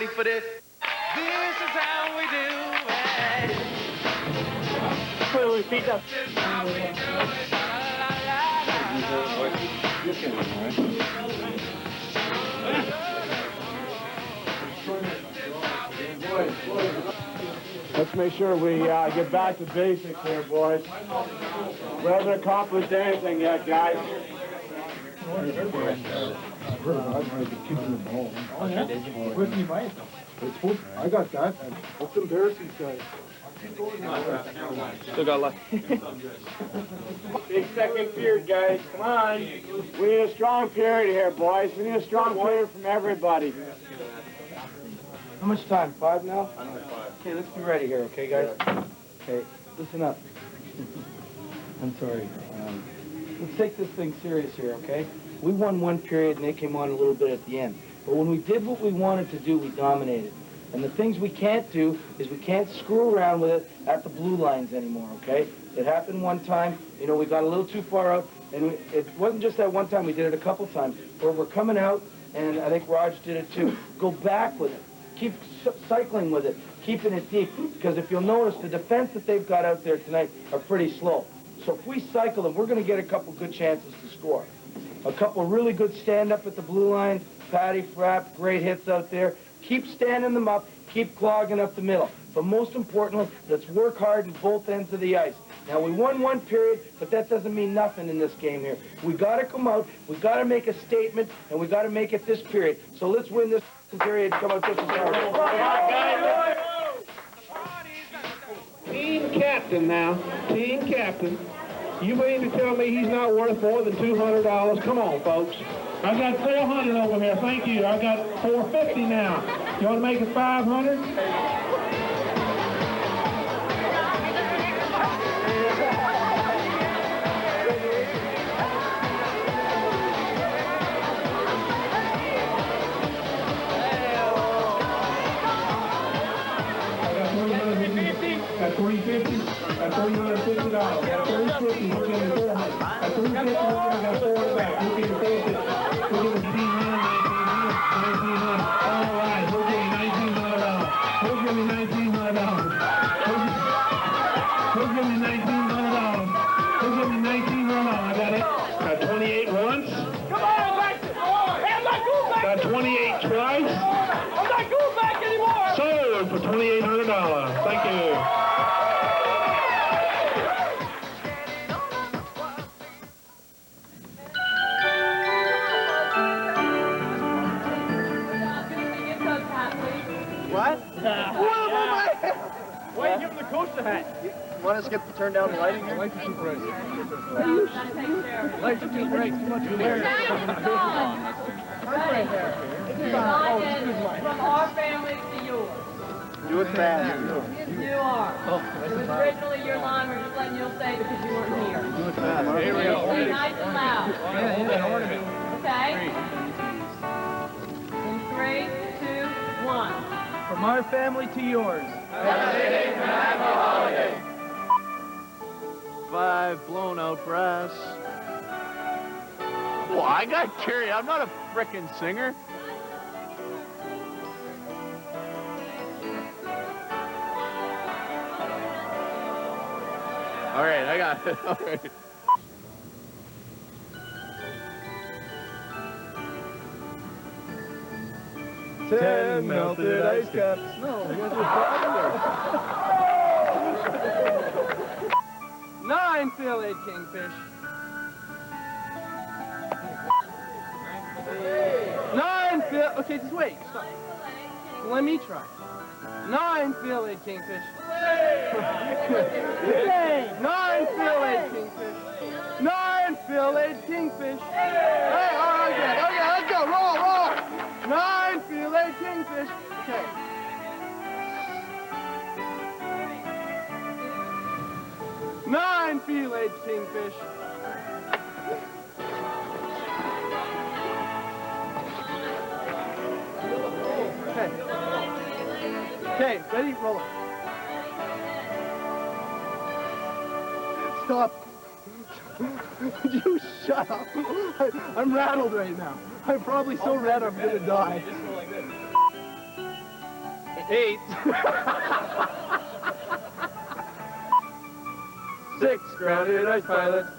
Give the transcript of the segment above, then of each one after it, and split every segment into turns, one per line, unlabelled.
ready for this? This is how we do it.
Wait, repeat that.
This is how we do it.
Let's make sure we get back to basics here, boys. We haven't accomplished anything yet, guys.
I got that. Let's embarrass these guys.
Still got luck. Big second period, guys. Come on. We need a strong period here, boys. We need a strong period from everybody. How much time? 5 now? Okay, let's be ready here, okay, guys? Okay, listen up. I'm sorry. Let's take this thing serious here, okay? We won 1 period and they came on a little bit at the end. But when we did what we wanted to do, we dominated. And the things we can't do is we can't screw around with it at the blue lines anymore, okay? It happened one time, you know, we got a little too far out, and it wasn't just that one time, we did it a couple times, where we're coming out, and I think Raj did it too. Go back with it. Keep cycling with it, keeping it deep, because if you'll notice, the defense that they've got out there tonight are pretty slow. So if we cycle them, we're going to get a couple good chances to score. A couple really good stand-up at the blue line, Patty, Frapp, great hits out there. Keep standing them up, keep clogging up the middle. But most importantly, let's work hard in both ends of the ice. Now, we won 1 period, but that doesn't mean nothing in this game here. We got to come out, we got to make a statement, and we got to make it this period. So let's win this period and come out just as hard.
Team captain now. Team captain. You mean to tell me he's not worth more than $200? Come on, folks. I got 400 over here. Thank you. I got 450 now. You want to make it 500? Got 350. Got $350. Got 350. We'll give me 400. Got 350. I got 400 back. We'll give me 450. We'll give me 1900. All right. We'll give me $1,900. We'll give me $1,900. We'll give me $1,900. We'll give me $1,900. I got it. Got 28 once.
Come on, Baxter. Hey, I'm not going back.
Got 28 twice.
I'm not going back anymore.
Sold for $2,800. Thank you.
What? Why are you giving the coach the hat?
You want us to turn down the lighting here?
Lights are too bright. Lights are too bright. Too much glare.
From our family to yours.
Do it fast.
You are. It was originally your line. We're just letting you say because you weren't here.
Do it fast.
Here we go.
Say nice and loud. Okay? In 3, 2, 1.
From our family to yours.
Happy holiday.
5 blown out brass. Well, I got curious. I'm not a frickin' singer. All right, I got it. All right.
Ten melted ice caps.
No, you guys were
9 fillet kingfish. 9 fillet. Okay, just wait. Stop. Let me try. 9 fillet kingfish. 9 fillet kingfish. 9 fillet kingfish. Hey, all right, okay, let's go. Roll. 9 fillet kingfish. Okay. 9 fillet kingfish. Okay, ready, roll it. Stop. You shut up. I'm rattled right now. I'm probably so red I'm gonna die.
8. 6 grounded ice pilots.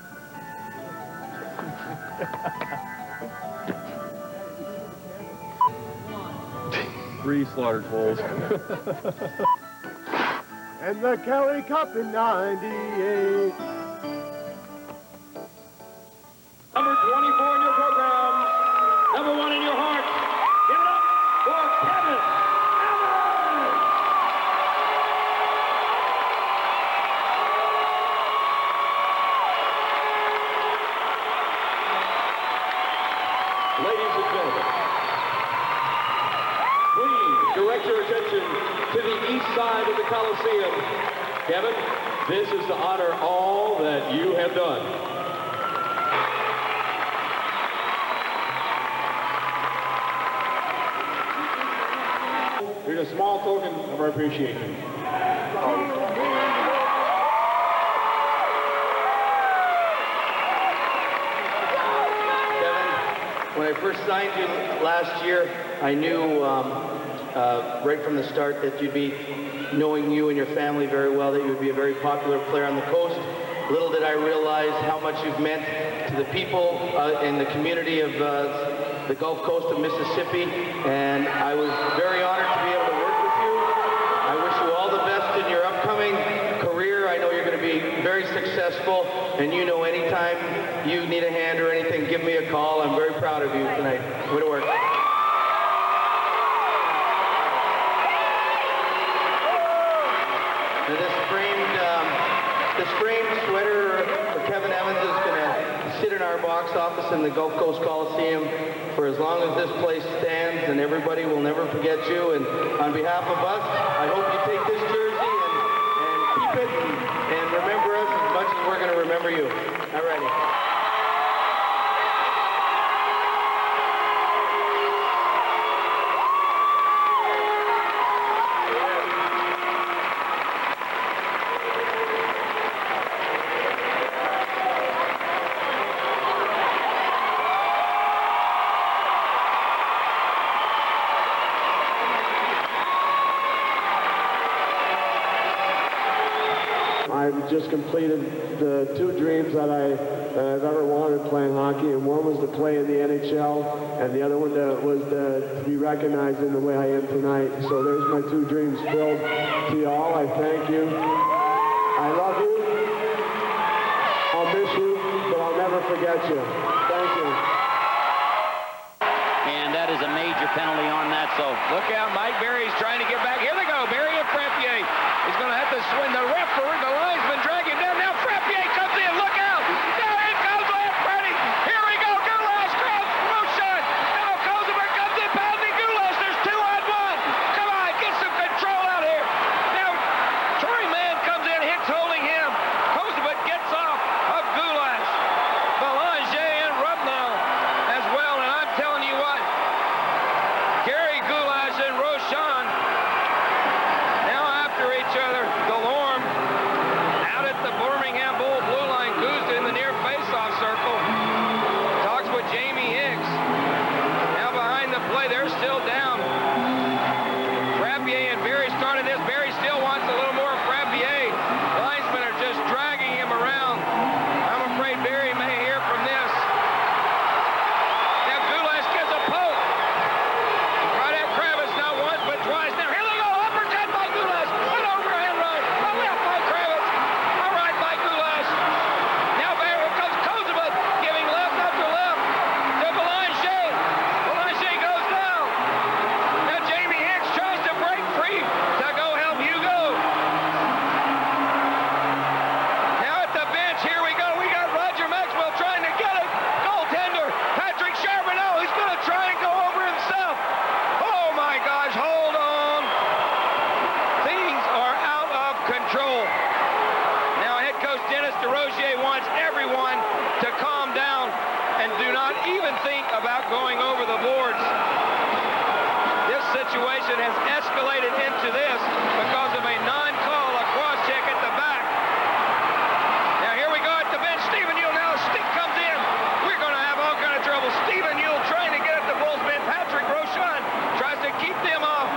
Three slaughtered bulls.
And the Kelly Cup in 98.
Number 24 in your program, number 1 in your heart. Give it up for Kevin Evans! Ladies and gentlemen, please direct your attention to the east side of the Coliseum. Kevin, this is to honor all that you have done. Here's a small token of our appreciation.
Kevin, when I first signed you last year, I knew right from the start that you'd be, knowing you and your family very well, that you would be a very popular player on the coast. Little did I realize how much you've meant to the people in the community of the Gulf Coast of Mississippi, and I was very honored to be able to work with you. I wish you all the best in your upcoming career. I know you're going to be very successful, and you know anytime you need a hand or anything, give me a call. I'm very proud of you tonight. Way to work. Now this framed sweater for Kevin Evans is going to sit in our box office in the Gulf Coast Coliseum for as long as this place stands, and everybody will never forget you. And on behalf of us, I hope you take this jersey and keep it and remember us as much as we're going to remember you. All righty.
I've just completed the 2 dreams that I've ever wanted playing hockey, and one was to play in the NHL, and the other one was to be recognized in the way I am tonight. So there's my 2 dreams filled. To you all, I thank you. I love you. I'll miss you, but I'll never forget you. Thank you.
And that is a major penalty on that, so
Look out, Mike Berry's trying to get back. Here they go, Berry and Frappier. He's going to have to swing the referee. The linesman drag him down. Now Frappier comes in. Look out. There it goes, Freddie. Here we go. Gulash grabs Roshan. Now Kozemer comes in pounding Gulash. There's 2 on 1. Come on, get some control out here. Now Troy Mann comes in, hits holding him. Kozemer gets off of Gulash. Belanger and Rubnall as well. And I'm telling you what, Gary Gulash and Roshan now after each other. Delorme out at the Birmingham Bull blue line. Guzda in the near face-off circle. Talks with Jamie Hicks. Now behind the play, they're still down. Frappier and Berry started this. Berry still wants a little more Frappier. Linesmen are just dragging him around. I'm afraid Berry may hear from this. Now Gulash gives a poke. Right at Kravitz, not once, but twice. Now here they go, uppercut by Gulash. An overhand right. A left by Kravitz. A right by Gulash. Now here comes Kozemer, giving left after left to Belanger. Belanger goes down. Now Jamie Hicks tries to break free to go help Hugo. Now at the bench, here we go. We got Roger Maxwell trying to get it. Goaltender, Patrick Charbonneau. He's going to try and go over himself. Oh my gosh, hold on. Things are out of control. Now head coach Dennis DeRozier wants everyone to calm down and do not even think about going over the boards. This situation has escalated into this because of a non-call, a cross-check at the back. Now here we go at the bench. Stephen Yule, now a stick comes in. We're going to have all kind of trouble. Stephen Yule trying to get at the Bulls man. Patrick Roshan tries to keep them off.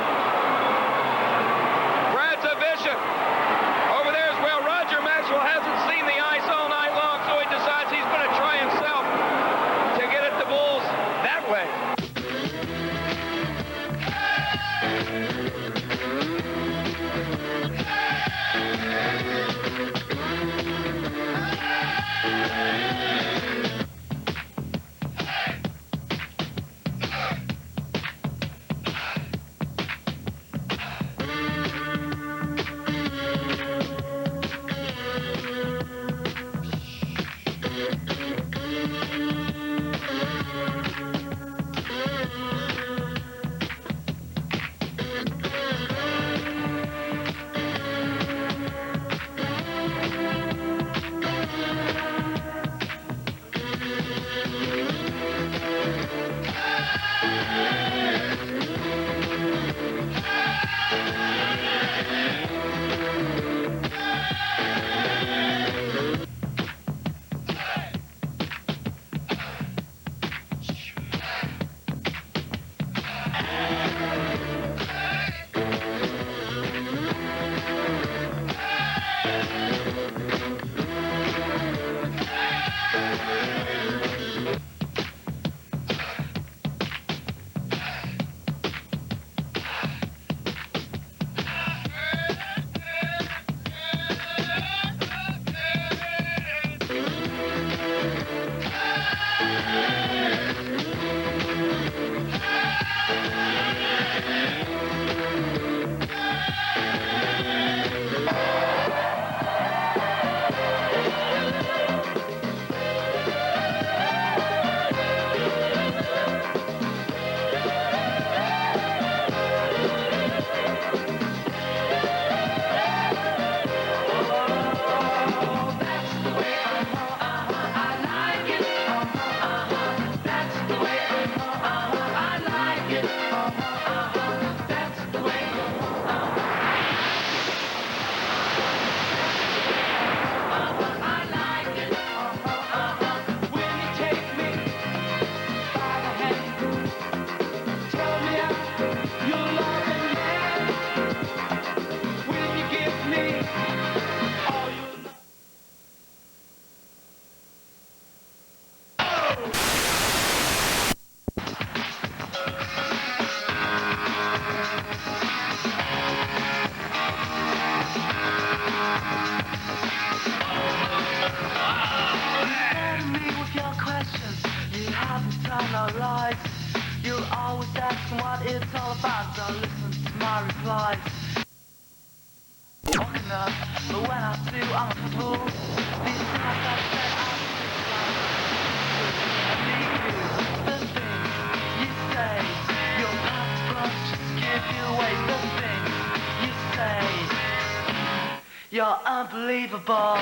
You're unbelievable.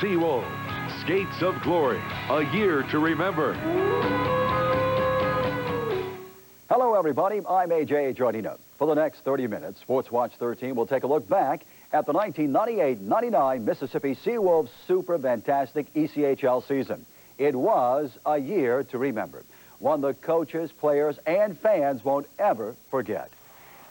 SeaWolves, Skates of Glory, a year to remember.
Hello, everybody. I'm A.J. Jardina. For the next 30 minutes, Sports Watch 13 will take a look back at the 1998-99 Mississippi SeaWolves Super Fantastic ECHL season. It was a year to remember, one the coaches, players, and fans won't ever forget.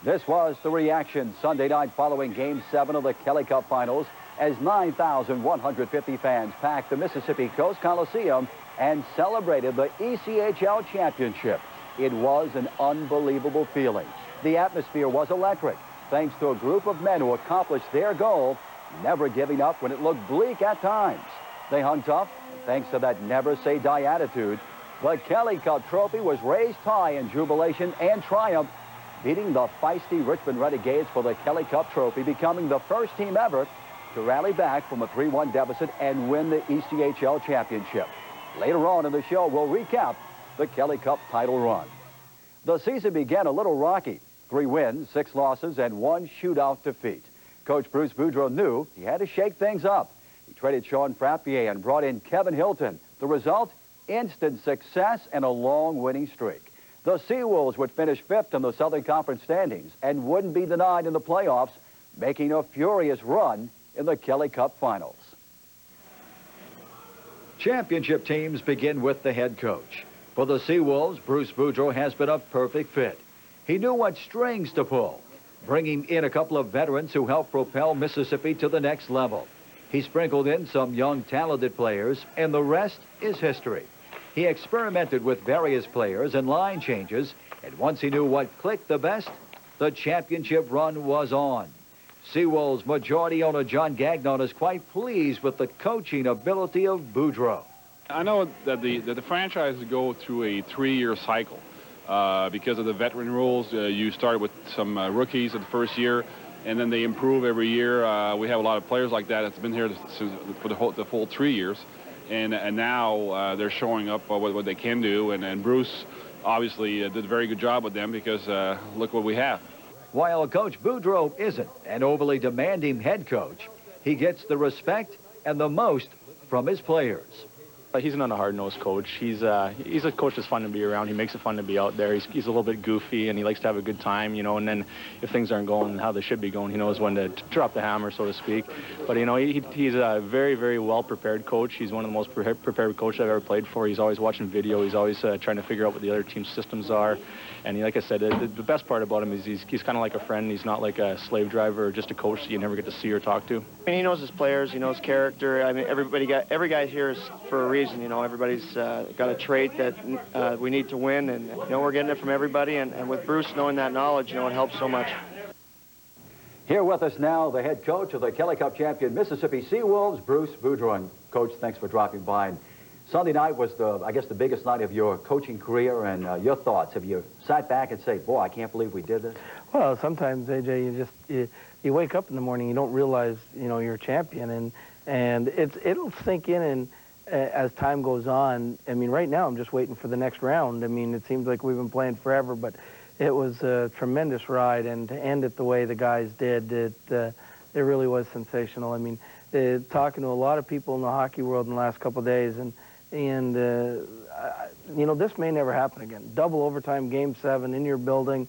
This was the reaction Sunday night following Game 7 of the Kelly Cup Finals as 9,150 fans packed the Mississippi Coast Coliseum and celebrated the ECHL championship. It was an unbelievable feeling. The atmosphere was electric, thanks to a group of men who accomplished their goal, never giving up when it looked bleak at times. They hung tough, and thanks to that never-say-die attitude, the Kelly Cup trophy was raised high in jubilation and triumph, beating the feisty Richmond Renegades for the Kelly Cup trophy, becoming the first team ever to rally back from a 3-1 deficit and win the ECHL championship. Later on in the show, we'll recap the Kelly Cup title run. The season began a little rocky. 3 wins, 6 losses, and 1 shootout defeat. Coach Bruce Boudreau knew he had to shake things up. He traded Sean Frappier and brought in Kevin Hilton. The result? Instant success and a long winning streak. The SeaWolves would finish 5th in the Southern Conference standings and wouldn't be denied in the playoffs, making a furious run in the Kelly Cup Finals. Championship teams begin with the head coach. For the SeaWolves, Bruce Boudreau has been a perfect fit. He knew what strings to pull, bringing in a couple of veterans who helped propel Mississippi to the next level. He sprinkled in some young, talented players, and the rest is history. He experimented with various players and line changes, and once he knew what clicked the best, the championship run was on. SeaWolves majority owner John Gagnon is quite pleased with the coaching ability of Boudreau.
I know that the franchises go through a 3-year cycle because of the veteran rules. You start with some rookies in the first year, and then they improve every year. We have a lot of players like that that's been here for the full 3 years, and now they're showing up what they can do. And Bruce obviously did a very good job with them because look what we have.
While Coach Boudreau isn't an overly demanding head coach, he gets the respect and the most from his players.
He's not a hard-nosed coach. He's a coach that's fun to be around. He makes it fun to be out there. He's a little bit goofy, and he likes to have a good time, you know, and then if things aren't going how they should be going, he knows when to drop the hammer, so to speak. But, you know, he's a very, very well-prepared coach. He's one of the most prepared coaches I've ever played for. He's always watching video. He's always trying to figure out what the other team's systems are. And like I said, the best part about him is he's kind of like a friend. He's not like a slave driver or just a coach that you never get to see or talk to.
I mean, he knows his players. He knows character. I mean, every guy here is for a reason. You know, everybody's got a trait that we need to win, and you know we're getting it from everybody. And with Bruce knowing that knowledge, you know, it helps so much.
Here with us now, the head coach of the Kelly Cup champion Mississippi SeaWolves, Bruce Boudreau. And Coach, thanks for dropping by. And Sunday night was I guess the biggest night of your coaching career, and your thoughts. Have you sat back and say, boy, I can't believe we did this?
Well, sometimes, AJ, you wake up in the morning, you don't realize, you know, you're a champion, and it'll sink in, and as time goes on. I mean, right now I'm just waiting for the next round. I mean, it seems like we've been playing forever, but it was a tremendous ride, and to end it the way the guys did, it really was sensational. I mean, talking to a lot of people in the hockey world in the last couple of days, and you know, this may never happen again. Double overtime, Game 7 in your building.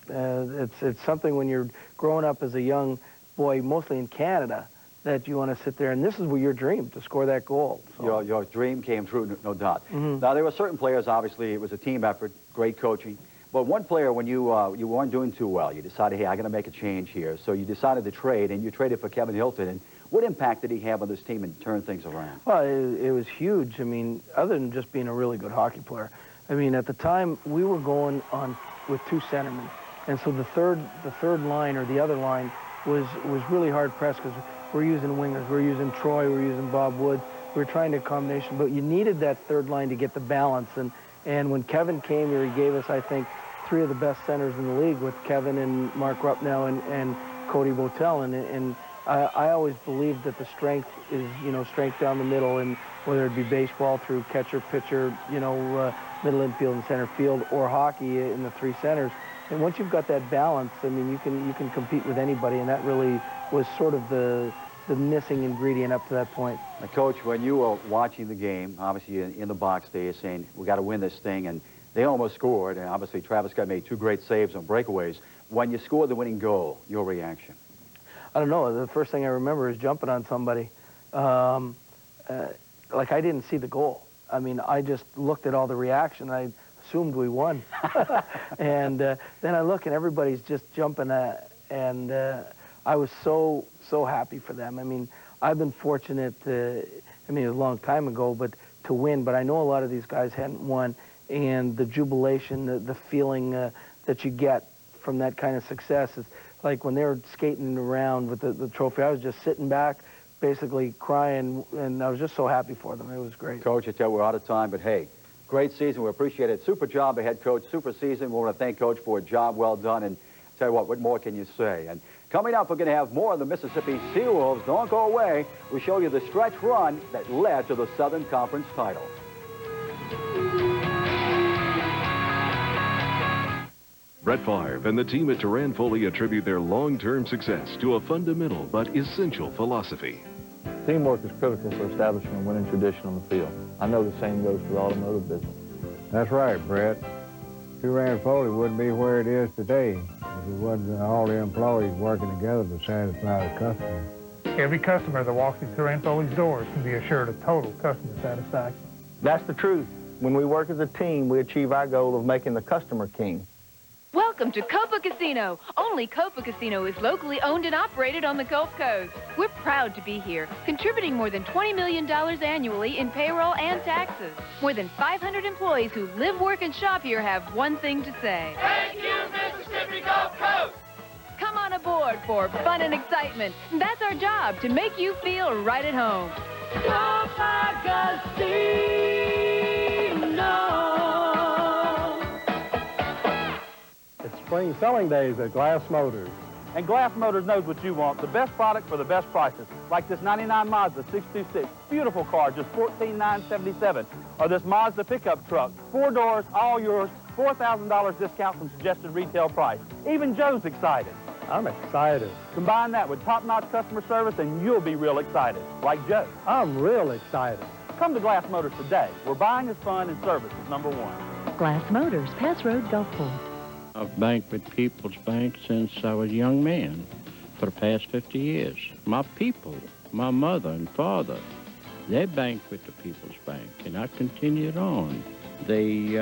It's something when you're growing up as a young boy, mostly in Canada, that you want to sit there, and this is your dream, to score that goal. So.
Your dream came true, no doubt.
Mm-hmm.
Now, there were certain players, obviously, it was a team effort, great coaching. But one player, when you weren't doing too well, you decided, hey, I'm going to make a change here. So you decided to trade, and you traded for Kevin Hilton. And what impact did he have on this team and turn things around?
Well, it was huge. I mean, other than just being a really good hockey player. I mean, at the time, we were going on with 2 centermen. And so the third line, or the other line, was really hard pressed because we're using wingers. We're using Troy. We're using Bob Wood. We're trying to combination. But you needed that third line to get the balance. And when Kevin came here, he gave us, I think, 3 of the best centers in the league with Kevin and Mark Ruppnow and Cody Botel. And I always believed that the strength is, you know, strength down the middle, and whether it be baseball through catcher, pitcher, you know, middle infield and center field, or hockey in the 3 centers. And once you've got that balance, I mean, you can compete with anybody, and that really was sort of the the missing ingredient up to that point.
Now, Coach, when you were watching the game, obviously in the box there, you're saying, we got to win this thing, and they almost scored, and obviously Travis Scott made 2 great saves on breakaways. When you scored the winning goal, your reaction?
I don't know. The first thing I remember is jumping on somebody. Like I didn't see the goal. I mean, I just looked at all the reaction. I assumed we won. And then I look and everybody's just jumping and I was so happy for them. I mean, I've been fortunate, I mean, it was a long time ago, but to win. But I know a lot of these guys hadn't won. And the jubilation, the feeling that you get from that kind of success is like when they were skating around with the trophy, I was just sitting back, basically crying, and I was just so happy for them. It was great.
Coach, I tell you, we're out of time, but hey, great season. We appreciate it. Super job ahead, Coach. Super season. We want to thank Coach for a job well done, and tell you what more can you say? And coming up, we're going to have more of the Mississippi SeaWolves. Don't go away. We'll show you the stretch run that led to the Southern Conference title.
Brett Favre and the team at Turan Foley attribute their long-term success to a fundamental but essential philosophy.
Teamwork is critical for establishing a winning tradition on the field. I know the same goes for the automotive business.
That's right, Brett. Turan Foley wouldn't be where it is today if it wasn't all the employees working together to satisfy the customer.
Every customer that walks through Turan Foley's doors can be assured of total customer satisfaction.
That's the truth. When we work as a team, we achieve our goal of making the customer king.
Welcome to Copa Casino. Only Copa Casino is locally owned and operated on the Gulf Coast. We're proud to be here, contributing more than $20 million annually in payroll and taxes. More than 500 employees who live, work, and shop here have one thing to say.
Thank you, Mississippi Gulf Coast!
Come on aboard for fun and excitement. That's our job, to make you feel right at home.
Copa Casino!
Spring selling days at Glass Motors.
And Glass Motors knows what you want, the best product for the best prices. Like this 99 Mazda 626, beautiful car, just $14,977. Or this Mazda pickup truck, 4 doors, all yours, $4,000 discount from suggested retail price. Even Joe's excited.
I'm excited.
Combine that with top-notch customer service and you'll be real excited, like Joe.
I'm real excited.
Come to Glass Motors today, where buying is fun and service is #1.
Glass Motors, Pass Road, Gulfport.
I've banked with People's Bank since I was a young man for the past 50 years. My people, my mother and father, they banked with the People's Bank, and I continued on. They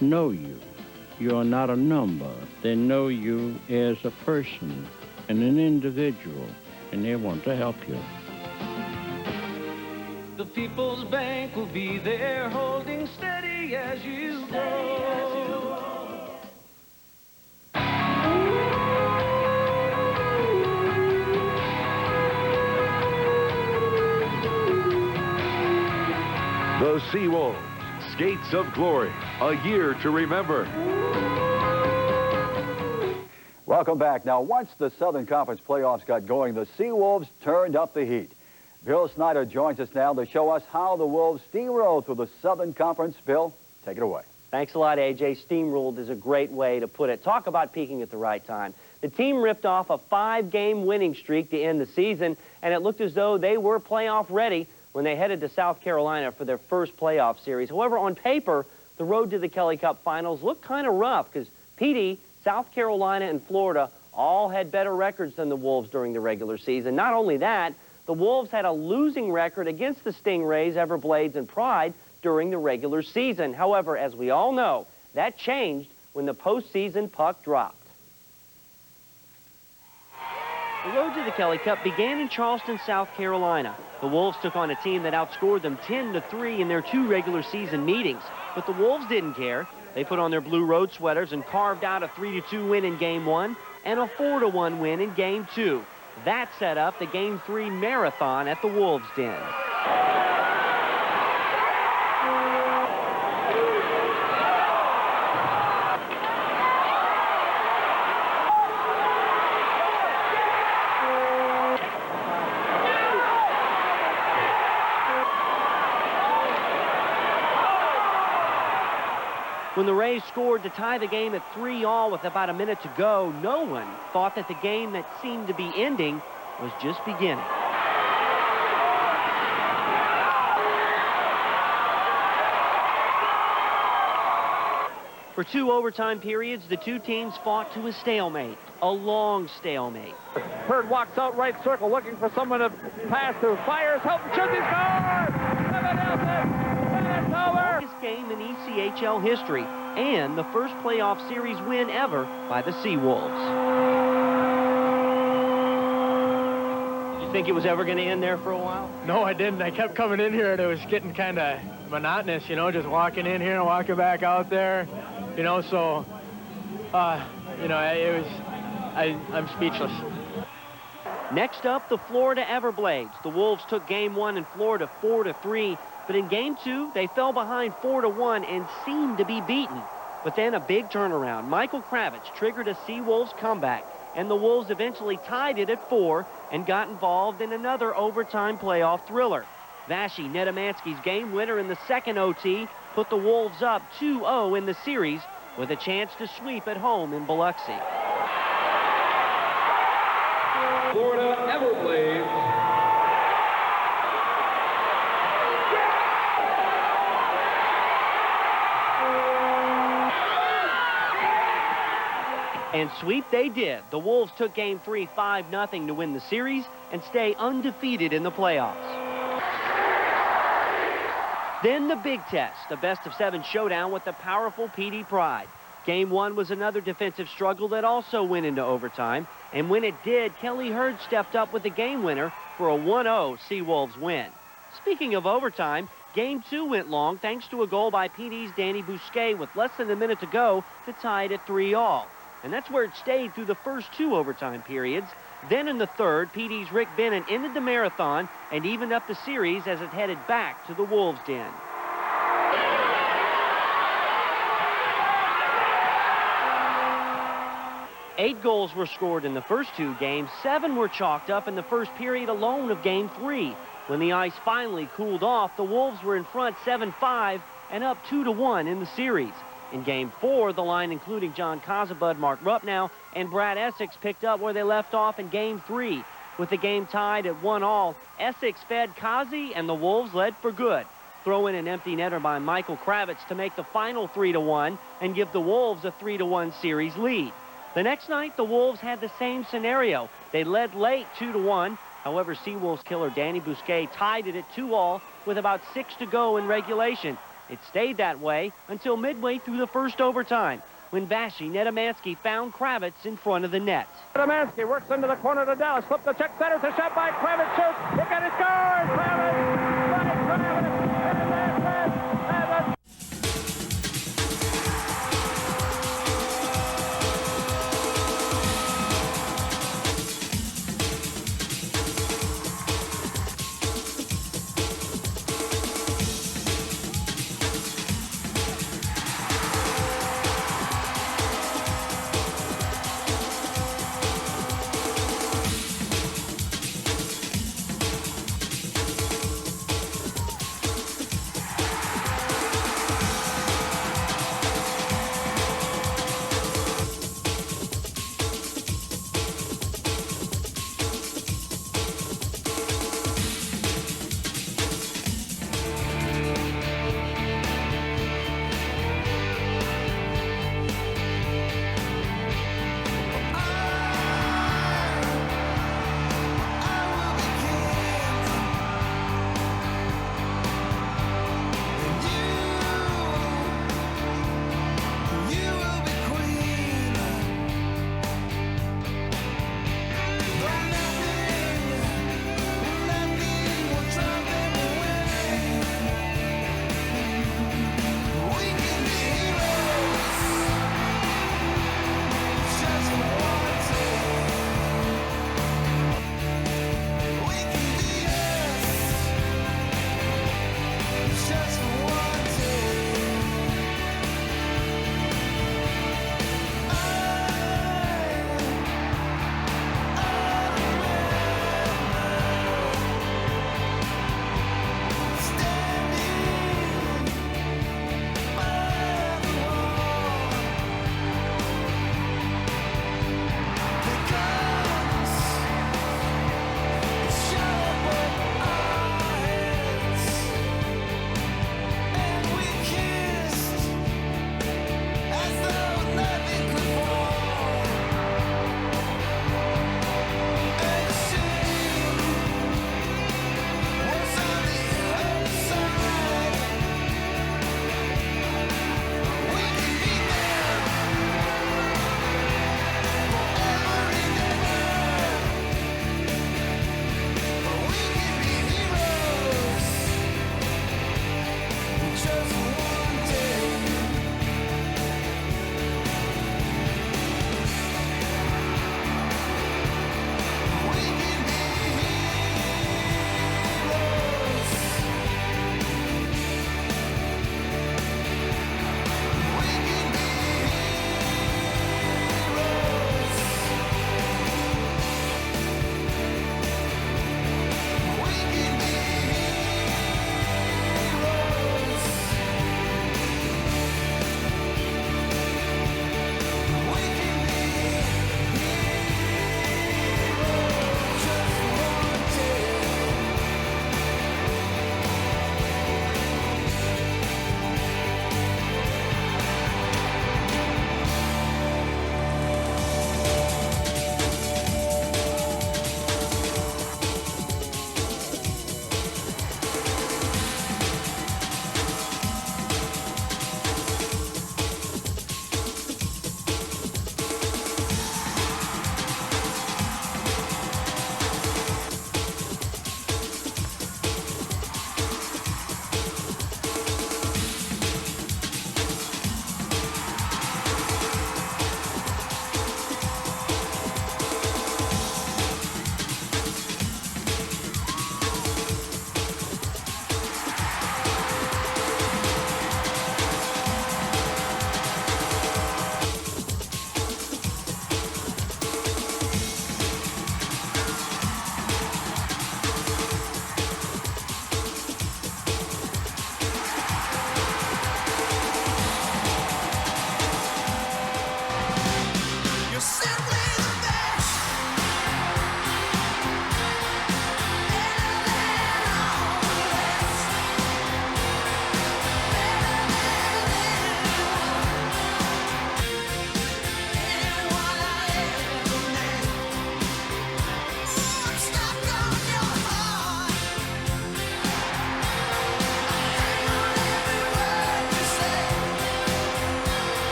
know you. You are not a number. They know you as a person and an individual, and they want to help you.
The People's Bank will be there holding steady as you go.
The SeaWolves, Skates of Glory, a year to remember.
Welcome back. Now, once the Southern Conference playoffs got going, the SeaWolves turned up the heat. Bill Snyder joins us now to show us how the Wolves steamrolled through the Southern Conference. Bill, take it away.
Thanks a lot, AJ. Steamrolled is a great way to put it. Talk about peaking at the right time. The team ripped off a 5-game winning streak to end the season, and it looked as though they were playoff ready when they headed to South Carolina for their first playoff series. However, on paper, the road to the Kelly Cup Finals looked kind of rough because PD, South Carolina, and Florida all had better records than the Wolves during the regular season. Not only that, the Wolves had a losing record against the Stingrays, Everblades, and Pride during the regular season. However, as we all know, that changed when the postseason puck dropped. The road to the Kelly Cup began in Charleston, South Carolina. The Wolves took on a team that outscored them 10-3 in their 2 regular season meetings. But the Wolves didn't care. They put on their blue road sweaters and carved out a 3-2 win in Game 1 and a 4-1 win in Game 2. That set up the Game 3 marathon at the Wolves' Den. When the Rays scored to tie the game at 3-all with about a minute to go, no one thought that the game that seemed to be ending was just beginning. For 2 overtime periods, the two teams fought to a stalemate, a long stalemate.
Hurd walks out right circle looking for someone to pass to. Fires, Hilton shoots, he scores! It's over!
Longest game in ECHL history and the first playoff series win ever by the SeaWolves. Did you think it was ever going to end there for a while?
No, I didn't. I kept coming in here and it was getting kind of monotonous, you know, just walking in here and walking back out there, you know, so, you know, I'm speechless.
Next up, the Florida Everblades. The Wolves took game 1 in Florida 4-3, but in game 2, they fell behind 4-1 and seemed to be beaten. But then a big turnaround. Michael Kravitz triggered a SeaWolves comeback, and the Wolves eventually tied it at 4 and got involved in another overtime playoff thriller. Vashi Nedomansky's game winner in the second OT put the Wolves up 2-0 in the series with a chance to sweep at home in Biloxi.
Florida Everblades.
And sweep they did. The Wolves took game 3 5-0 to win the series and stay undefeated in the playoffs. Then the big test, a best-of-7 showdown with the powerful PD Pride. Game 1 was another defensive struggle that also went into overtime, and when it did, Kelly Hurd stepped up with the game winner for a 1-0 SeaWolves win. Speaking of overtime, Game 2 went long thanks to a goal by PD's Danny Bousquet with less than a minute to go to tie it at 3-3. And that's where it stayed through the first 2 overtime periods. Then in the third, PD's Rick Bennett ended the marathon and evened up the series as it headed back to the Wolves' den. Eight goals were scored in the first 2 games. 7 were chalked up in the first period alone of Game 3. When the ice finally cooled off, the Wolves were in front 7-5 and up 2-1 in the series. In Game 4, the line including John Kazabud, Mark Rupnow, and Brad Essex picked up where they left off in Game 3. With the game tied at 1-1, Essex fed Kazi and the Wolves led for good. Throw in an empty netter by Michael Kravitz to make the final 3-1 and give the Wolves a 3-1 series lead. The next night, the Wolves had the same scenario. They led late 2-1. However, SeaWolves killer Danny Bousquet tied it at 2-2 with about 6 to go in regulation. It stayed that way until midway through the first overtime, when Vashi Nedomansky found Kravitz in front of the net.
Nedomansky works into the corner to Dallas, slipped the check center, to shot by Kravitz, shoots, he got his scores, Kravitz,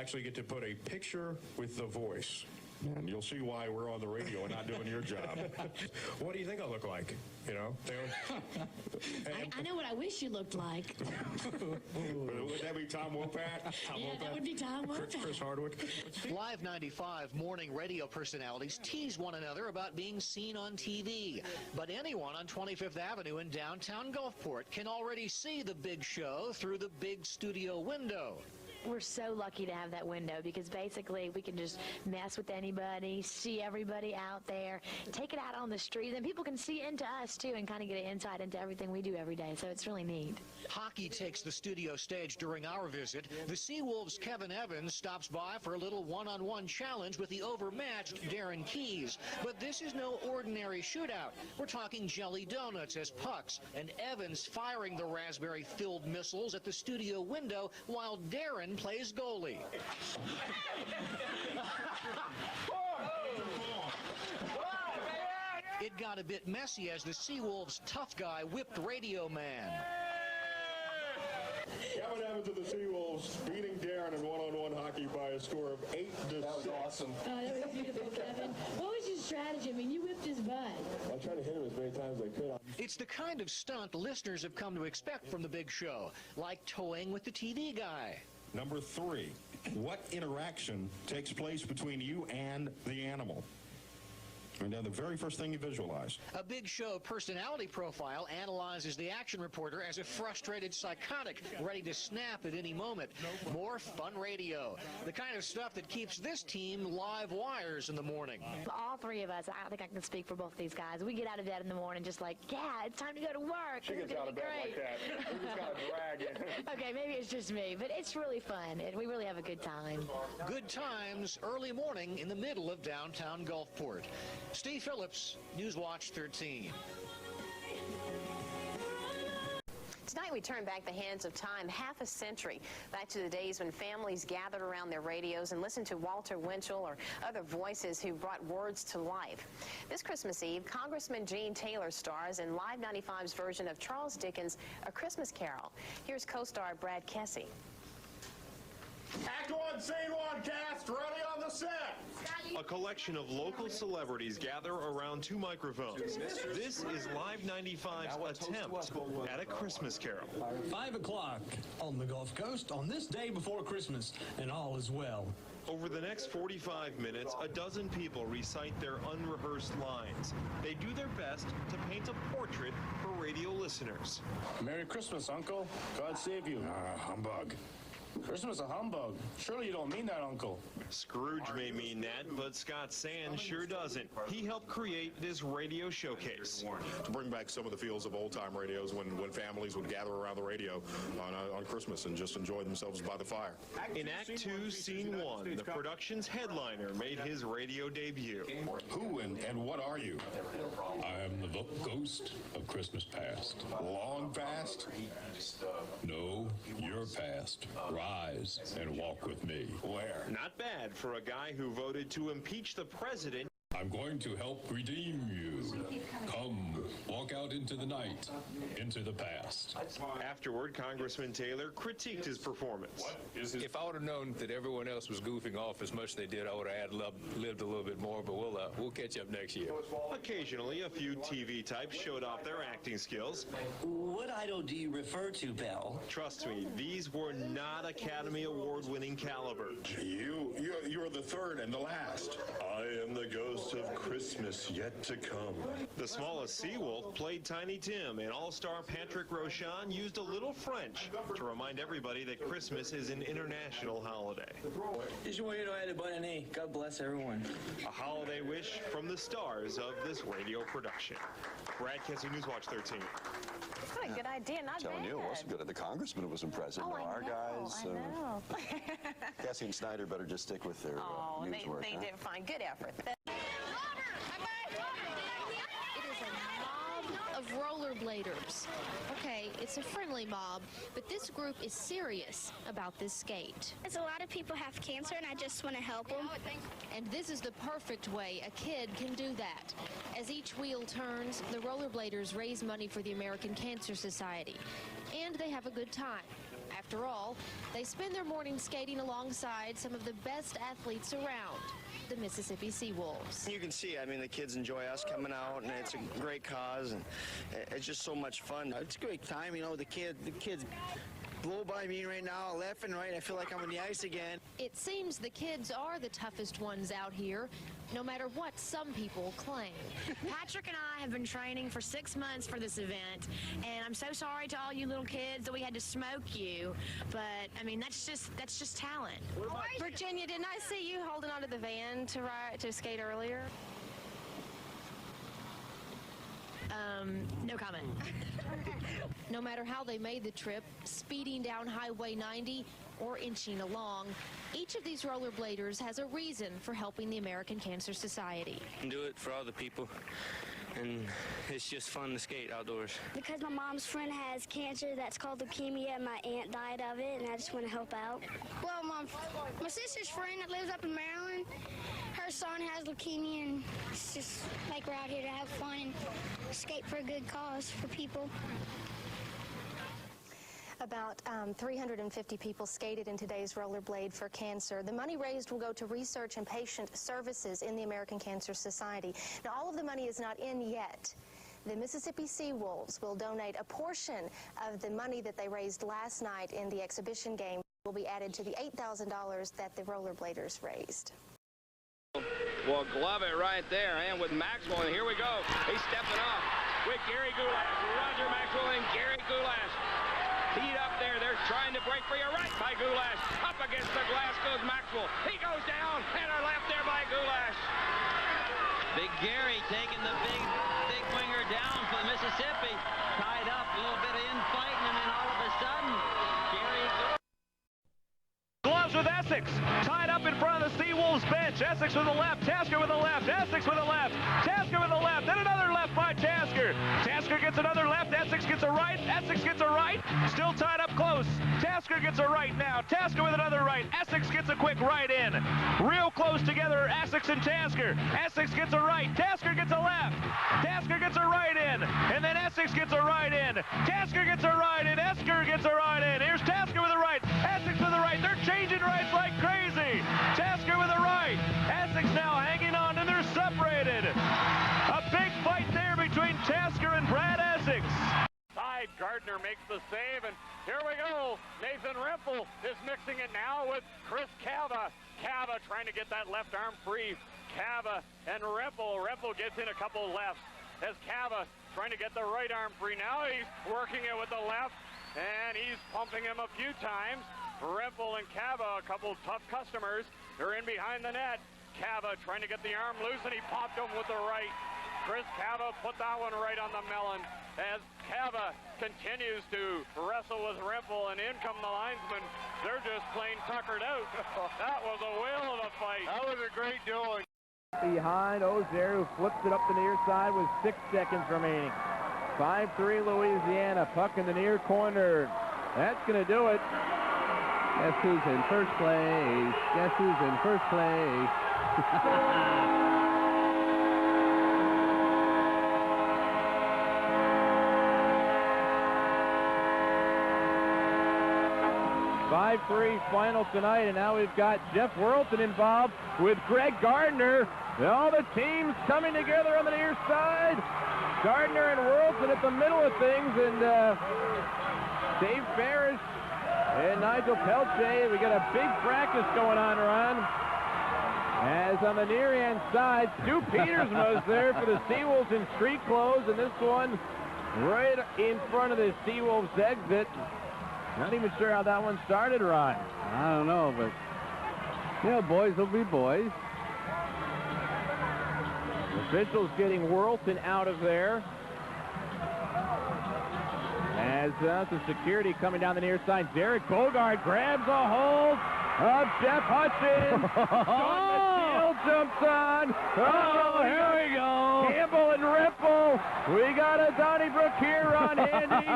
actually get to put a picture with the voice. And you'll see why we're on the radio and not doing your job. What do you think I look like? You know?
I know what I wish you looked like.
Would that be Tom Wopat?
Yeah, that would be Tom Wopat.
Chris Hardwick.
Live 95 morning radio personalities tease one another about being seen on TV. But anyone on 25th Avenue in downtown Gulfport can already see the big show through the big studio window.
We're so lucky to have that window because basically we can just mess with anybody, see everybody out there, take it out on the street, and people can see into us too and kind of get an insight into everything we do every day. So it's really neat.
Hockey takes the studio stage during our visit. The SeaWolves' Kevin Evans stops by for a little one-on-one challenge with the overmatched Darren Keys. But this is no ordinary shootout. We're talking jelly donuts as pucks, and Evans firing the raspberry-filled missiles at the studio window while Darren plays goalie. It got a bit messy as the SeaWolves' tough guy whipped Radio Man.
Kevin Evans of the SeaWolves beating Darren in one-on-one hockey by a score of 8-6. That was awesome.
That was beautiful, Kevin. What was your strategy? I mean, you whipped his butt.
I tried to hit him as many times as I could.
It's the kind of stunt listeners have come to expect from the big show, like toying with the TV guy.
Number 3, what interaction takes place between you and the animal? And then the very first thing you visualize.
A Big Show personality profile analyzes the action reporter as a frustrated psychotic ready to snap at any moment. More fun radio. The kind of stuff that keeps this team live wires in the morning.
All three of us, I think I can speak for both these guys. We get out of bed in the morning just like, yeah, it's time to go to work.
She gets out of bed like that. We just got to drag it.
Okay, maybe it's just me, but it's really fun. We really have a good time.
Good times early morning in the middle of downtown Gulfport. Steve Phillips, Newswatch 13.
Tonight we turn back the hands of time half a century, back to the days when families gathered around their radios and listened to Walter Winchell or other voices who brought words to life. This Christmas Eve, Congressman Gene Taylor stars in Live 95's version of Charles Dickens' A Christmas Carol. Here's co-star Brad Kesey.
Act 1, Scene 1, cast, ready on the set.
A collection of local celebrities gather around 2 microphones. This is Live 95's attempt at A Christmas Carol.
5 o'clock on the Gulf Coast on this day before Christmas, and all is well.
Over the next 45 minutes, a dozen people recite their unrehearsed lines. They do their best to paint a portrait for radio listeners.
Merry Christmas, Uncle. God save you. Humbug. Christmas a humbug. Surely you don't mean that, Uncle.
Scrooge may mean that, but Scott Sands sure doesn't. He helped create this radio showcase.
To bring back some of the feels of old-time radios when families would gather around the radio on Christmas and just enjoy themselves by the fire.
In Act 2, Scene 1, the production's headliner made his radio debut.
Who and what are you?
I am the ghost of Christmas past.
Long past?
No, your past. Rise and walk with me.
Where?
Not bad for a guy who voted to impeach the president.
I'm going to help redeem you. Come, walk out into the night, into the past.
Afterward, Congressman Taylor critiqued his performance.
If I would have known that everyone else was goofing off as much as they did, I would have lived a little bit more, but we'll catch up next year.
Occasionally, a few TV types showed off their acting skills.
What idol do you refer to, Belle?
Trust me, these were not Academy Award-winning caliber.
You're the third and the last.
I am the ghost of Christmas yet to come.
The smallest Seawolf played Tiny Tim, and all-star Patrick Rochon used a little French to remind everybody that Christmas is an international holiday.
Joyeux Noël et bonne année. God bless everyone.
A holiday wish from the stars of this radio production. Brad Kesey, Newswatch 13.
What a good idea, not
telling
bad.
you, it wasn't good. The congressman was impressive.
Oh,
Our guys,
I know.
Cassie and Snyder better just stick with their news work.
They did fine. Good effort.
Of rollerbladers. Okay, it's a friendly mob, but this group is serious about this skate.
As a lot of people have cancer, and I just want to help them.
And this is the perfect way a kid can do that. As each wheel turns, the rollerbladers raise money for the American Cancer Society, and they have a good time. After After all, they spend their morning skating alongside some of the best athletes around, the Mississippi SeaWolves.
You can see, I mean, the kids enjoy us coming out, and it's a great cause, and it's just so much fun.
It's a great time, you know, the kids blow by me right now, left and right. I feel like I'm on the ice again.
It seems the kids are the toughest ones out here, no matter what some people claim.
Patrick and I have been training for 6 months for this event, and I'm so sorry to all you little kids that we had to smoke you, but I mean, that's just talent.
Virginia, didn't I see you holding onto the van to skate earlier?
No comment.
No matter how they made the trip, speeding down Highway 90 or inching along, each of these rollerbladers has a reason for helping the American Cancer Society.
Do it for other people, and it's just fun to skate outdoors.
Because my mom's friend has cancer that's called leukemia, and my aunt died of it, and I just want to help out. Well, my sister's friend that lives up in Maryland, her son has leukemia, and it's just like we're out here to have fun and skate for a good cause for people.
About 350 people skated in today's rollerblade for cancer. The money raised will go to research and patient services in the American Cancer Society. Now, all of the money is not in yet. The Mississippi SeaWolves will donate a portion of the money that they raised last night in the exhibition game will be added to the $8,000 that the rollerbladers raised.
Well, glove it right there, and with Maxwell, and here we go. He's stepping off with Gary Goulash. Roger Maxwell and Gary Goulash. Heat up there. They're trying to break free. A right by Goulash. Up against the glass goes Maxwell. He goes down, and a left there by Goulash.
Big Gary taking the big winger down for Mississippi. Tied up, a little bit of infighting, and then all of a sudden, Gary
gloves with Essex. Tied up in front of the SeaWolves bench. Essex with the left. Tasker with the left. Essex with the left. Tasker with the left. Then another left by Tasker. Tasker gets another left. Essex gets a right. Essex gets a right. Still tied up close. Tasker gets a right now. Tasker with another right. Essex gets a quick right in. Real close together, Essex and Tasker. Essex gets a right. Tasker gets a left. Tasker gets a right in. And then Essex gets a right in. Tasker gets a right in. Esker gets a right in. Here's Tasker with a right. Essex with a right. They're changing rights like crazy. Tasker with a right. Essex now hanging on, and they're separated. A big fight there between Tasker and Brad Essex.
Side, Gardner makes the save, and here we go. Nathan Rempel is mixing it now with Chris Cava. Cava trying to get that left arm free. Cava and Rempel. Rempel gets in a couple lefts as Cava trying to get the right arm free. Now he's working it with the left, and he's pumping him a few times. Rempel and Cava, a couple tough customers. They're in behind the net. Cava trying to get the arm loose, and he popped him with the right. Chris Cava put that one right on the melon as Cava continues to wrestle with Rempel, and in come the linesmen. They're just plain tuckered out. That was a whale of a fight. That was a great duel.
Behind Ozier, who flips it up the near side with 6 seconds remaining. 5-3 Louisiana, puck in the near corner. That's going to do it. Guess who's in first place? Guess who's in first place? .5-3 final tonight, and now we've got Jeff Worlton involved with Greg Gardner. All the teams coming together on the near side. Gardner and Worlton at the middle of things, and Dave Ferris and Nigel Pelche. We got a big practice going on, Ron. As on the near end side, Stu Peters was there for the SeaWolves in street clothes, and this one right in front of the SeaWolves exit. Not even sure how that one started, Ron.
I don't know, but yeah, boys will be boys.
Officials getting Worlton out of there. As the security coming down the near side, Derek Bogart grabs a hold of Jeff Hutchins. Sean Steele jumps on. Oh, here we go. Campbell and Ripple. We got a Donnybrook here on Handy.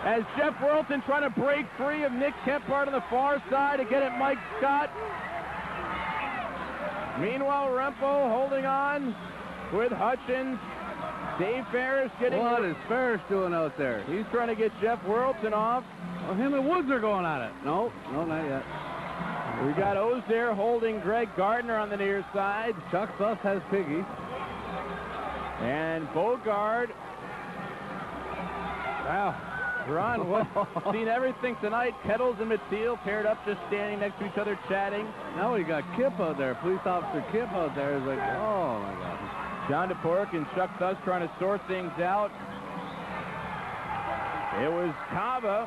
As Jeff Worlton trying to break free of Nick Kephart on the far side to get at Mike Scott. Meanwhile, Rempel holding on with Hutchins. Dave Ferris getting...
What is Ferris doing out there?
He's trying to get Jeff Worlton off.
Well, him and Woods are going at it. No, not yet.
We got Ozier holding Greg Gardner on the near side.
Chuck Suss has Piggy.
And Bogard. Wow. Ron, seen everything tonight. Kettles and Mathiel paired up, just standing next to each other, chatting.
Now we got Kip out there. Police officer Kip out there is like, oh, my God.
John DePork and Chuck Suss trying to sort things out. It was Cava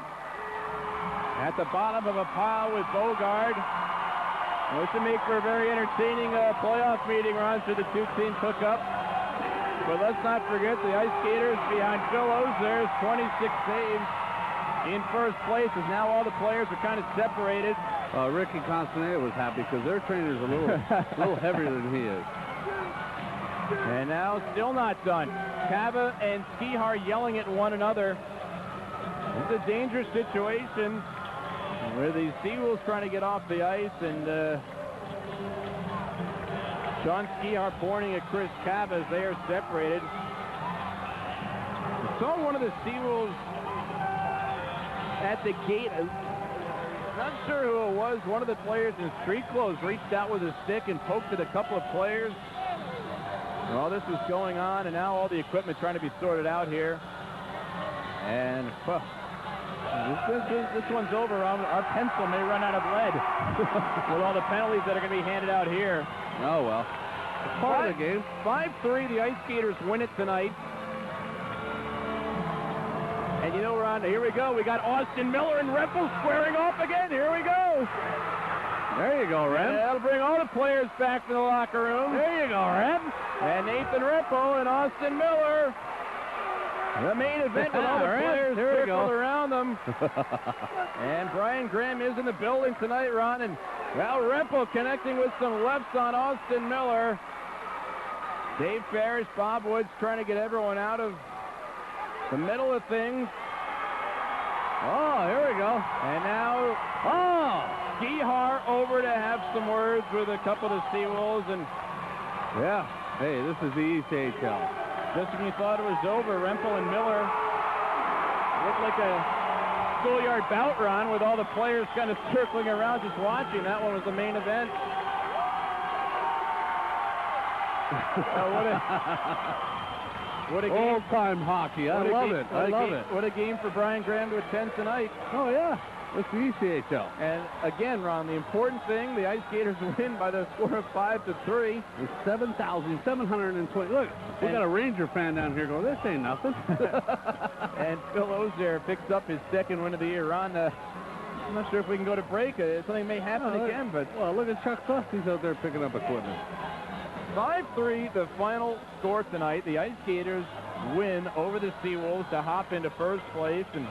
at the bottom of a pile with Bogard. This would make for a very entertaining playoff meeting, Ron, should the two teams hook up. But let's not forget the Ice Skaters behind Phil Ozier, 26 saves in first place, as now all the players are kind of separated.
Ricky Constantine was happy because their trainer's a little heavier than he is.
And now still not done. Cava and Skihar yelling at one another. It's a dangerous situation where the SeaWolves trying to get off the ice, and Sean Skihar pointing at Chris Cava as they are separated. I saw one of the SeaWolves at the gate. I'm not sure who it was. One of the players in street clothes reached out with a stick and poked at a couple of players. And all this was going on, and now all the equipment trying to be sorted out here. And this one's over. Our pencil may run out of lead with all the penalties that are going to be handed out here.
Oh, well. It's part of the game.
5-3, the Ice Skaters win it tonight. And you know, Ron, here we go. We got Austin Miller and Rempel squaring off again. Here we go.
There you go, Rem.
That'll bring all the players back to the locker room.
There you go, Rem.
And Nathan Rempel and Austin Miller. The main event with all the players circled around them. And Brian Graham is in the building tonight, Ron. And Val Rempel connecting with some lefts on Austin Miller. Dave Ferris, Bob Woods trying to get everyone out of the middle of things.
Oh, here we go.
And now, Skihar over to have some words with a couple of the SeaWolves. And
yeah, hey, this is the East AHL.
Just when you thought it was over, Rempel and Miller looked like a schoolyard bout, Ron, with all the players kind of circling around just watching. That one was the main event. What a game.
Old-time hockey. I love it. I love it.
What a game for Brian Graham to attend tonight.
Oh, yeah. It's the ECHL.
And again, Ron, the important thing, the Ice Skaters win by the score of 5-3.
It's 7,720. Look, we got a Ranger fan down here going, this ain't nothing.
And Phil Ozier picks up his second win of the year. Ron, I'm not sure if we can go to break. Something may happen again, but...
Well, look at Chuck Suss. He's out there picking up equipment.
5-3, the final score tonight. The Ice Skaters win over the SeaWolves to hop into first place and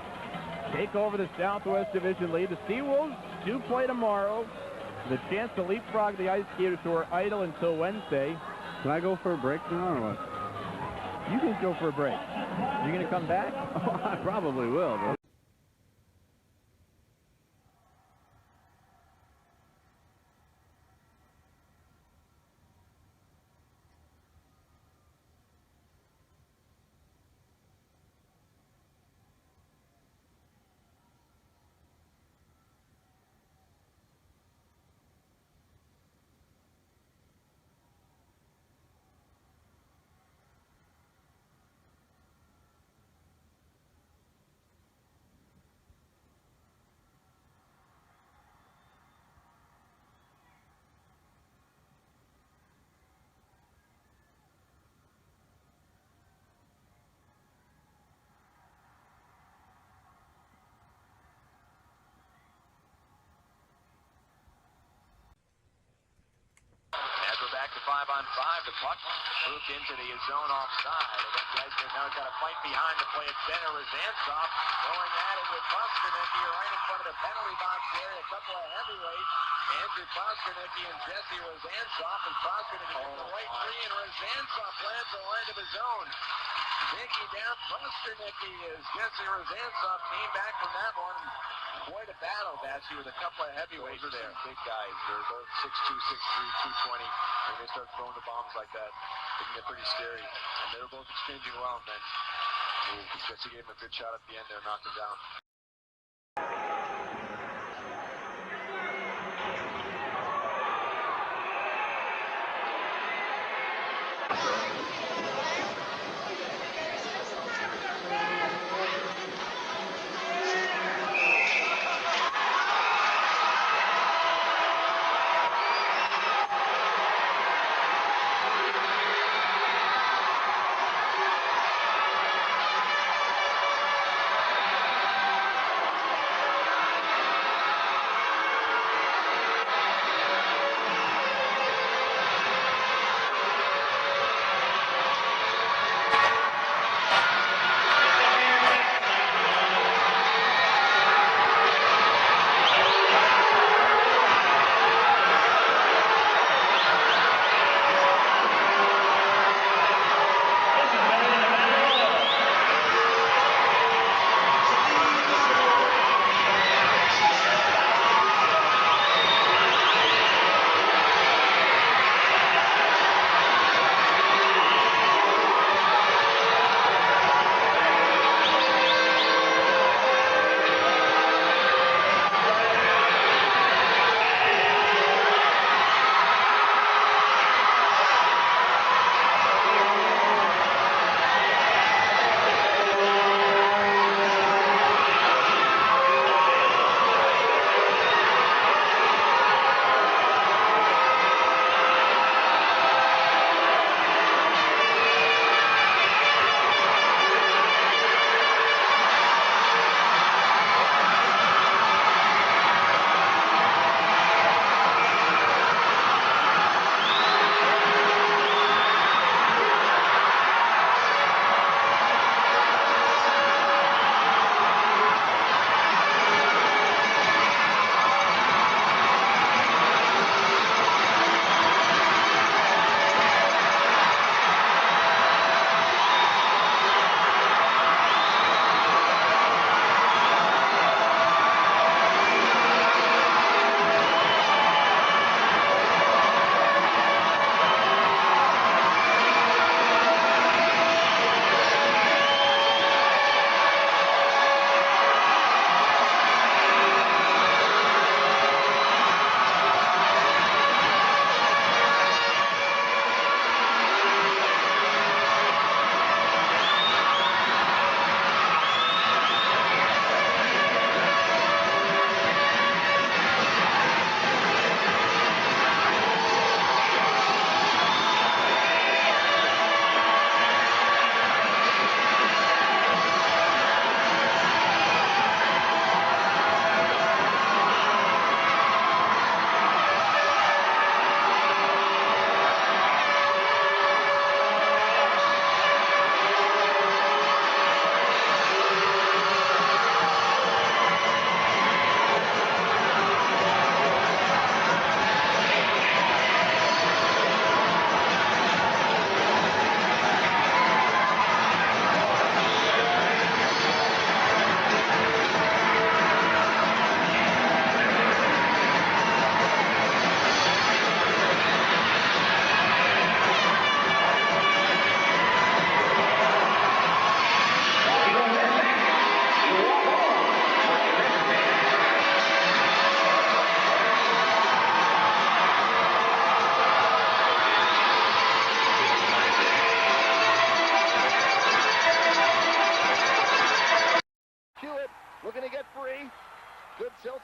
take over the Southwest Division lead. The SeaWolves do play tomorrow. The chance to leapfrog the Ice Skaters, who are idle until Wednesday.
Can I go for a break now or what?
You can go for a break. You going to come back?
Oh, I probably will, bro.
Back to 5-on-5. The puck moved into the zone offside. Now he's got to fight behind the play. It's Benner Rozantsov going at it with Pasternaky right in front of the penalty box there. A couple of heavyweights, Andrew Pasternaky and Jesse Rozantsov. And Pasternaky gets the right three, and Rozantsov lands the line of his own. Taking down Pasternaky as Jesse Rozantsov came back from that one. Quite a battle, Batsy, with a couple of heavyweights there. Some big guys. They're both 6'2", 6'3", 220. When they start throwing the bombs like that, it can get pretty scary. And they were both exchanging well, and then Jesse gave him a good shot at the end there, knocked him down.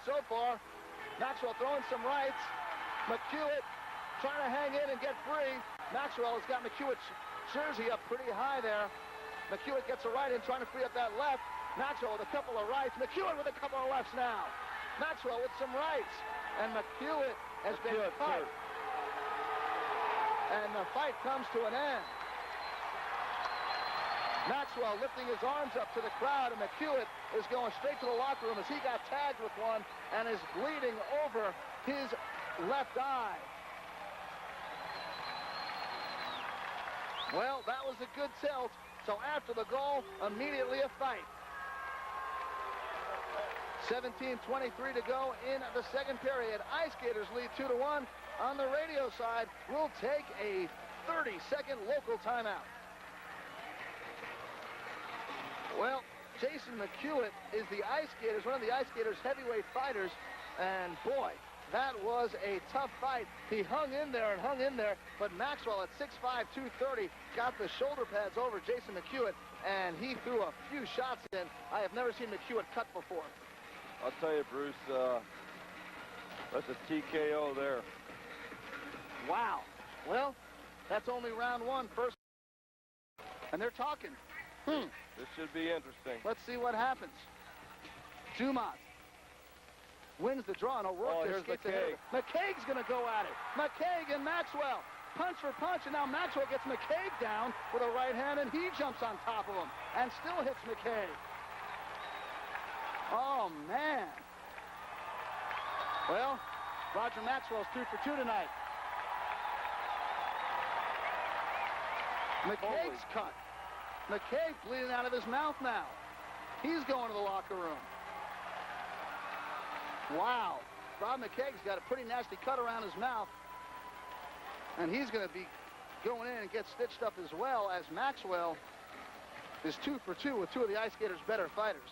so far. Maxwell throwing some rights. McEwitt trying to hang in and get free. Maxwell has got McEwitt's jersey up pretty high there. McEwitt gets a right in, trying to free up that left. Maxwell with a couple of rights. McEwitt with a couple of lefts now. Maxwell with some rights. And McEwitt has been cut. And the fight comes to an end. Maxwell lifting his arms up to the crowd, and McEwitt is going straight to the locker room as he got tagged with one and is bleeding over his left eye. Well, that was a good tilt. So after the goal, immediately a fight. 17:23 to go in the second period. Ice Gators lead 2-1. On the radio side, we'll take a 30-second local timeout. Well,
Jason McHugh is the ice skaters, one of the ice skaters' heavyweight fighters, and boy, that was a tough fight. He hung in there and hung in there, but Maxwell at 6'5", 230 got the shoulder pads over Jason McHugh, and he threw a few shots in. I have never seen McHugh cut before.
I'll tell you, Bruce, that's a TKO there.
Wow. Well, that's only round one. First, and they're talking.
This should be interesting.
Let's see what happens. Dumas wins the draw, and O'Rourke
here's
skates
McCaig.
ahead. McCaig's going to go at it. McCaig and Maxwell. Punch for punch, and now Maxwell gets McCaig down with a right hand, and he jumps on top of him and still hits McCaig. Oh, man. Well, Roger Maxwell's 2 for 2 tonight. McCaig's cut. McCaig bleeding out of his mouth now. He's going to the locker room. Wow. Rob McCaig's got a pretty nasty cut around his mouth. And he's going to be going in and get stitched up as well, as Maxwell is 2 for 2 with 2 of the ice skaters' better fighters.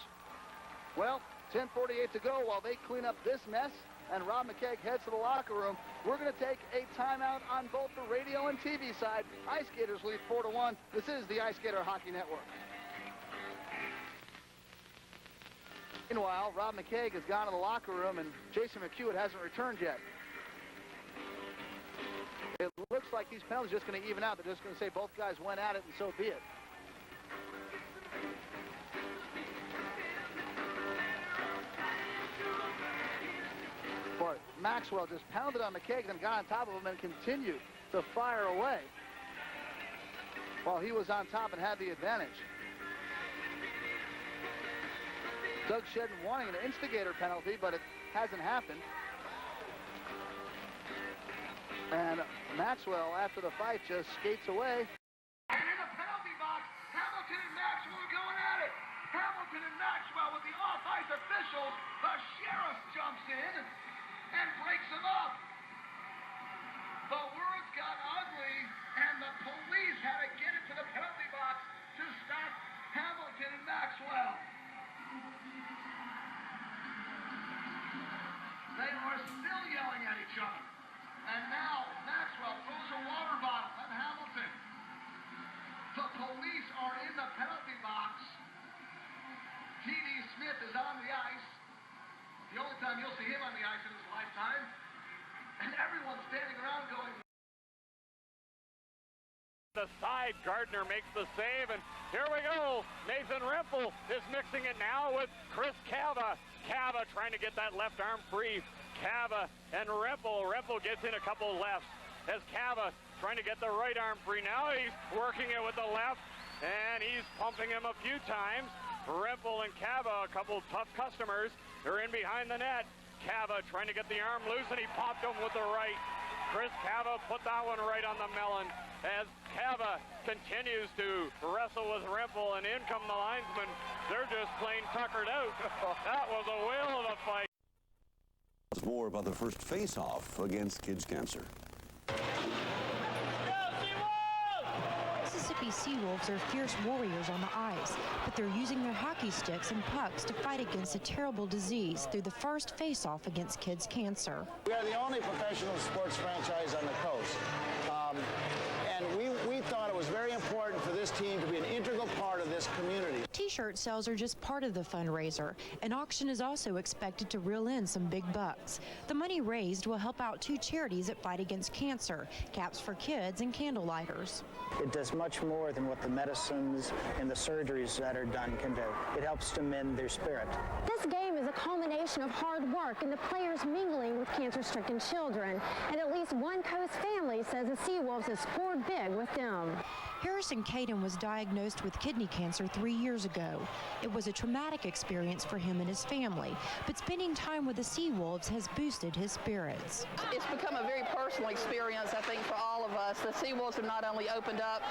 Well, 10:48 to go while they clean up this mess and Rob McCaig heads to the locker room. We're going to take a timeout on both the radio and TV side. Ice skaters lead 4-1. This is the Ice Skater Hockey Network. Meanwhile, Rob McCaig has gone to the locker room, and Jason McHugh hasn't returned yet. It looks like these penalties are just going to even out. They're just going to say both guys went at it, and so be it. But Maxwell just pounded on McCaig and got on top of him and continued to fire away while he was on top and had the advantage. Doug Shedden wanting an instigator penalty, but it hasn't happened. And Maxwell, after the fight, just skates away.
And in the penalty box, Hamilton and Maxwell are going at it. Hamilton and Maxwell with the off-ice officials. The sheriff jumps in and breaks them up. The words got ugly, and the police had to get into the penalty box to stop Hamilton and Maxwell. They are still yelling at each other. And now Maxwell throws a water bottle at Hamilton. The police are in the penalty box. T.D. Smith is on the ice. The only time you'll see him on the ice in his lifetime. And everyone's standing around going.
The side, Gardner makes the save, and here we go. Nathan Rempel is mixing it now with Chris Cava. Cava trying to get that left arm free. Cava and Rempel. Rempel gets in a couple lefts as Cava trying to get the right arm free. Now he's working it with the left, and he's pumping him a few times. Rempel and Cava, a couple tough customers. They're in behind the net. Cava trying to get the arm loose, and he popped him with the right. Chris Cava put that one right on the melon as Cava continues to wrestle with Rempel, and in come the linesmen. They're just plain tuckered out. That was a whale of a fight.
More about the first face-off against kids' cancer.
Mississippi SeaWolves are fierce warriors on the ice, but they're using their hockey sticks and pucks to fight against a terrible disease through the first face-off against kids' cancer.
We are the only professional sports franchise on the coast. And we thought it was very important for this team to be an integral part of this community.
T-shirt sales are just part of the fundraiser. An auction is also expected to reel in some big bucks. The money raised will help out 2 charities that fight against cancer, Caps for Kids and Candle Lighters.
It does much more than what the medicines and the surgeries that are done can do. It helps to mend their spirit.
This game is a culmination of hard work and the players mingling with cancer-stricken children. And at least one Coast family says the SeaWolves have scored big with them.
Harrison Caden was diagnosed with kidney cancer 3 years ago. It was a traumatic experience for him and his family, but spending time with the SeaWolves has boosted his spirits.
It's become a very personal experience, I think, for all of us. The SeaWolves have not only opened up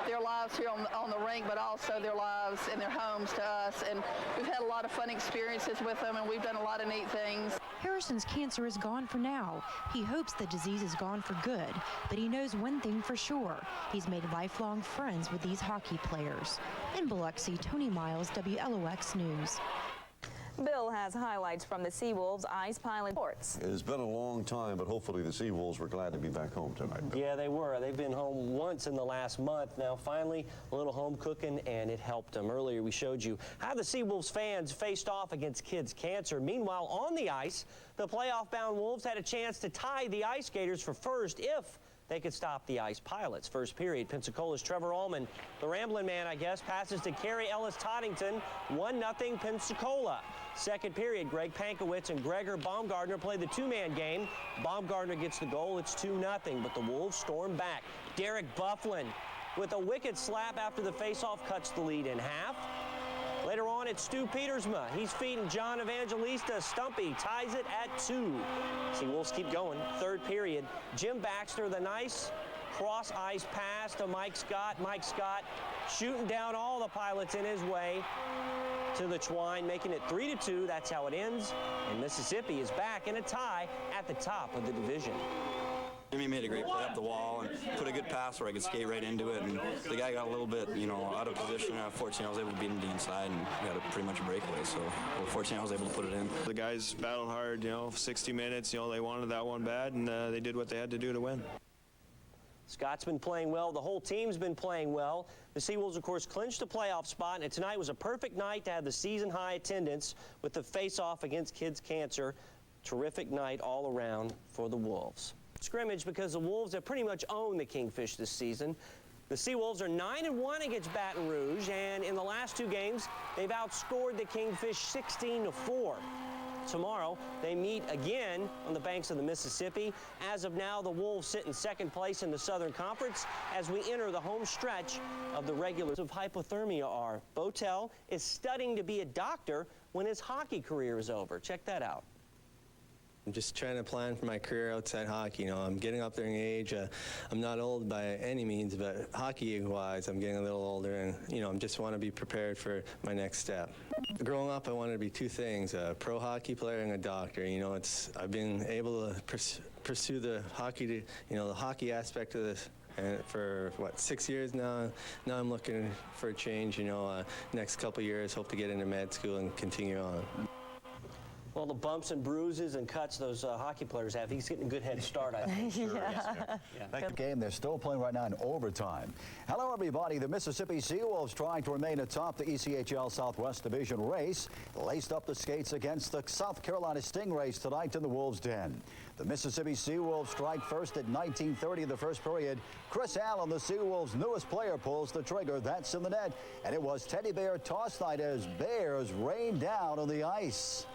their lives here on the rink, but also their lives and their homes to us. And we've had a lot of fun experiences with them, and we've done a lot of neat things.
Harrison's cancer is gone for now. He hopes the disease is gone for good, but he knows one thing for sure. He's made lifelong friends with these hockey players. In Biloxi, Tony Miles, WLOX News.
Bill has highlights from the SeaWolves Ice Pilot Sports.
It's been a long time, but hopefully the SeaWolves were glad to be back home tonight.
Yeah, they were. They've been home once in the last month. Now, finally, a little home cooking, and it helped them. Earlier, we showed you how the SeaWolves fans faced off against kids' cancer. Meanwhile, on the ice, the playoff-bound Wolves had a chance to tie the Ice Gators for first if they could stop the Ice Pilots. First period, Pensacola's Trevor Allman, the rambling man, I guess, passes to Kerry Ellis-Toddington, 1-0 Pensacola. Second period, Greg Pankowitz and Gregor Baumgartner play the two-man game. Baumgartner gets the goal. It's 2-0, but the Wolves storm back. Derek Bufflin with a wicked slap after the faceoff cuts the lead in half. Later on, it's Stu Pietersma. He's feeding John Evangelista. Stumpy ties it at 2. Wolves keep going. Third period, Jim Baxter, the nice cross-ice pass to Mike Scott. Mike Scott shooting down all the Pilots in his way to the twine, making it 3-2. That's how it ends. And Mississippi is back in a tie at the top of the division.
Jimmy made a great play up the wall and put a good pass where I could skate right into it, and the guy got a little bit, out of position. Fortunately, I was able to beat him to the inside and got pretty much a breakaway, so fortunately, I was able to put it in.
The guys battled hard, 60 minutes, they wanted that one bad, and they did what they had to do to win.
Scott's been playing well. The whole team's been playing well. The SeaWolves, of course, clinched a playoff spot, and tonight was a perfect night to have the season-high attendance with the face-off against kids' cancer. Terrific night all around for the Wolves. Scrimmage because the Wolves have pretty much owned the Kingfish this season. The SeaWolves are 9-1 against Baton Rouge, and in the last 2 games, they've outscored the Kingfish 16-4. Tomorrow, they meet again on the banks of the Mississippi. As of now, the Wolves sit in second place in the Southern Conference as we enter the home stretch of the regulars of hypothermia are. Botel is studying to be a doctor when his hockey career is over. Check that out.
I'm just trying to plan for my career outside hockey. I'm getting up there in age. I'm not old by any means, but hockey-wise, I'm getting a little older, and I just want to be prepared for my next step. Growing up, I wanted to be 2 things: a pro hockey player and a doctor. I've been able to pursue the hockey, the hockey aspect of this. And for 6 years now I'm looking for a change. Next couple of years, hope to get into med school and continue on.
Well, the bumps and bruises and cuts those hockey players have, he's getting a good head start, I think. Sure.
The game, they're still playing right now in overtime. Hello, everybody. The Mississippi SeaWolves trying to remain atop the ECHL Southwest Division race. Laced up the skates against the South Carolina Stingrays tonight in the Wolves' Den. The Mississippi SeaWolves strike first at 19:30 of the first period. Chris Allen, the SeaWolves' newest player, pulls the trigger. That's in the net. And it was Teddy Bear toss night as Bears rained down on the ice.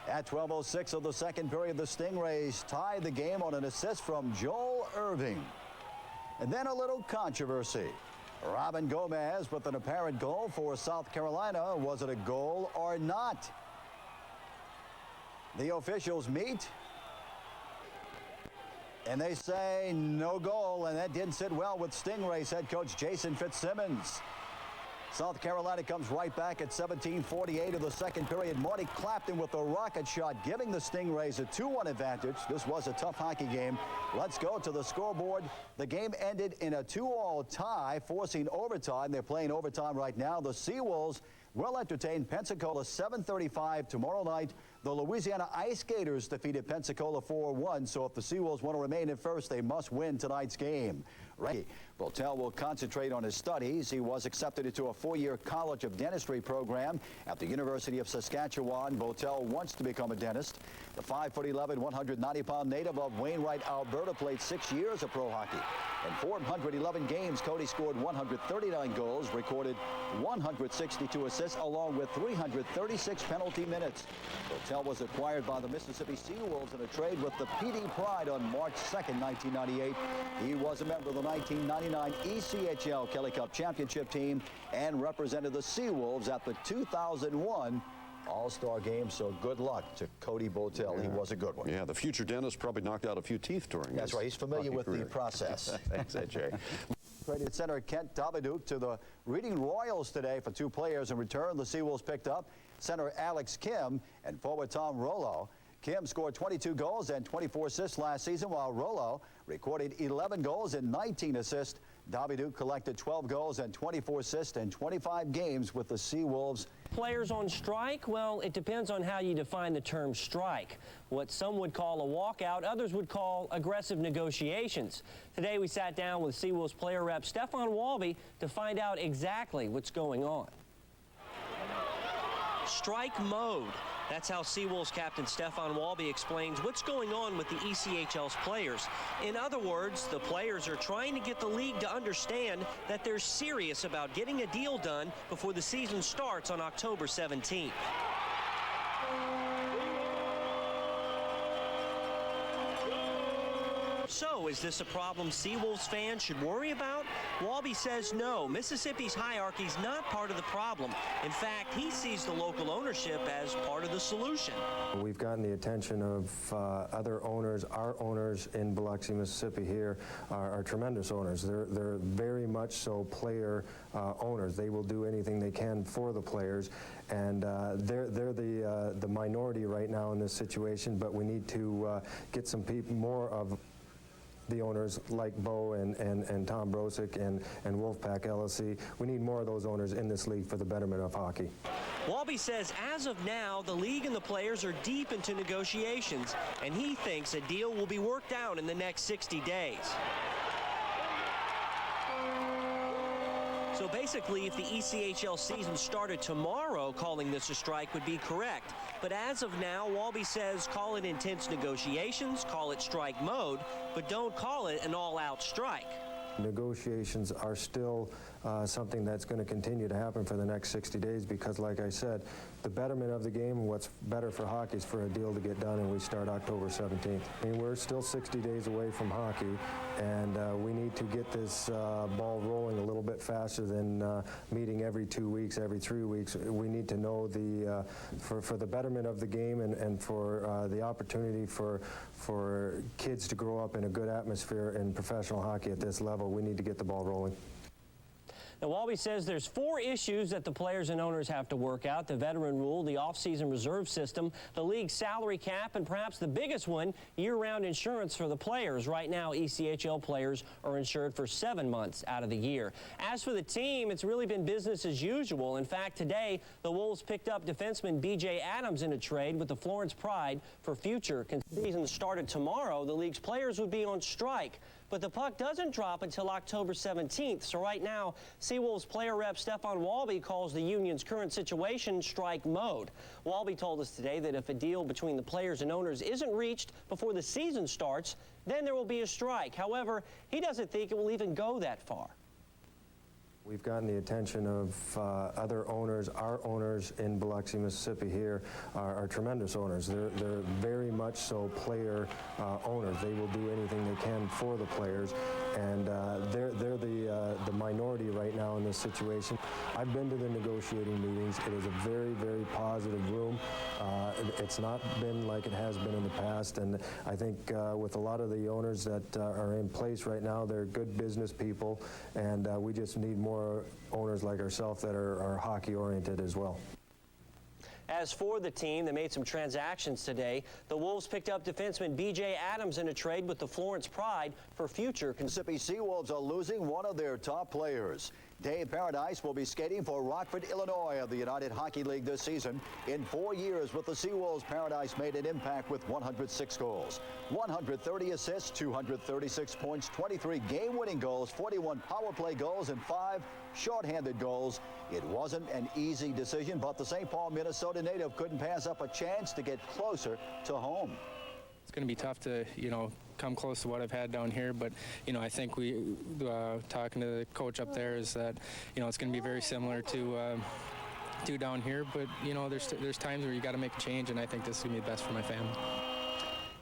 At 12:06 of the second period, the Stingrays tied the game on an assist from Joel Irving. And then a little controversy. Robin Gomez with an apparent goal for South Carolina. Was it a goal or not? The officials meet, and they say no goal, and that didn't sit well with Stingrays head coach Jason Fitzsimmons. South Carolina comes right back at 17:48 of the second period. Marty Clapton with a rocket shot, giving the Stingrays a 2-1 advantage. This was a tough hockey game. Let's go to the scoreboard. The game ended in a 2-all tie, forcing overtime. They're playing overtime right now. The SeaWolves will entertain Pensacola 7:35 tomorrow night. The Louisiana Ice Gators defeated Pensacola 4-1, so if the SeaWolves want to remain in first, they must win tonight's game. Botel will concentrate on his studies. He was accepted into a 4-year College of Dentistry program at the University of Saskatchewan. Botel wants to become a dentist. The 5'11", 190-pound native of Wainwright, Alberta, played 6 years of pro hockey. In 411 games, Cody scored 139 goals, recorded 162 assists, along with 336 penalty minutes. Botel was acquired by the Mississippi SeaWolves in a trade with the PD Pride on March 2nd, 1998. He was a member of the 1999 ECHL Kelly Cup Championship team and represented the SeaWolves at the 2001 All-Star game, so good luck to Cody Botel. Yeah. He was a good one.
Yeah, the future dentist probably knocked out a few teeth during
That's right. He's familiar with the process.
Thanks, AJ.
Traded center Kent Dabidouk to the Reading Royals today for 2 players. In return, the SeaWolves picked up center Alex Kim and forward Tom Rollo. Kim scored 22 goals and 24 assists last season, while Rollo recorded 11 goals and 19 assists. Davidou collected 12 goals and 24 assists in 25 games with the Seawolves.
Players on strike? Well, it depends on how you define the term strike. What some would call a walkout, others would call aggressive negotiations. Today we sat down with Seawolves player rep Stefan Walby to find out exactly what's going on. Strike mode. That's how Seawolves captain Stefan Walby explains what's going on with the ECHL's players. In other words, the players are trying to get the league to understand that they're serious about getting a deal done before the season starts on October 17th. So, is this a problem Seawolves fans should worry about? Walby says no. Mississippi's hierarchy is not part of the problem. In fact, he sees the local ownership as part of the solution.
We've gotten the attention of other owners. Our owners in Biloxi, Mississippi here are tremendous owners. They're very much so player owners. They will do anything they can for the players. And they're the minority right now in this situation, but we need to get some people, more of the owners like Bo and Tom Brosick and Wolfpack LLC. We need more of those owners in this league for the betterment of hockey.
Walby says as of now, the league and the players are deep into negotiations, and he thinks a deal will be worked out in the next 60 days. So basically, if the ECHL season started tomorrow, calling this a strike would be correct. But as of now, Walby says call it intense negotiations, call it strike mode, but don't call it an all-out strike.
Negotiations are still something that's going to continue to happen for the next 60 days because, like I said, the betterment of the game, what's better for hockey is for a deal to get done, and we start October 17th. I mean, we're still 60 days away from hockey, and we need to get this ball rolling a little bit faster than meeting every 2 weeks, every 3 weeks. We need to know for the betterment of the game and for the opportunity for kids to grow up in a good atmosphere in professional hockey at this level, we need to get the ball rolling.
Now, Walby says there's 4 issues that the players and owners have to work out: the veteran rule, the off-season reserve system, the league's salary cap, and perhaps the biggest one, year-round insurance for the players. Right now, ECHL players are insured for 7 months out of the year. As for the team, it's really been business as usual. In fact, today, the Wolves picked up defenseman B.J. Adams in a trade with the Florence Pride for future. The season started tomorrow, the league's players would be on strike. But the puck doesn't drop until October 17th. So right now, Seawolves player rep Stefan Walby calls the union's current situation strike mode. Walby told us today that if a deal between the players and owners isn't reached before the season starts, then there will be a strike. However, he doesn't think it will even go that far.
We've gotten the attention of other owners. Our owners in Biloxi, Mississippi here are tremendous owners. They're very much so player owners. They will do anything they can for the players, and they're the minority right now in this situation. I've been to the negotiating meetings. It is a very, very positive room. It's not been like it has been in the past, and I think with a lot of the owners that are in place right now, they're good business people, and we just need more owners like ourselves that are hockey-oriented as well.
As for the team, they made some transactions today. The Wolves picked up defenseman B.J. Adams in a trade with the Florence Pride for future.
Mississippi Seawolves are losing one of their top players. Dave Paradise will be skating for Rockford, Illinois of the United Hockey League this season. In 4 years with the Seawolves, Paradise made an impact with 106 goals, 130 assists, 236 points, 23 game-winning goals, 41 power play goals, and 5 shorthanded goals. It wasn't an easy decision, but the St. Paul, Minnesota native couldn't pass up a chance to get closer to home.
It's going to be tough to, come close to what I've had down here, but, I think we, talking to the coach up there, is that, it's going to be very similar to down here, but, there's times where you got to make a change, and I think this is going to be the best for my family.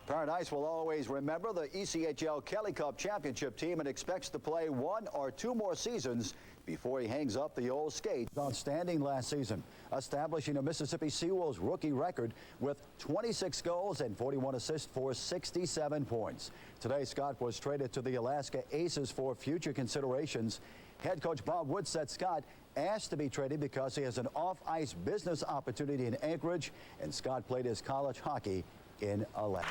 Paradise will always remember the ECHL Kelly Cup championship team and expects to play 1 or 2 more seasons before he hangs up the old skates. Outstanding last season, establishing a Mississippi Seawolves rookie record with 26 goals and 41 assists for 67 points. Today, Scott was traded to the Alaska Aces for future considerations. Head coach Bob Wood said Scott asked to be traded because he has an off-ice business opportunity in Anchorage, and Scott played his college hockey in 11.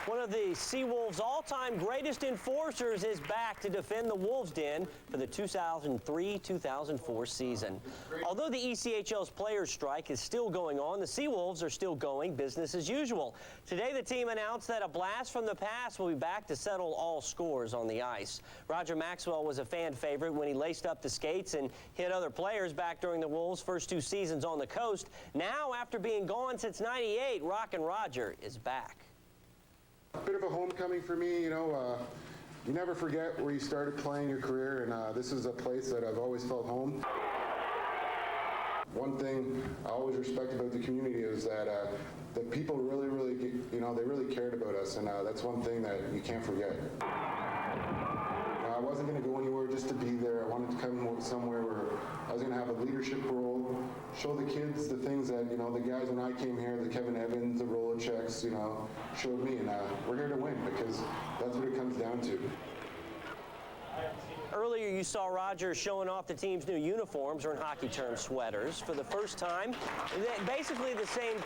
One of the SeaWolves' all-time greatest enforcers is back to defend the Wolves' Den for the 2003-2004 season. Although the ECHL's players' strike is still going on, the SeaWolves are still going business as usual. Today, the team announced that a blast from the past will be back to settle all scores on the ice. Roger Maxwell was a fan favorite when he laced up the skates and hit other players back during the Wolves' first 2 seasons on the coast. Now, after being gone since '98, Rockin' Roger is back.
A bit of a homecoming for me, you never forget where you started playing your career, and this is a place that I've always felt home. One thing I always respect about the community is that people really, they really cared about us, and that's one thing that you can't forget. I wasn't going to go anywhere just to be there. I wanted to come somewhere where I was going to have a leadership role, show the kids the things that, the guys when I came here, the Kevin Evans, the Rolacheks, showed me. And we're here to win because that's what it comes down to.
Earlier, you saw Roger showing off the team's new uniforms, or in hockey terms, sweaters, for the first time. Basically the same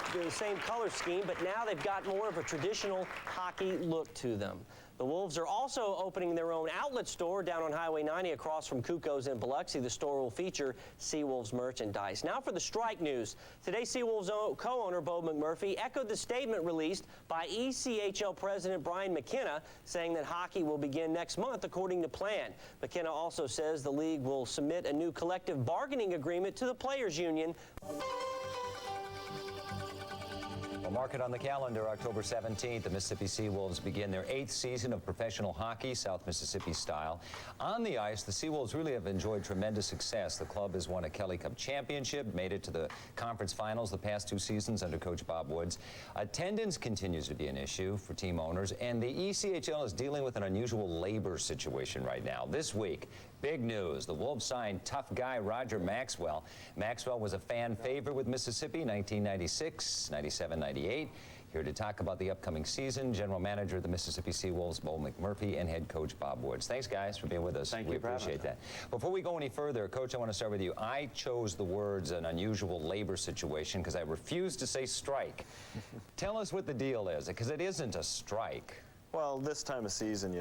color scheme, but now they've got more of a traditional hockey look to them. The Wolves are also opening their own outlet store down on Highway 90 across from Kuko's in Biloxi. The store will feature SeaWolves merchandise. Now for the strike news. Today, SeaWolves co-owner Bo McMurphy echoed the statement released by ECHL President Brian McKenna, saying that hockey will begin next month according to plan. McKenna also says the league will submit a new collective bargaining agreement to the Players Union.
Well, mark it on the calendar, October 17th, the Mississippi SeaWolves begin their 8th season of professional hockey, South Mississippi style. On the ice, the SeaWolves really have enjoyed tremendous success. The club has won a Kelly Cup championship, made it to the conference finals the past 2 seasons under Coach Bob Woods. Attendance continues to be an issue for team owners, and the ECHL is dealing with an unusual labor situation right now. This week, big news. The Wolves signed tough guy Roger Maxwell. Maxwell was a fan favorite with Mississippi 1996, 97, 98. Here to talk about the upcoming season, General Manager of the Mississippi SeaWolves, Bo McMurphy, and Head Coach Bob Woods. Thanks, guys, for being with us.
Thank you.
We appreciate that. Before we go any further, Coach, I want to start with you. I chose the words an unusual labor situation because I refuse to say strike. Tell us what the deal is, because it isn't a strike.
Well, this time of season,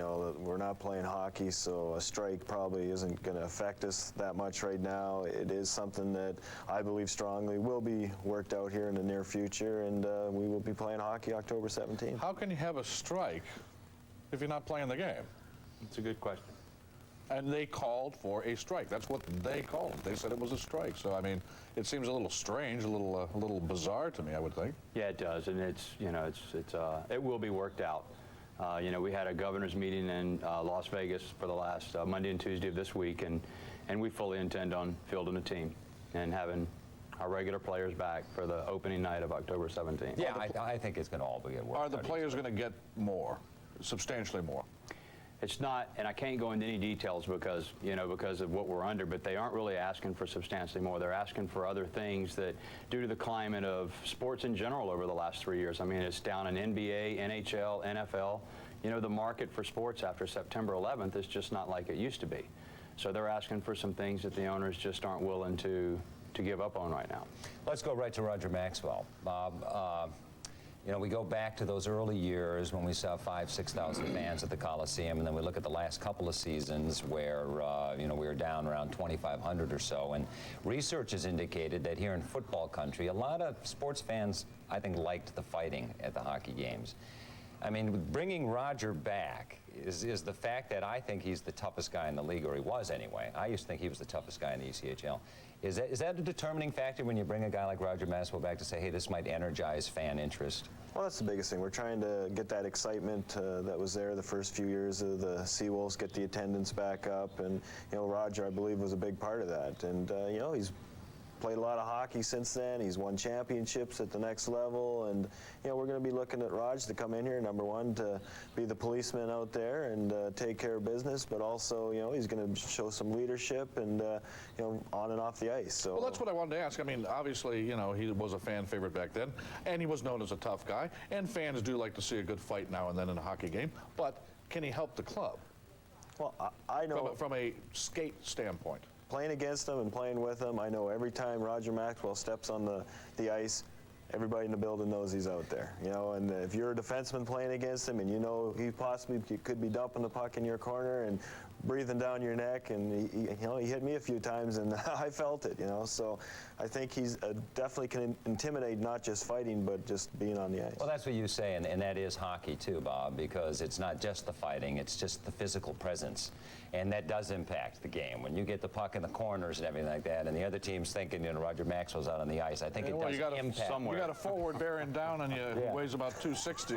we're not playing hockey, so a strike probably isn't going to affect us that much right now. It is something that I believe strongly will be worked out here in the near future, and we will be playing hockey October 17th.
How can you have a strike if you're not playing the game?
It's a good question.
And they called for a strike. That's what they called it. They said it was a strike. So, I mean, it seems a little strange, a little bizarre to me, I would think.
Yeah, it does, and it will be worked out. We had a governor's meeting in Las Vegas for the last Monday and Tuesday of this week, and we fully intend on fielding a team and having our regular players back for the opening night of October 17th.
Yeah, I think it's going to all be worked out.
Are the players going to get more, substantially more?
It's not, and I can't go into any details because of what we're under, but they aren't really asking for substantially more. They're asking for other things that, due to the climate of sports in general over the last 3 years, I mean, it's down in NBA, NHL, NFL. The market for sports after September 11th is just not like it used to be. So they're asking for some things that the owners just aren't willing to give up on right now.
Let's go right to Roger Maxwell. Bob, we go back to those early years when we saw 5,000 to 6,000 fans at the Coliseum, and then we look at the last couple of seasons where, we were down around 2,500 or so. And research has indicated that here in football country, a lot of sports fans, I think, liked the fighting at the hockey games. I mean, bringing Roger back is the fact that I think he's the toughest guy in the league, or he was anyway. I used to think he was the toughest guy in the ECHL. Is that a determining factor when you bring a guy like Roger Maxwell back to say, hey, this might energize fan interest?
Well, that's the biggest thing. We're trying to get that excitement that was there the first few years of the SeaWolves, get the attendance back up, and Roger, I believe, was a big part of that. And he's played a lot of hockey since then. He's won championships at the next level, and we're going to be looking at Raj to come in here, number one, to be the policeman out there and take care of business, but also he's going to show some leadership and on and off the ice. So,
well, that's what I wanted to ask. I mean, obviously, he was a fan favorite back then, and he was known as a tough guy, and fans do like to see a good fight now and then in a hockey game, but can he help the club?
Well, I know
from a skate standpoint.
playing against him and playing with him, I know every time Roger Maxwell steps on the ice, everybody in the building knows he's out there, you know, and if you're a defenseman playing against him and you know he possibly could be dumping the puck in your corner and breathing down your neck, and he hit me a few times and I felt it, you know, so I think he's definitely can intimidate, not just fighting, but just being on the ice.
Well, that's what you say, and that is hockey too, Bob, because it's not just the fighting, it's just the physical presence, and that does impact the game. When you get the puck in the corners and everything like that, and the other team's thinking, you know, Roger Maxwell's out on the ice, I think it does impact.
You got a forward bearing down on you who weighs about 260.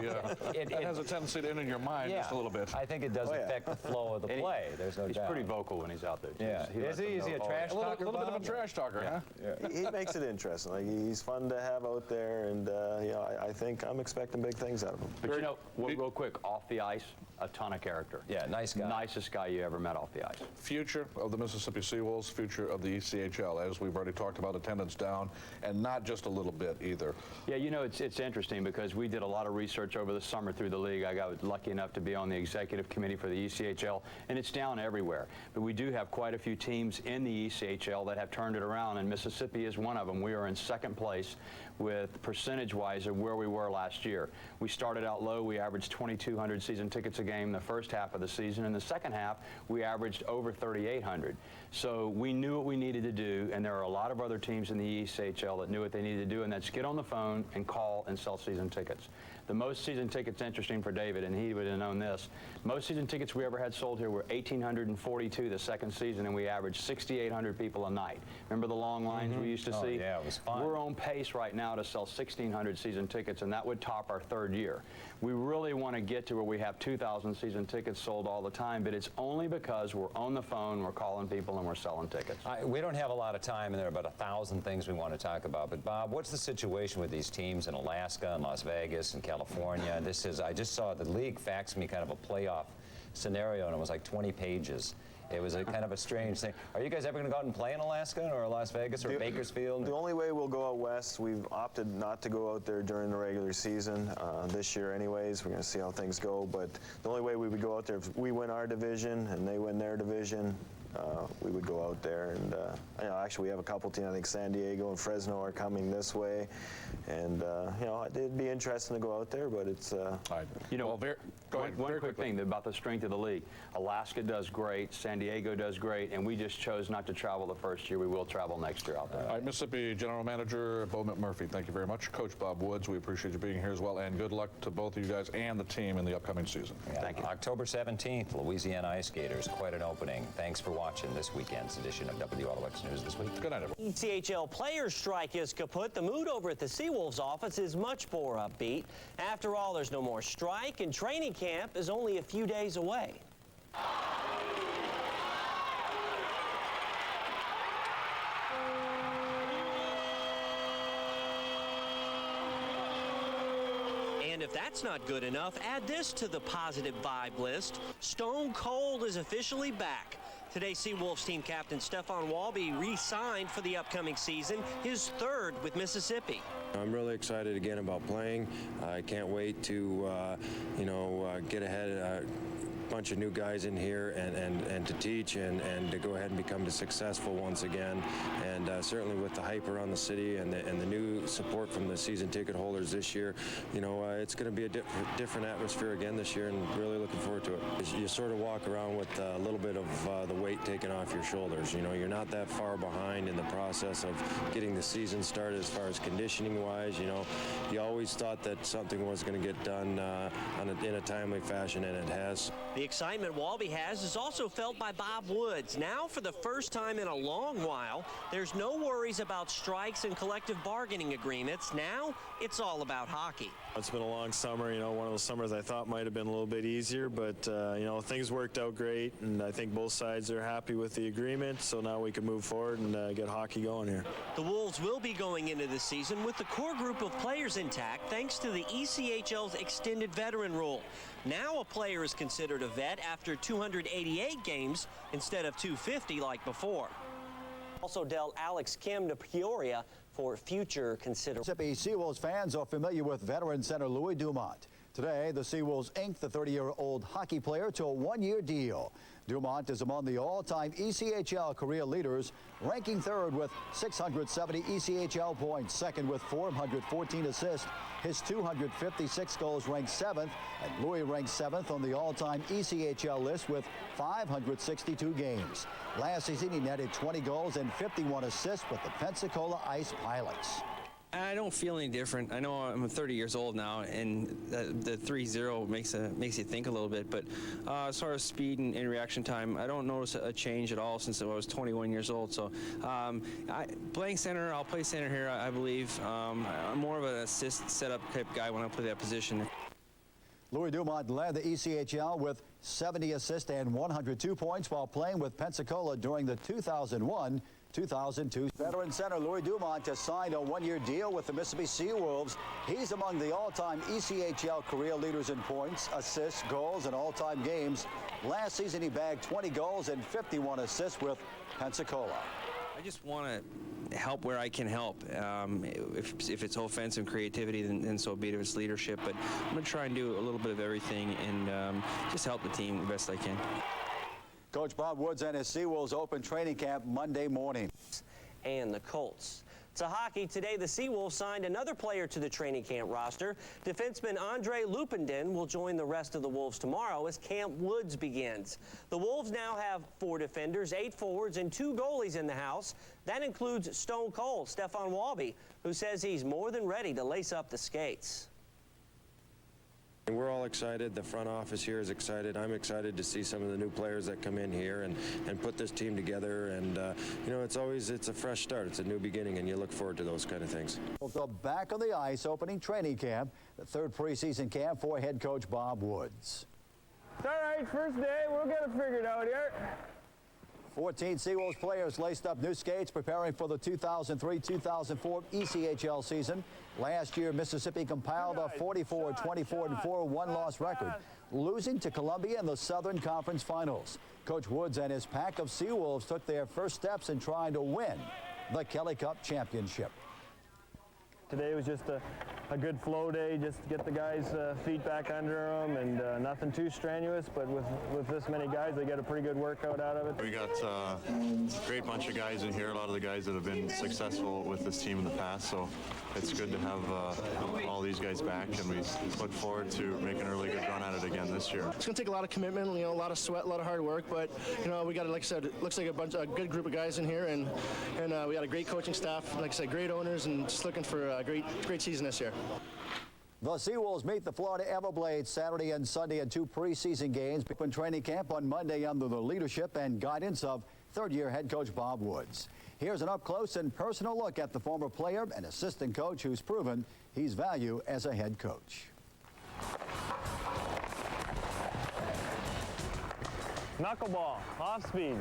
It has a tendency to in your mind just a little bit.
I think it does affect the flow of the play. There's no doubt.
He's pretty vocal when he's out there.
Yeah. Is he a trash talker?
A little bit of a trash talker, huh?
Yeah. He makes it interesting. Like, he's fun to have out there, and you know, I think I'm expecting big things out of him.
But you know, real quick, off the ice, a ton of character.
Yeah, nice guy.
Nicest guy you ever met off the ice.
Future of the Mississippi SeaWolves, future of the ECHL, as we've already talked about, attendance down, and not just a little bit either.
Yeah, you know, it's interesting because we did a lot of research over the summer through the league. I got lucky enough to be on the executive committee for the ECHL, and it's down everywhere. But we do have quite a few teams in the ECHL that have turned it around, and Mississippi is one of them. We are in second place with percentage-wise of where we were last year. We started out low. We averaged 2,200 season tickets a game the first half of the season. In the second half, we averaged over 3,800. So we knew what we needed to do, and there are a lot of other teams in the ECHL that knew what they needed to do, and that's get on the phone and call and sell season tickets. The most season tickets, interesting for David, and he would have known this, most season tickets we ever had sold here were 1,842 the second season, and we averaged 6,800 people a night. Remember the long lines we used to see?
Yeah, it was fun.
We're on pace right now to sell 1,600 season tickets, and that would top our third year. We really want to get to where we have 2,000 season tickets sold all the time, but it's only because we're on the phone, we're calling people, and we're selling tickets.
We don't have a lot of time, and there are about 1,000 things we want to talk about. But Bob, what's the situation with these teams in Alaska and Las Vegas and California? I just saw the league fax me kind of a playoff scenario, and it was like 20 pages. It was a kind of a strange thing. Are you guys ever going to go out and play in Alaska or Las Vegas or Bakersfield?
The only way we'll go out west, we've opted not to go out there during the regular season this year anyways. We're going to see how things go, but the only way we would go out there, if we win our division and they win their division, we would go out there. And you know, actually we have a couple teams. I think San Diego and Fresno are coming this way, and you know, it'd be interesting to go out there, but it's
you know, one quick thing about the strength of the league. Alaska does great, San Diego does great, and we just chose not to travel the first year. We will travel next year out there.
All right, Mississippi General Manager Bo McMurphy, thank you very much. Coach Bob Woods, we appreciate you being here as well, and good luck to both of you guys and the team in the upcoming season.
Yeah.
Thank you.
October 17th, Louisiana Ice Skaters, quite an opening. Thanks for watching this weekend's edition of WLOX News This Week.
Good night, everyone.
ECHL players' strike is kaput. The mood over at the SeaWolves office is much more upbeat. After all, there's no more strike, and training camp is only a few days away. And if that's not good enough, add this to the positive vibe list. Stone Cold is officially back. Today, SeaWolves team captain Stephon Walby re-signed for the upcoming season, his third with Mississippi.
I'm really excited again about playing. I can't wait to, get ahead. Bunch of new guys in here and to teach and to go ahead and become successful once again, and certainly with the hype around the city and the new support from the season ticket holders this year, it's going to be a different atmosphere again this year, and really looking forward to it. You sort of walk around with a little bit of the weight taken off your shoulders. You're not that far behind in the process of getting the season started as far as conditioning wise. You always thought that something was going to get done in a timely fashion, and it has.
The excitement Walby has is also felt by Bob Woods. Now, for the first time in a long while, there's no worries about strikes and collective bargaining agreements. Now, it's all about hockey.
It's been a long summer, one of those summers I thought might have been a little bit easier, but, things worked out great, and I think both sides are happy with the agreement, so now we can move forward and get hockey going here.
The Wolves will be going into the season with the core group of players intact thanks to the ECHL's extended veteran rule. Now a player is considered a vet after 288 games instead of 250 like before. Also dealt Alex Kim to Peoria for future consideration.
Mississippi SeaWolves fans are familiar with veteran center Louis Dumont. Today, the SeaWolves inked the 30-year-old hockey player to a one-year deal. Dumont is among the all-time ECHL career leaders, ranking third with 670 ECHL points, second with 414 assists. His 256 goals ranked seventh, and Louis ranked seventh on the all-time ECHL list with 562 games. Last season, he netted 20 goals and 51 assists with the Pensacola Ice Pilots.
I don't feel any different. I know I'm 30 years old now, and the 3-0 makes you think a little bit. But as far as speed and reaction time, I don't notice a change at all since I was 21 years old. So playing center, I'll play center here, I believe. I'm more of an assist setup type guy when I play that position.
Louis Dumont led the ECHL with 70 assists and 102 points while playing with Pensacola during the 2001-2002. Veteran center Louis Dumont has signed a one-year deal with the Mississippi SeaWolves. He's among the all-time ECHL career leaders in points, assists, goals, and all-time games. Last season, he bagged 20 goals and 51 assists with Pensacola.
I just want to help where I can help. If it's offensive creativity, then so be it. If it's leadership, but I'm going to try and do a little bit of everything and just help the team the best I can.
Coach Bob Woods and his SeaWolves open training camp Monday morning.
And the Colts. To hockey, today the SeaWolves signed another player to the training camp roster. Defenseman Andre Lupenden will join the rest of the Wolves tomorrow as Camp Woods begins. The Wolves now have 4 defenders, 8 forwards, and 2 goalies in the house. That includes Stone Cold, Stefan Walby, who says he's more than ready to lace up the skates.
We're all excited. The front office here is excited. I'm excited to see some of the new players that come in here and put this team together. And, you know, it's a fresh start. It's a new beginning, and you look forward to those kind of things.
We'll go back on the ice opening training camp, the third preseason camp for head coach Bob Woods.
It's all right, first day. We'll get it figured out here.
14 SeaWolves players laced up new skates preparing for the 2003-2004 ECHL season. Last year, Mississippi compiled a 44-24-4 one-loss record, losing to Columbia in the Southern Conference Finals. Coach Woods and his pack of SeaWolves took their first steps in trying to win the Kelly Cup Championship.
Today was just a good flow day, just to get the guys' feet back under them, and nothing too strenuous, but with this many guys, they get a pretty good workout out of it.
We got a great bunch of guys in here, a lot of the guys that have been successful with this team in the past, so it's good to have all these guys back, and we look forward to making a really good run at it again this year.
It's going to take a lot of commitment, you know, a lot of sweat, a lot of hard work, but, you know, we got, like I said, it looks like a good group of guys in here, and we got a great coaching staff, like I said, great owners, and just looking for a great season this year.
The SeaWolves meet the Florida Everblades Saturday and Sunday in 2 preseason games. Open training camp on Monday under the leadership and guidance of third-year head coach Bob Woods. Here's an up-close and personal look at the former player and assistant coach who's proven he's value as a head coach.
Knuckleball, off speed.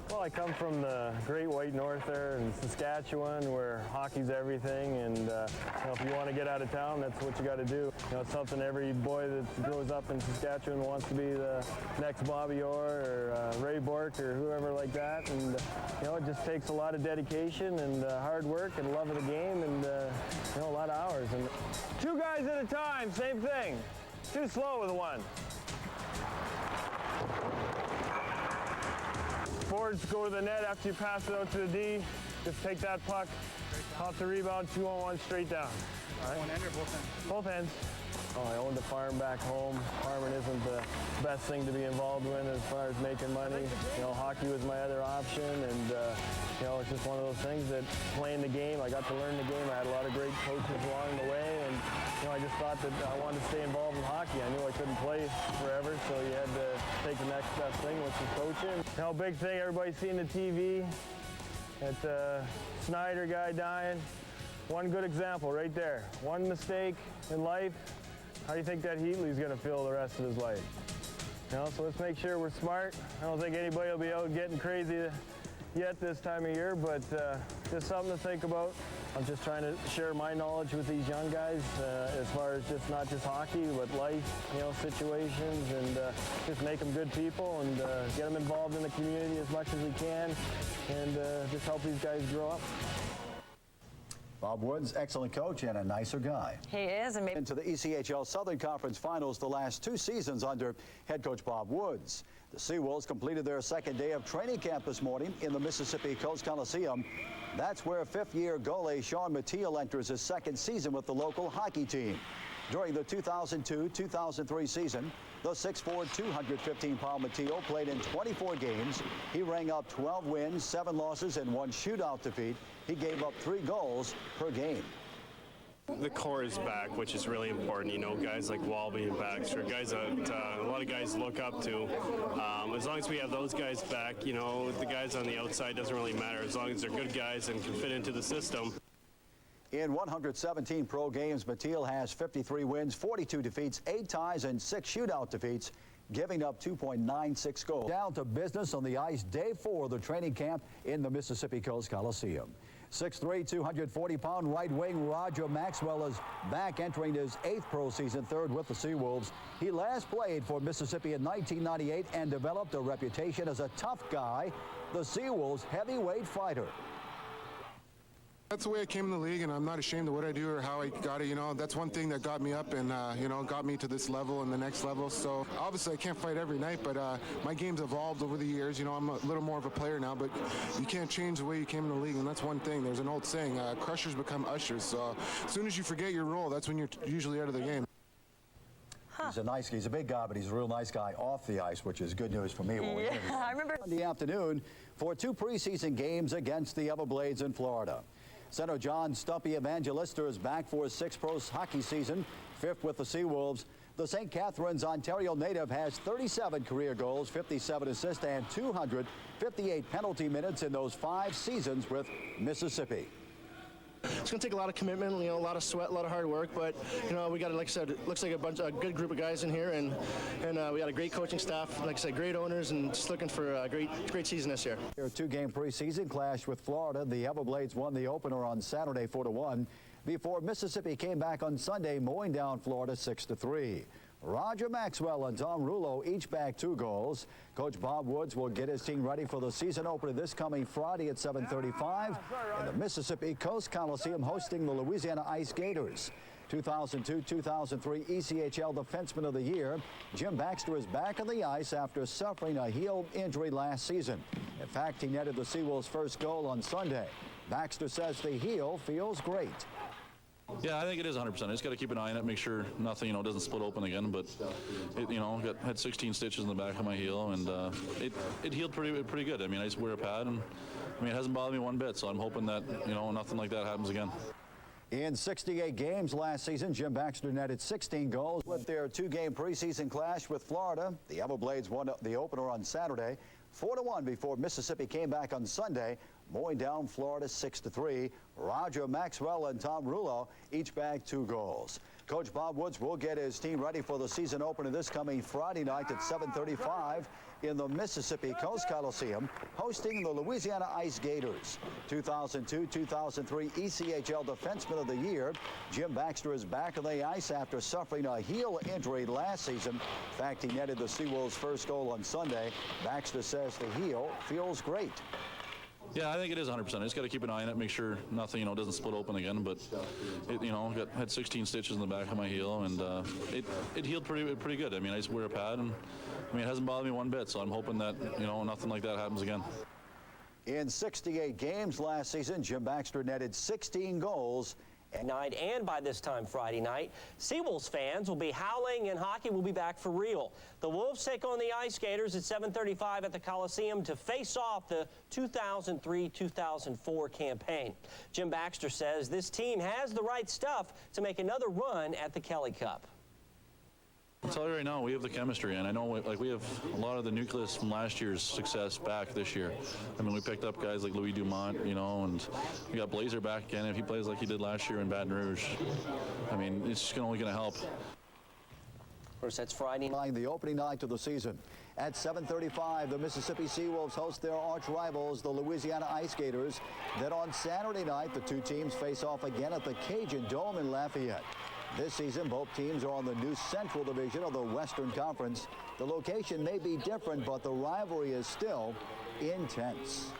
Well, I come from the Great White North there in Saskatchewan, where hockey's everything, and you know, if you want to get out of town, that's what you got to do. You know, it's something every boy that grows up in Saskatchewan wants to be the next Bobby Orr or Ray Bork or whoever like that, and you know, it just takes a lot of dedication and hard work and love of the game, and you know, a lot of hours. And 2 guys at a time, same thing. Too slow with 1. Forwards go to the net after you pass it out to the D. Just take that puck, off the rebound, 2-on-1 straight down. All right. One end or both ends? Both ends. Oh, I owned a farm back home. Farming isn't the best thing to be involved in as far as making money. You know, hockey was my other option, and you know, it's just one of those things that playing the game, I got to learn the game. I had a lot of great coaches along the way, and you know, I just thought that I wanted to stay involved in hockey. I knew I couldn't play forever, so you had to take the next best thing, which is coaching. You know, big thing everybody's seen the TV, that Snyder guy dying. One good example right there. One mistake in life. How do you think that Heatley's going to feel the rest of his life? You know, so let's make sure we're smart. I don't think anybody will be out getting crazy yet this time of year, but just something to think about. I'm just trying to share my knowledge with these young guys as far as just not just hockey, but life, you know, situations, and just make them good people and get them involved in the community as much as we can, and just help these guys grow up.
Bob Woods, excellent coach and a nicer guy.
He is. And maybe
into the ECHL Southern Conference Finals the last 2 seasons under head coach Bob Woods. The SeaWolves completed their second day of training camp this morning in the Mississippi Coast Coliseum. That's where 5th-year goalie Sean Mathiel enters his second season with the local hockey team. During the 2002-2003 season, the 6'4", 215-pound Mathiel played in 24 games. He rang up 12 wins, 7 losses, and 1 shootout defeat. He gave up 3 goals per game.
The core is back, which is really important. You know, guys like Walby and Baxter, guys that a lot of guys look up to. As long as we have those guys back, you know, the guys on the outside doesn't really matter. As long as they're good guys and can fit into the system.
In 117 pro games, Mathiel has 53 wins, 42 defeats, 8 ties, and 6 shootout defeats, giving up 2.96 goals. Down to business on the ice, day 4 of the training camp in the Mississippi Coast Coliseum. 6'3", 240-pound right wing Roger Maxwell is back, entering his 8th pro season, 3rd with the SeaWolves. He last played for Mississippi in 1998 and developed a reputation as a tough guy, the SeaWolves heavyweight fighter.
That's the way I came in the league, and I'm not ashamed of what I do or how I got it. You know, that's one thing that got me up and, you know, got me to this level and the next level. So obviously I can't fight every night, but my game's evolved over the years. You know, I'm a little more of a player now, but you can't change the way you came in the league, and that's one thing. There's an old saying, crushers become ushers. So as soon as you forget your role, that's when you're usually out of the game.
He's a big guy, but he's a real nice guy off the ice, which is good news for me.
Yeah, I remember
in the afternoon for 2 preseason games against the Everblades in Florida. Center John Stumpy Evangelista is back for his 6th pro hockey season, 5th with the SeaWolves. The St. Catharines, Ontario native has 37 career goals, 57 assists, and 258 penalty minutes in those 5 seasons with Mississippi.
It's going to take a lot of commitment, you know, a lot of sweat, a lot of hard work, but, you know, we got, like I said, it looks like a good group of guys in here, and we got a great coaching staff, like I said, great owners, and just looking for a great season this year.
Their 2-game preseason clash with Florida. The Everblades won the opener on Saturday 4-1 before Mississippi came back on Sunday, mowing down Florida 6-3. Roger Maxwell and Tom Rouleau each bagged 2 goals. Coach Bob Woods will get his team ready for the season opener this coming Friday at 7:35 in the Mississippi Coast Coliseum, hosting the Louisiana Ice Gators. 2002-2003 ECHL Defenseman of the Year, Jim Baxter is back on the ice after suffering a heel injury last season. In fact, he netted the SeaWolves' first goal on Sunday. Baxter says the heel feels great.
Yeah, I think it is 100%. I just got to keep an eye on it, make sure nothing, you know, doesn't split open again. But it, you know, had 16 stitches in the back of my heel, and it healed pretty good. I mean, I just wear a pad, and I mean, it hasn't bothered me one bit. So I'm hoping that, you know, nothing like that happens again.
In 68 games last season, Jim Baxter netted 16 goals. With their 2-game preseason clash with Florida, the Everblades won the opener on Saturday, 4-1 before Mississippi came back on Sunday, mowing down Florida 6-3. Roger Maxwell and Tom Rouleau each bagged 2 goals. Coach Bob Woods will get his team ready for the season opener this coming Friday night at 7:35 in the Mississippi Coast Coliseum, hosting the Louisiana Ice Gators. 2002-2003 ECHL Defenseman of the Year, Jim Baxter is back on the ice after suffering a heel injury last season. In fact, he netted the SeaWolves' first goal on Sunday. Baxter says the heel feels great.
Yeah, I think it is 100%. I just got to keep an eye on it, make sure nothing, you know, doesn't split open again. But it, you know, had 16 stitches in the back of my heel, and it healed pretty good. I mean, I just wear a pad, and I mean, it hasn't bothered me one bit. So I'm hoping that, you know, nothing like that happens again.
In 68 games last season, Jim Baxter netted 16 goals.
Night, and by this time Friday night, SeaWolves fans will be howling and hockey will be back for real. The Wolves take on the Ice Gators at 7:35 at the Coliseum to face off the 2003-2004 campaign. Jim Baxter says this team has the right stuff to make another run at the Kelly Cup.
I'll tell you right now, we have the chemistry, and I know we have a lot of the nucleus from last year's success back this year. I mean, we picked up guys like Louis Dumont, you know, and we got Blazer back again. If he plays like he did last year in Baton Rouge, I mean, it's just only going to help.
Of course, that's Friday
night, the opening night of the season. At 7:35, the Mississippi SeaWolves host their arch rivals, the Louisiana Ice Gators. Then on Saturday night, the 2 teams face off again at the Cajun Dome in Lafayette. This season, both teams are on the new Central Division of the Western Conference. The location may be different, but the rivalry is still intense.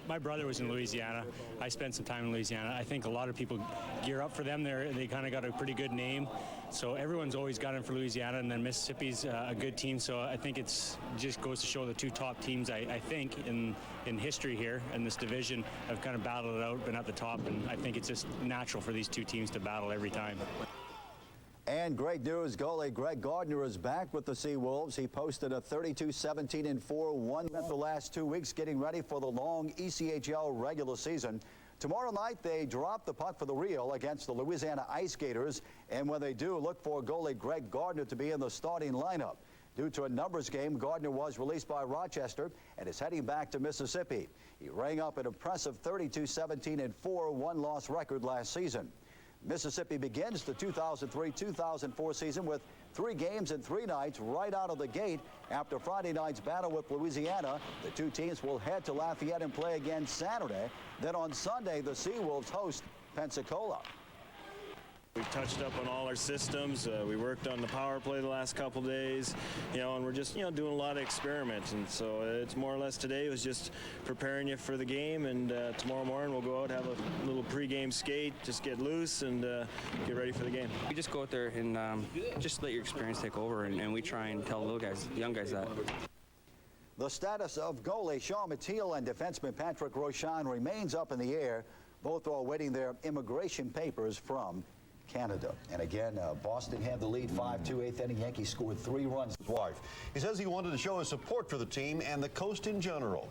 My brother was in Louisiana. I spent some time in Louisiana. I think a lot of people gear up for them. They kind of got a pretty good name. So everyone's always got them for Louisiana, and then Mississippi's a good team. So I think it's just goes to show the two top teams, I think, in history here in this division have kind of battled it out, been at the top, and I think it's just natural for these two teams to battle every time.
And great news, goalie Greg Gardner is back with the Seawolves. He posted a 32-17-4 win the last 2 weeks, getting ready for the long ECHL regular season. Tomorrow night, they drop the puck for the real against the Louisiana Ice Gators. And when they do, look for goalie Greg Gardner to be in the starting lineup. Due to a numbers game, Gardner was released by Rochester and is heading back to Mississippi. He rang up an impressive 32-17-4 one-loss record last season. Mississippi begins the 2003-2004 season with 3 games and 3 nights right out of the gate. After Friday night's battle with Louisiana, the two teams will head to Lafayette and play again Saturday. Then on Sunday, the Seawolves host Pensacola.
We touched up on all our systems. We worked on the power play the last couple days, and we're just, doing a lot of experiments. And so it's more or less today was just preparing you for the game. And tomorrow morning we'll go out, have a little pregame skate, just get loose and get ready for the game.
We just go out there and just let your experience take over, and we try and tell the young guys that.
The status of goalie Sean Mateel and defenseman Patrick Rochon remains up in the air. Both are awaiting their immigration papers from Canada. And again, Boston had the lead 5-2, 8th inning. Yankees scored 3 runs.
Wife. He says he wanted to show his support for the team and the coast in general.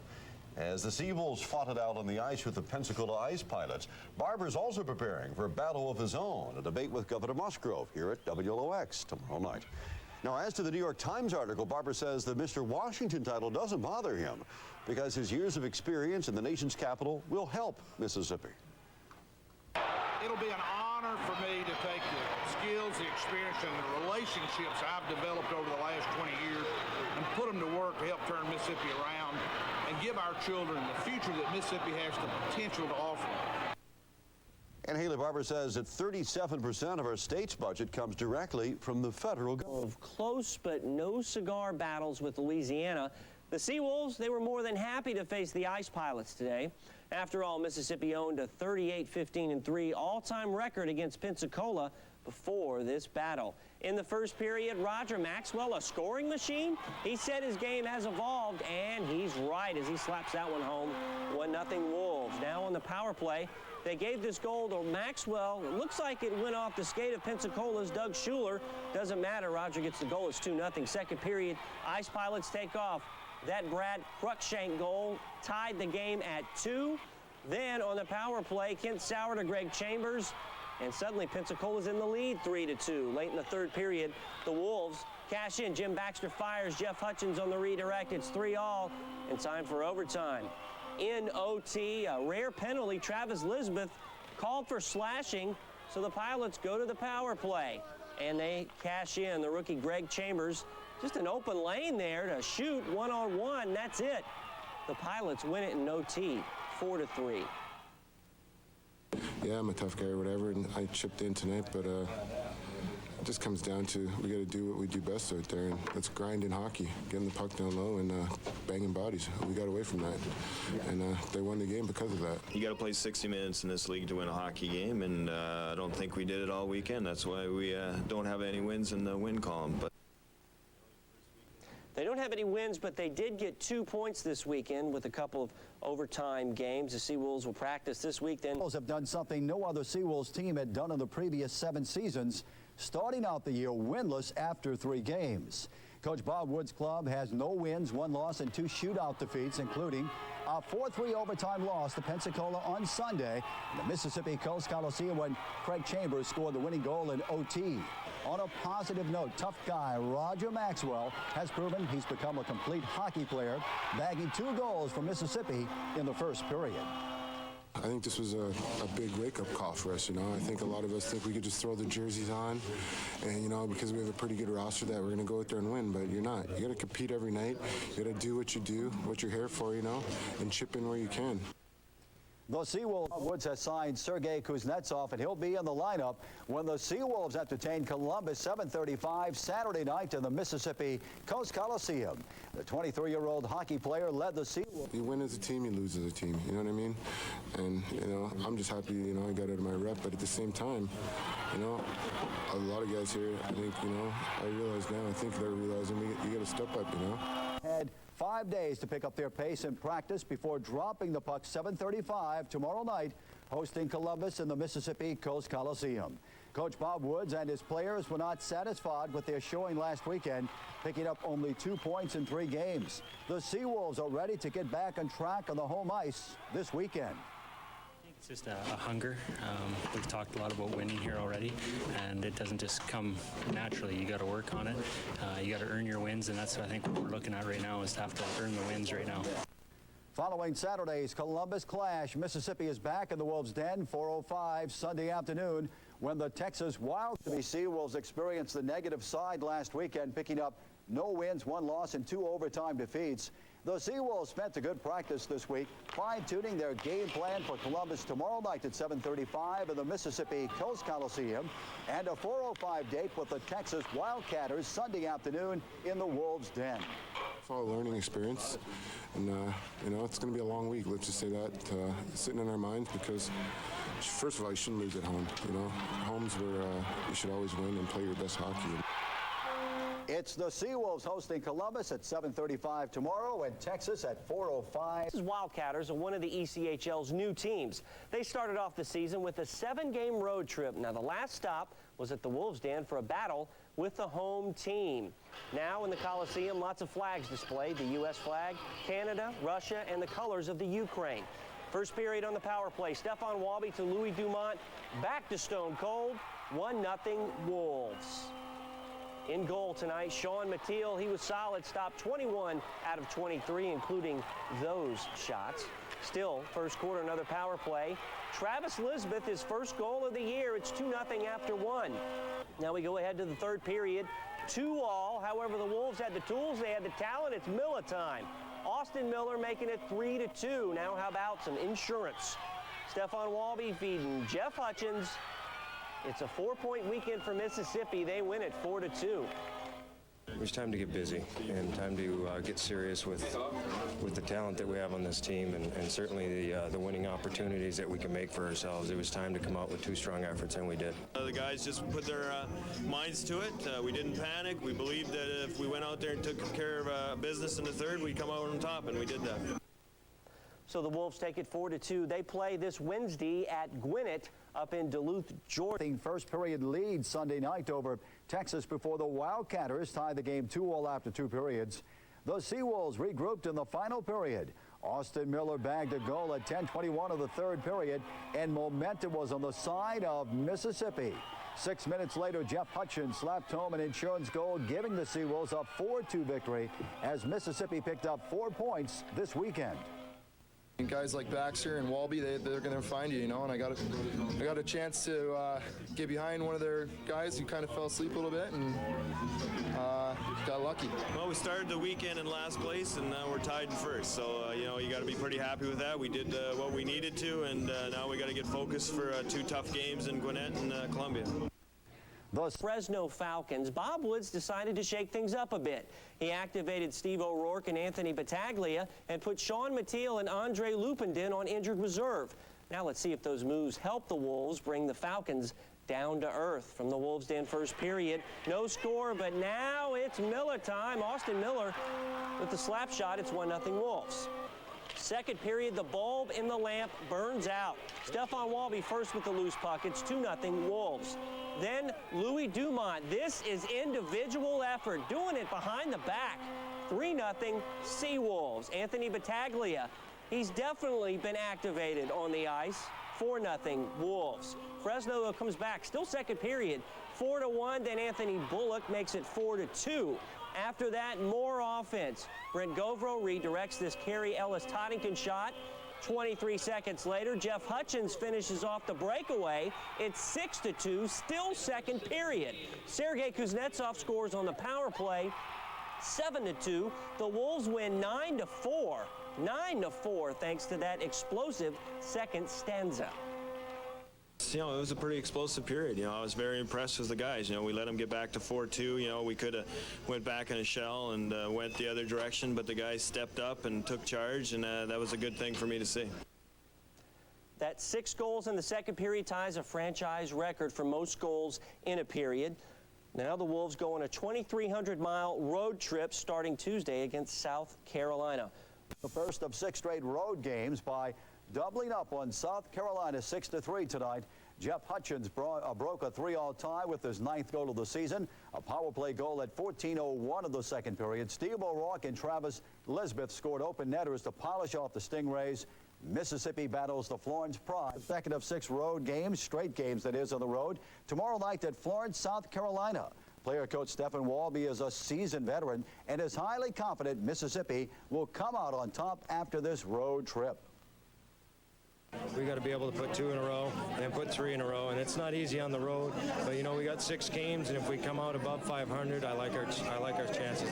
As the Seawolves fought it out on the ice with the Pensacola Ice Pilots, Barber's also preparing for a battle of his own, a debate with Governor Musgrove here at WLOX tomorrow night. Now, as to the New York Times article, Barber says the Mr. Washington title doesn't bother him because his years of experience in the nation's capital will help Mississippi.
It'll be an honor for me to take the skills, the experience, and the relationships I've developed over the last 20 years and put them to work to help turn Mississippi around and give our children the future that Mississippi has the potential to offer.
And Haley, Barber says that 37% of our state's budget comes directly from the federal government.
Of close but no cigar battles with Louisiana, the Seawolves, they were more than happy to face the Ice Pilots today. After all, Mississippi owned a 38-15-3 all-time record against Pensacola before this battle. In the first period, Roger Maxwell, a scoring machine, he said his game has evolved, and he's right as he slaps that one home. 1-0 Wolves. Now on the power play, they gave this goal to Maxwell. It looks like it went off the skate of Pensacola's Doug Schuler. Doesn't matter. Roger gets the goal. It's 2-0. Second period, Ice Pilots take off. That Brad Cruikshank goal tied the game at 2. Then on the power play, Kent Sauer to Greg Chambers. And suddenly Pensacola's in the lead 3-2. Late in the third period, the Wolves cash in. Jim Baxter fires. Jeff Hutchins on the redirect. It's 3-all and time for overtime. In OT, a rare penalty. Travis Lisbeth called for slashing, so the Pilots go to the power play. And they cash in. The rookie Greg Chambers, just an open lane there to shoot 1-on-1. That's it. The Pilots win it in OT, 4-3.
Yeah, I'm a tough guy or whatever, and I chipped in tonight, but it just comes down to we got to do what we do best out there, and that's grind in hockey, getting the puck down low and banging bodies. We got away from that, and they won the game because of that.
You got to play 60 minutes in this league to win a hockey game, and I don't think we did it all weekend. That's why we don't have any wins in the win column. But
they don't have any wins, but they did get 2 points this weekend with a couple of overtime games. The Seawolves will practice this week. Then
Have done something no other Seawolves team had done in the previous 7 seasons, starting out the year winless after 3 games. Coach Bob Wood's club has no wins, 1 loss, and 2 shootout defeats, including a 4-3 overtime loss to Pensacola on Sunday in the Mississippi Coast Coliseum when Craig Chambers scored the winning goal in OT. On a positive note, tough guy Roger Maxwell has proven he's become a complete hockey player, bagging 2 goals for Mississippi in the first period.
I think this was a big wake-up call for us, I think a lot of us think we could just throw the jerseys on and, because we have a pretty good roster that we're going to go out there and win, but you're not. You got to compete every night. You got to do what you do, what you're here for, and chip in where you can.
The SeaWolves has signed Sergei Kuznetsov, and he'll be in the lineup when the SeaWolves entertain Columbus 7:35 Saturday night in the Mississippi Coast Coliseum. The 23-year-old hockey player led the SeaWolves.
You win as a team, you lose as a team. You know what I mean? And, I'm just happy, I got out of my rep. But at the same time, a lot of guys here, I think, I realize now, I think they're realizing you got to step up,
Had 5 days to pick up their pace in practice before dropping the puck 7:35 tomorrow night, hosting Columbus in the Mississippi Coast Coliseum. Coach Bob Woods and his players were not satisfied with their showing last weekend, picking up only 2 points in 3 games. The SeaWolves are ready to get back on track on the home ice this weekend.
It's just a hunger. We've talked a lot about winning here already, and it doesn't just come naturally. You got to work on it. You got to earn your wins, and that's what I think what we're looking at right now is to have to earn the wins right now.
Following Saturday's Columbus clash, Mississippi is back in the Wolves' den, 4:05 Sunday afternoon, when the Texas Wild. The SeaWolves experienced the negative side last weekend, picking up no wins, 1 loss, and 2 overtime defeats. The SeaWolves spent a good practice this week, fine-tuning their game plan for Columbus tomorrow night at 7:35 in the Mississippi Coast Coliseum, and a 4:05 date with the Texas Wildcatters Sunday afternoon in the Wolves' den.
It's all a learning experience, and it's going to be a long week. Let's just say that, sitting in our minds, because first of all, you shouldn't lose at home. Home's where you should always win and play your best hockey.
It's the SeaWolves hosting Columbus at 7:35 tomorrow, and Texas at 4:05.
The Wildcatters are one of the ECHL's new teams. They started off the season with a 7-game road trip. Now, the last stop was at the Wolves' Den for a battle with the home team. Now in the Coliseum, lots of flags displayed: the U.S. flag, Canada, Russia, and the colors of the Ukraine. First period on the power play, Stephane Walby to Louis Dumont, back to Stone Cold, 1-0 Wolves. In goal tonight, Sean Mathiel, he was solid, stopped 21 out of 23, including those shots. Still, first quarter, another power play. Travis Lisbeth, his first goal of the year. It's 2-0 after 1. Now we go ahead to the third period, 2-2. However, the Wolves had the tools, they had the talent. It's Miller time. Austin Miller making it 3-2. Now how about some insurance? Stephane Walby feeding Jeff Hutchins. It's a 4-point weekend for Mississippi. They win it 4-2.
It was time to get busy and time to get serious with the talent that we have on this team, and certainly the winning opportunities that we can make for ourselves. It was time to come out with 2 strong efforts, and we did.
The guys just put their minds to it. We didn't panic. We believed that if we went out there and took care of business in the third, we'd come out on top, and we did that.
So the Wolves take it 4-2. They play this Wednesday at Gwinnett up in Duluth, Georgia.
First period lead Sunday night over Texas before the Wildcatters tie the game 2-2 after 2 periods. The SeaWolves regrouped in the final period. Austin Miller bagged a goal at 10:21 of the third period, and momentum was on the side of Mississippi. 6 minutes later, Jeff Hutchins slapped home an insurance goal, giving the SeaWolves a 4-2 victory as Mississippi picked up 4 points this weekend.
And guys like Baxter and Walby, they're going to find you, and I got a chance to get behind one of their guys who kind of fell asleep a little bit and got lucky.
Well, we started the weekend in last place, and now we're tied in first. So, you got to be pretty happy with that. We did what we needed to, and now we got to get focused for 2 tough games in Gwinnett and Columbia.
The Fresno Falcons, Bob Woods decided to shake things up a bit. He activated Steve O'Rourke and Anthony Battaglia and put Sean Mathiel and Andre Lupindin on injured reserve. Now let's see if those moves help the Wolves bring the Falcons down to earth. From the Wolves' den first period, no score, but now it's Miller time. Austin Miller with the slap shot. It's 1-0 Wolves. Second period, the bulb in the lamp burns out. Stephane Walby first with the loose puck. It's 2-0 Wolves. Then Louis Dumont. This is individual effort, doing it behind the back. 3-0 SeaWolves. Anthony Battaglia, he's definitely been activated on the ice. 4-0 Wolves. Fresno comes back, still second period. 4-1, then Anthony Bullock makes it 4-2. After that, more offense. Brent Govro redirects this Kerry Ellis-Toddington shot. 23 seconds later, Jeff Hutchins finishes off the breakaway. It's 6-2, still second period. Sergei Kuznetsov scores on the power play. 7-2. The Wolves win 9-4. 9-4 thanks to that explosive second stanza.
It was a pretty explosive period. I was very impressed with the guys. We let them get back to 4-2. We could have went back in a shell and went the other direction, but the guys stepped up and took charge, and that was a good thing for me to see.
That 6 goals in the second period ties a franchise record for most goals in a period. Now the Wolves go on a 2,300-mile road trip starting Tuesday against South Carolina.
The first of 6 straight road games by doubling up on South Carolina 6-3 tonight. Jeff Hutchins broke a 3-all tie with his 9th goal of the season. A power play goal at 14:01 of the second period. Steve O'Rourke and Travis Lisbeth scored open netters to polish off the Stingrays. Mississippi battles the Florence Pride. Second of 6 road games, straight games that is, on the road. Tomorrow night at Florence, South Carolina. Player coach Stephen Walby is a seasoned veteran and is highly confident Mississippi will come out on top after this road trip.
We got to be able to put 2 in a row and put 3 in a row, and it's not easy on the road. But we got 6 games, and if we come out above 500, I like our chances.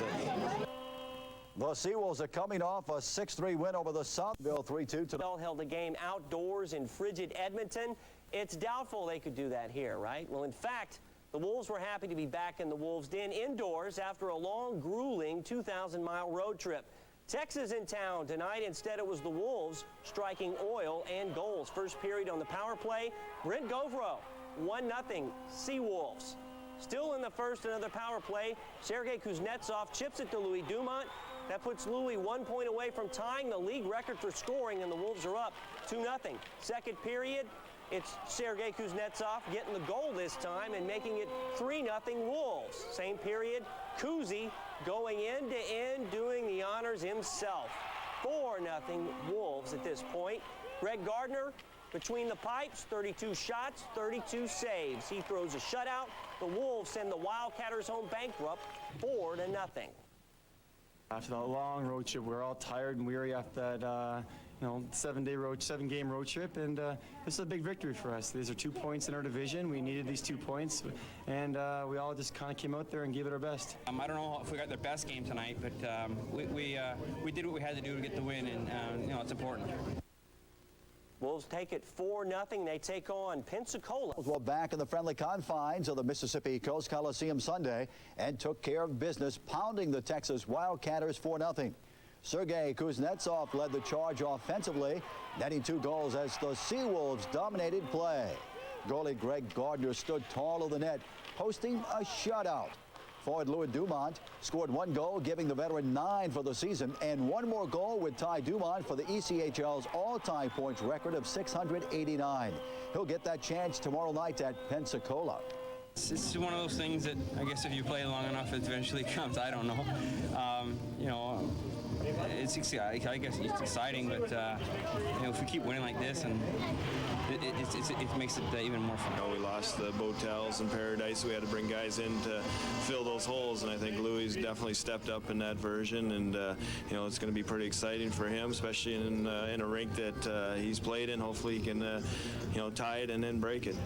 The SeaWolves are coming off a 6-3 win over the Southville 3-2 tonight.
Held a game outdoors in frigid Edmonton. It's doubtful they could do that here, right? Well, in fact, the Wolves were happy to be back in the Wolves' Den indoors after a long, grueling 2,000-mile road trip. Texas in town tonight. Instead, it was the Wolves striking oil and goals. First period on the power play, Brent Govro, 1-0 SeaWolves. Still in the first, another power play. Sergei Kuznetsov chips it to Louis Dumont. That puts Louis 1 point away from tying the league record for scoring, and the Wolves are up 2-0. Second period, it's Sergei Kuznetsov getting the goal this time and making it 3-0 Wolves. Same period, Kuzi going end to end, doing the honors himself. 4-0 Wolves at this point. Greg Gardner between the pipes, 32 shots, 32 saves. He throws a shutout. The Wolves send the Wildcatters home bankrupt 4-0.
After that long road trip, we're all tired and weary after that 7-game road trip, and this is a big victory for us. These are 2 points in our division. We needed these 2 points, and we all just kind of came out there and gave it our best.
I don't know if we got their best game tonight, but we did what we had to do to get the win, and it's important.
Wolves take it 4-0. They take on Pensacola.
Well, back in the friendly confines of the Mississippi Coast Coliseum Sunday and took care of business, pounding the Texas Wildcatters 4-0. Sergei Kuznetsov led the charge offensively, netting 2 goals as the SeaWolves dominated play. Goalie Greg Gardner stood tall of the net, posting a shutout. Forward Louis Dumont scored 1 goal, giving the veteran 9 for the season, and 1 more goal would tie Dumont for the ECHL's all-time points record of 689. He'll get that chance tomorrow night at Pensacola.
It's one of those things that I guess if you play long enough, it eventually comes. I don't know. I guess it's exciting, but if we keep winning like this, and it makes it even more fun.
We lost the Botels and Paradise. We had to bring guys in to fill those holes, and I think Louis definitely stepped up in that version, and it's going to be pretty exciting for him, especially in a rink that he's played in. Hopefully he can tie it and then break it.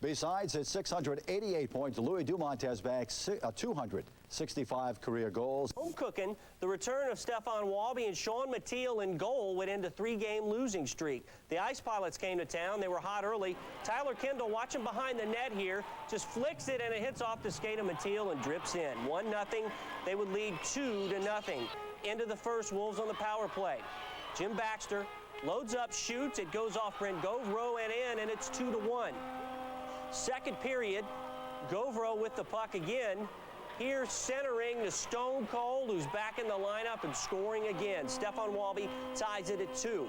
Besides his 688 points, Louis Dumont has back 265 career goals.
Home cooking, the return of Stefan Walby and Sean Mattiel in goal would end a 3-game losing streak. The Ice Pilots came to town. They were hot early. Tyler Kendall, watching behind the net here, just flicks it and it hits off the skate of Mattiel and drips in. 1-0. They would lead 2-0. Into the first, Wolves on the power play. Jim Baxter loads up, shoots. It goes off Brent Govro and in, and it's 2-1. Second period, Govro with the puck again. Here centering to Stone Cold, who's back in the lineup and scoring again. Stefan Walby ties it at 2.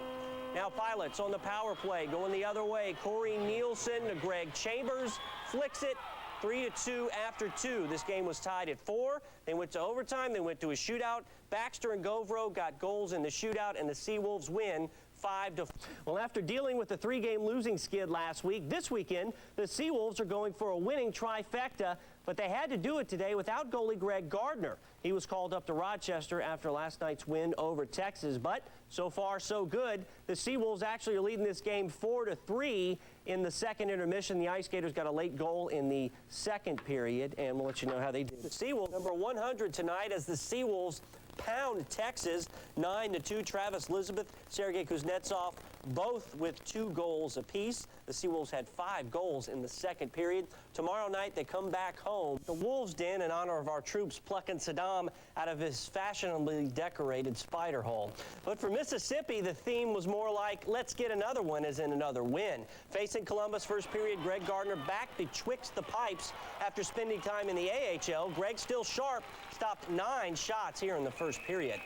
Now Pilots on the power play, going the other way. Corey Nielsen to Greg Chambers, flicks it 3-2 after 2. This game was tied at 4. They went to overtime. They went to a shootout. Baxter and Govro got goals in the shootout, and the SeaWolves win 5-4. Well, after dealing with the 3-game losing skid last week, this weekend, the SeaWolves are going for a winning trifecta, but they had to do it today without goalie Greg Gardner. He was called up to Rochester after last night's win over Texas, but so far so good. The SeaWolves actually are leading this game 4-3, in the second intermission. The Ice Gators got a late goal in the second period, and we'll let you know how they did. The SeaWolves number 100 tonight as the SeaWolves pound Texas 9-2. Travis Elizabeth, Sergei Kuznetsov, both with 2 goals apiece. The SeaWolves had 5 goals in the second period. Tomorrow night, they come back home. The Wolves Den in honor of our troops plucking Saddam out of his fashionably decorated spider hole. But for Mississippi, the theme was more like, let's get another one as in another win. Facing Columbus first period, Greg Gardner back betwixt the pipes after spending time in the AHL. Greg still sharp, stopped 9 shots here in the first period.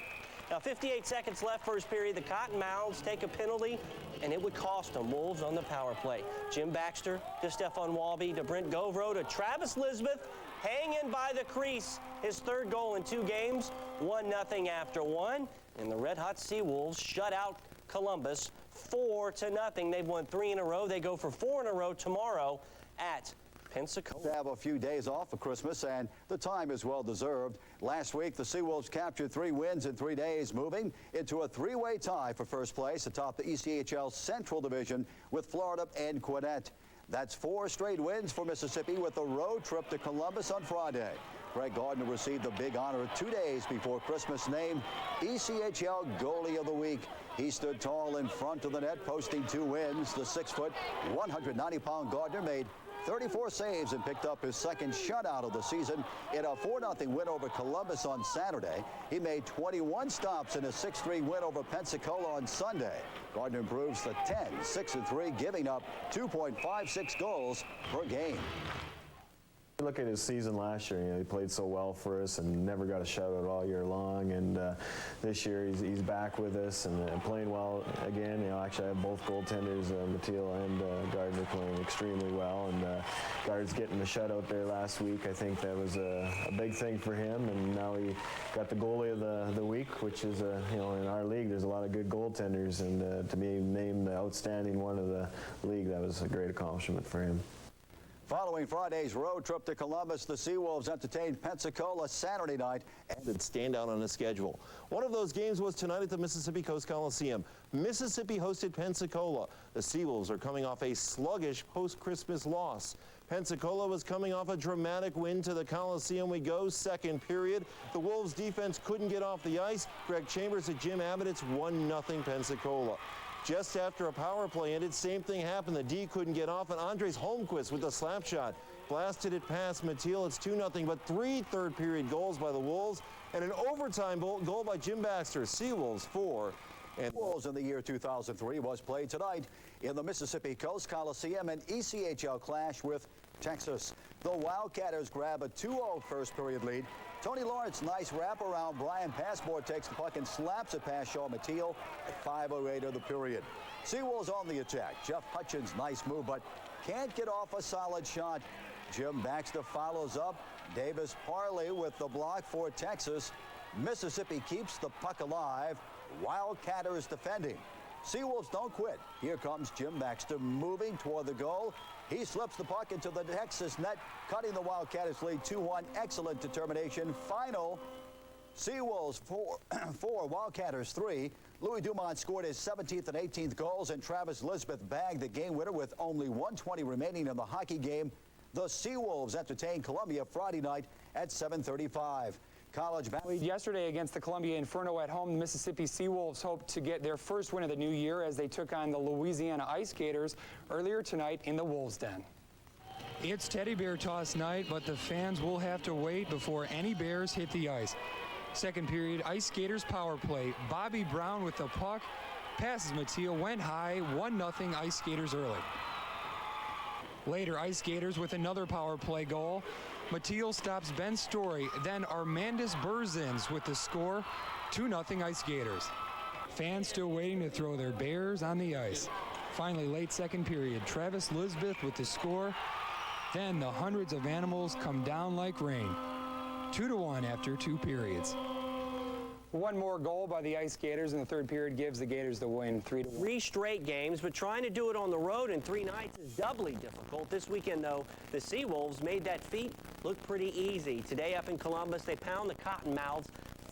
Now, 58 seconds left first period. The Cottonmouths take a penalty, and it would cost them. Wolves on the power play. Jim Baxter to Stefan Walby to Brent Govro to Travis Elizabeth, hanging by the crease. His 3rd goal in 2 games, 1-0 after 1. And the red-hot SeaWolves shut out Columbus 4-0. They've won 3 in a row. They go for 4 in a row tomorrow at Pensacola.
To have a few days off for Christmas, and the time is well deserved. Last week, the SeaWolves captured 3 wins in 3 days, moving into a 3-way tie for first place atop the ECHL Central Division with Florida and Gwinnett. That's 4 straight wins for Mississippi with a road trip to Columbus on Friday. Greg Gardner received the big honor 2 days before Christmas, named ECHL Goalie of the Week. He stood tall in front of the net, posting 2 wins. The 6-foot, 190-pound Gardner made 34 saves and picked up his 2nd shutout of the season in a 4-0 win over Columbus on Saturday. He made 21 stops in a 6-3 win over Pensacola on Sunday. Gardner improves to 10-6-3, giving up 2.56 goals per game.
Look at his season last year. He played so well for us and never got a shutout all year long. And this year he's back with us and playing well again. Actually, I have both goaltenders, Mathieu and Gardner, playing extremely well. And Gardner's getting the shutout there last week. I think that was a big thing for him. And now he got the goalie of the week, which is in our league there's a lot of good goaltenders. And to be named the outstanding one of the league, that was a great accomplishment for him.
Following Friday's road trip to Columbus, the SeaWolves entertained Pensacola Saturday night.
And stand out on the schedule. One of those games was tonight at the Mississippi Coast Coliseum. Mississippi hosted Pensacola. The SeaWolves are coming off a sluggish post-Christmas loss. Pensacola was coming off a dramatic win to the Coliseum. We go, second period. The Wolves defense couldn't get off the ice. Greg Chambers and Jim Abbott, it's 1-0 Pensacola. Just after a power play ended, same thing happened. The D couldn't get off, and Andres Holmquist with the slap shot blasted it past Mathieu. It's 2-0, but 3 third-period goals by the Wolves and an overtime goal by Jim Baxter. SeaWolves 4.
And Wolves in the year 2003 was played tonight in the Mississippi Coast Coliseum, an ECHL clash with Texas. The Wildcatters grab a 2-0 first-period lead. Tony Lawrence, nice wraparound. Brian Passmore takes the puck and slaps it past Shaw Mathieu at 5:08 of the period. SeaWolves on the attack. Jeff Hutchins, nice move, but can't get off a solid shot. Jim Baxter follows up. Davis Parley with the block for Texas. Mississippi keeps the puck alive. Wildcatters defending. SeaWolves don't quit. Here comes Jim Baxter moving toward the goal. He slips the puck into the Texas net, cutting the Wildcatters lead 2-1. Excellent determination. Final, SeaWolves 4, Wildcatters 3. Louis Dumont scored his 17th and 18th goals, and Travis Elizabeth bagged the game winner with only 1:20 remaining in the hockey game. The SeaWolves entertained Columbia Friday night at 7:35. College
yesterday against the Columbia Inferno at home, the Mississippi SeaWolves hoped to get their first win of the new year as they took on the Louisiana Ice Gators earlier tonight in the Wolves Den.
It's teddy bear toss night, but the fans will have to wait before any Bears hit the ice. Second period, Ice Skaters power play. Bobby Brown with the puck, passes Mathieu, went high, 1-0 Ice Skaters early. Later, Ice Skaters with another power play goal. Mathieu stops Ben Story, then Armandus Burzins with the score, 2-0 Ice Gators. Fans still waiting to throw their Bears on the ice. Finally, late second period, Travis Elizabeth with the score. Then the hundreds of animals come down like rain. 2-1 after 2 periods.
One more goal by the Ice Gators in the third period gives the Gators the win, 3-1.
3 straight games, but trying to do it on the road in 3 nights is doubly difficult. This weekend, though, the SeaWolves made that feat look pretty easy. Today up in Columbus, they pound the Cottonmouths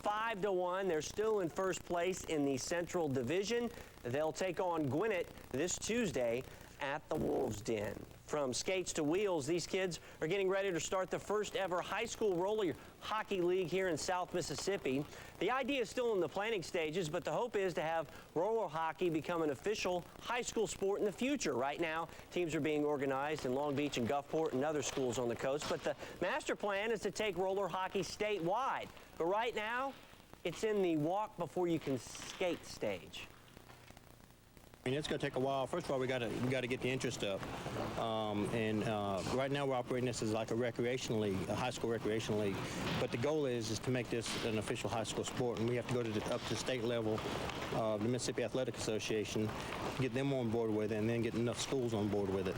5-1. They're still in first place in the Central Division. They'll take on Gwinnett this Tuesday at the Wolves Den. From skates to wheels, these kids are getting ready to start the first ever high school roller hockey league here in South Mississippi. The idea is still in the planning stages, but the hope is to have roller hockey become an official high school sport in the future. Right now, teams are being organized in Long Beach and Gulfport and other schools on the coast, but the master plan is to take roller hockey statewide. But right now, it's in the walk before you can skate stage.
I mean, it's going to take a while. First of all, we got to get the interest up, right now we're operating this as like a recreational league, a high school recreational league. But the goal is to make this an official high school sport, and we have to go to up to state level, the Mississippi Athletic Association, get them on board with it, and then get enough schools on board with it.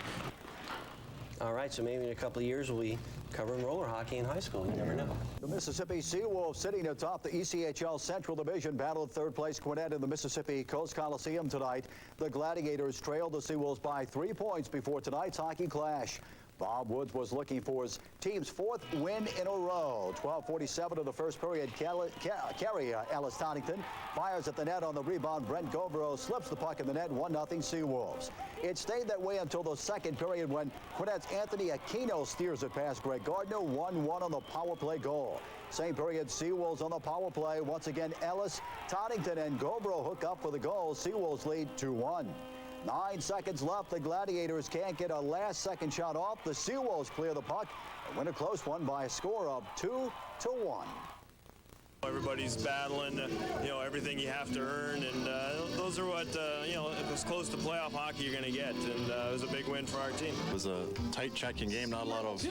All right, so maybe in a couple of years we'll be covering roller hockey in high school. You never know.
The Mississippi SeaWolves sitting atop the ECHL Central Division battled third-place Gwinnett in the Mississippi Coast Coliseum tonight. The Gladiators trailed the SeaWolves by 3 points before tonight's hockey clash. Bob Woods was looking for his team's 4th win in a row. 12:47 of the first period. Carrie Ellis Toddington fires at the net on the rebound. Brent Govro slips the puck in the net. 1-0 SeaWolves. It stayed that way until the second period when Gwinnett's Anthony Aquino steers it past Greg Gardner. 1-1 on the power play goal. Same period, SeaWolves on the power play. Once again, Ellis, Toddington, and Govro hook up for the goal. SeaWolves lead 2-1. 9 seconds left. The Gladiators can't get a last-second shot off. The SeaWolves clear the puck and win a close one by a score of 2-1.
Everybody's battling, everything you have to earn, and those are what, as close to playoff hockey you're going to get, and it was a big win for our team.
It was a tight checking game, not a lot of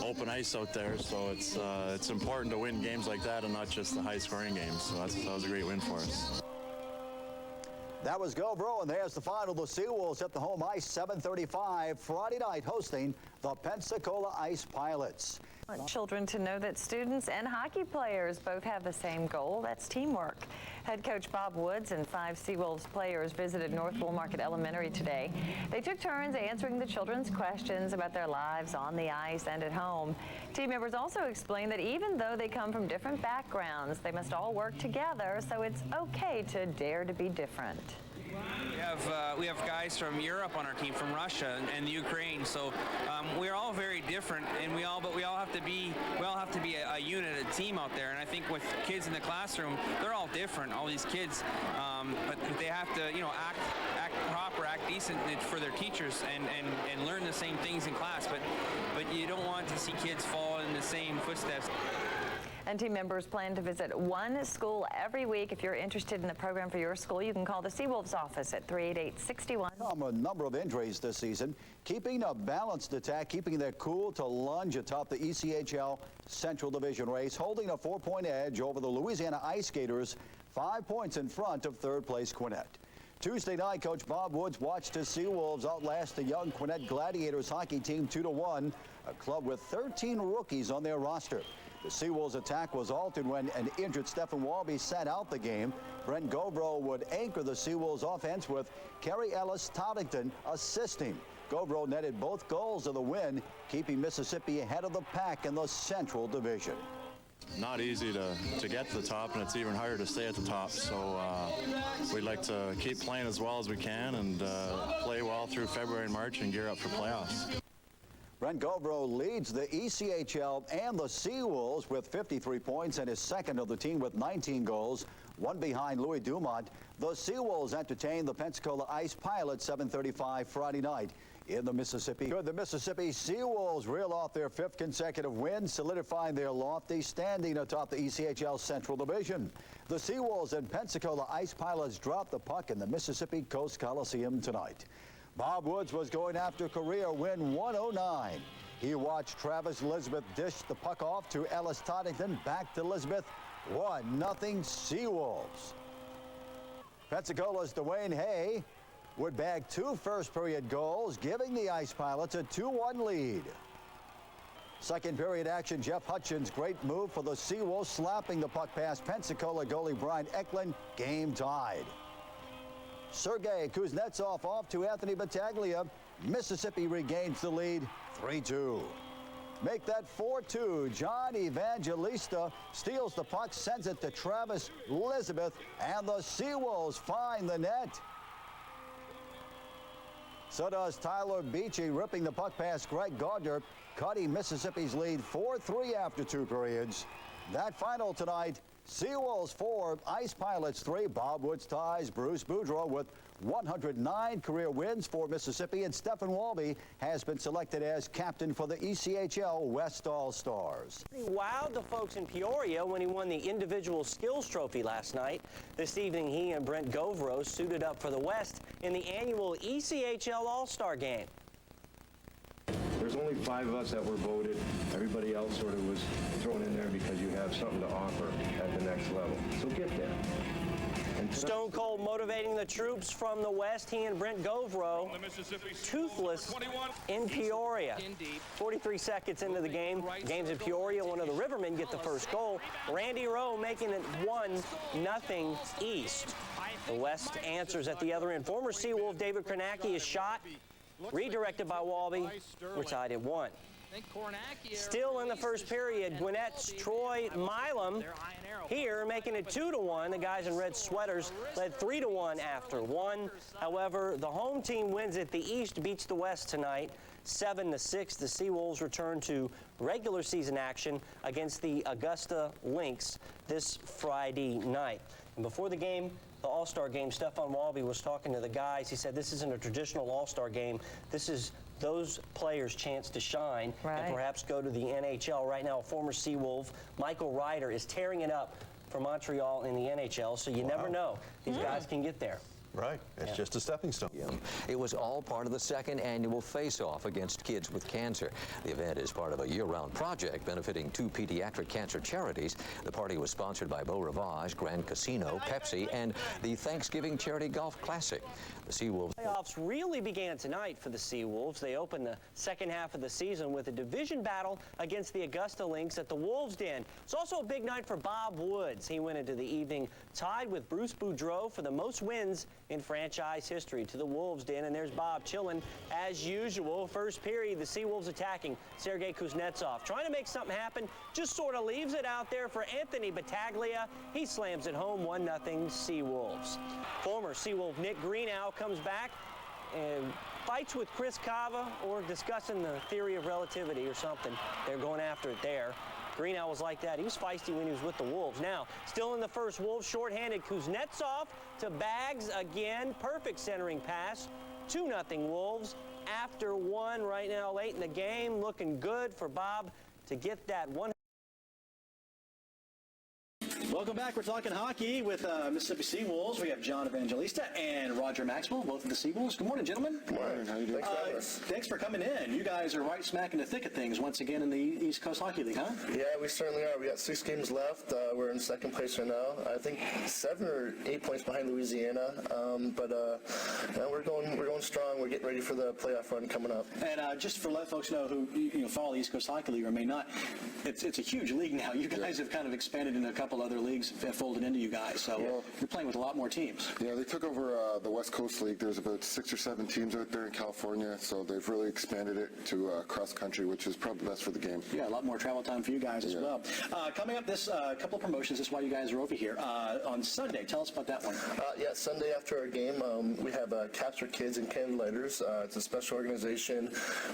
open ice out there, so it's important to win games like that and not just the high-scoring games, so that was a great win for us.
That was Govro, and there's the final. The SeaWolves at the home ice, 7:35 Friday night, hosting the Pensacola Ice Pilots.
I want children to know that students and hockey players both have the same goal. That's teamwork. Head coach Bob Woods and 5 SeaWolves players visited North Woolmarket Elementary today. They took turns answering the children's questions about their lives on the ice and at home. Team members also explained that even though they come from different backgrounds, they must all work together, so it's okay to dare to be different.
We have guys from Europe on our team, from Russia and the Ukraine. So we're all very different, and we all have to be a unit, a team out there. And I think with kids in the classroom, they're all different, all these kids, but they have to act proper, act decent for their teachers, and learn the same things in class. But you don't want to see kids fall in the same footsteps.
And team members plan to visit one school every week. If you're interested in the program for your school, you can call the SeaWolves office at 388-61.
A number of injuries this season. Keeping a balanced attack, keeping their cool to lunge atop the ECHL Central Division race, holding a 4-point edge over the Louisiana Ice Gators, 5 points in front of third-place Gwinnett. Tuesday night, Coach Bob Woods watched his SeaWolves outlast the young Gwinnett Gladiators hockey team 2-1, a club with 13 rookies on their roster. The SeaWolves attack was altered when an injured Stephen Walby sat out the game. Brent Govro would anchor the SeaWolves offense with Carrie Ellis Toddington assisting. Govro netted both goals of the win, keeping Mississippi ahead of the pack in the Central Division.
Not easy to get to the top, and it's even harder to stay at the top. So we'd like to keep playing as well as we can and play well through February and March and gear up for playoffs.
Brent Govro leads the ECHL and the SeaWolves with 53 points and is second of the team with 19 goals, one behind Louis Dumont. The SeaWolves entertain the Pensacola Ice Pilots 7:35 Friday night in the Mississippi. The Mississippi SeaWolves reel off their 5th consecutive win, solidifying their lofty standing atop the ECHL Central Division. The SeaWolves and Pensacola Ice Pilots drop the puck in the Mississippi Coast Coliseum tonight. Bob Woods was going after career win 109. He watched Travis Elizabeth dish the puck off to Ellis Toddington. Back to Elizabeth. 1-0 SeaWolves. Pensacola's Dwayne Hay would bag 2 first-period goals, giving the Ice Pilots a 2-1 lead. Second period action, Jeff Hutchins' great move for the SeaWolves, slapping the puck past Pensacola goalie Brian Eklund. Game tied. Sergei Kuznetsov off to Anthony Battaglia. Mississippi regains the lead 3-2. Make that 4-2. John Evangelista steals the puck, sends it to Travis Elizabeth, and the SeaWolves find the net. So does Tyler Beachy, ripping the puck past Greg Gardner, cutting Mississippi's lead 4-3 after 2 periods. That final tonight, SeaWolves 4, Ice Pilots 3. Bob Woods ties Bruce Boudreau with 109 career wins for Mississippi, and Stephen Walby has been selected as captain for the ECHL West All-Stars.
He wowed the folks in Peoria when he won the individual skills trophy last night. This evening, he and Brent Govro suited up for the West in the annual ECHL All-Star game.
There's only 5 of us that were voted. Everybody else sort of was thrown in there because you have something to offer at the next level. So get there.
Stone Cold motivating the troops from the West. He and Brent Govro, toothless in Peoria. 43 seconds into the game. Game's in Peoria. One of the Rivermen get the first goal. Randy Rowe making it 1-0 East. The West answers at the other end. Former SeaWolf David Kornacki is shot. Redirected by Walby. We're tied at 1. Still in the first period, Gwinnett's Troy Milam here making it 2-1. The guys in red sweaters led 3-1 after 1. However, the home team wins it. The East beats the West tonight 7-6. The SeaWolves return to regular season action against the Augusta Lynx this Friday night. And before the game, the All-Star game, Stefan Walby was talking to the guys. He said this isn't a traditional All-Star game. This is those players' chance to shine and perhaps go to the NHL. Right now, former SeaWolf Michael Ryder is tearing it up for Montreal in the NHL, so you never know. These guys can get there.
Right. It's just a stepping stone.
It was all part of the second annual face-off against kids with cancer. The event is part of a year-round project benefiting 2 pediatric cancer charities. The party was sponsored by Beau Rivage, Grand Casino, Pepsi, and the Thanksgiving Charity Golf Classic. The SeaWolves
Playoffs really began tonight for the SeaWolves. They opened the second half of the season with a division battle against the Augusta Lynx at the Wolves' Den. It's also a big night for Bob Woods. He went into the evening tied with Bruce Boudreau for the most wins in franchise history to the Wolves' Den. And there's Bob chilling as usual. First period, the SeaWolves attacking. Sergei Kuznetsov trying to make something happen, just sort of leaves it out there for Anthony Battaglia. He slams it home 1-0 SeaWolves. Former SeaWolf Nick Greenow comes back and fights with Chris Cava or discussing the theory of relativity or something. They're going after it there. Greenow was like that. He was feisty when he was with the Wolves. Now, still in the first, Wolves shorthanded. Kuznetsov to Bags again. Perfect centering pass. 2-0 Wolves after 1 right now late in the game. Looking good for Bob to get that one.
Welcome back. We're talking hockey with Mississippi SeaWolves. We have John Evangelista and Roger Maxwell, both of the SeaWolves. Good morning, gentlemen.
Good morning. How you doing?
Thanks for coming in. You guys are right smack in the thick of things once again in the East Coast Hockey League, huh?
Yeah, we certainly are. We got 6 games left. We're in second place right now. I think 7 or 8 points behind Louisiana. Yeah, we're going strong. We're getting ready for the playoff run coming up.
And just for let folks know who follow the East Coast Hockey League or may not, it's a huge league now. You guys have kind of expanded into a couple other leagues that folded into you guys, so you're playing with a lot more teams.
Yeah, they took over the West Coast League. There's about 6 or 7 teams out there in California, so they've really expanded it to cross country, which is probably best for the game.
Yeah, a lot more travel time for you guys as well. Coming up, this couple of promotions. This is why you guys are over here on Sunday. Tell us about that one.
Yeah, Sunday after our game, we have Capture Kids and Candlelighters. It's a special organization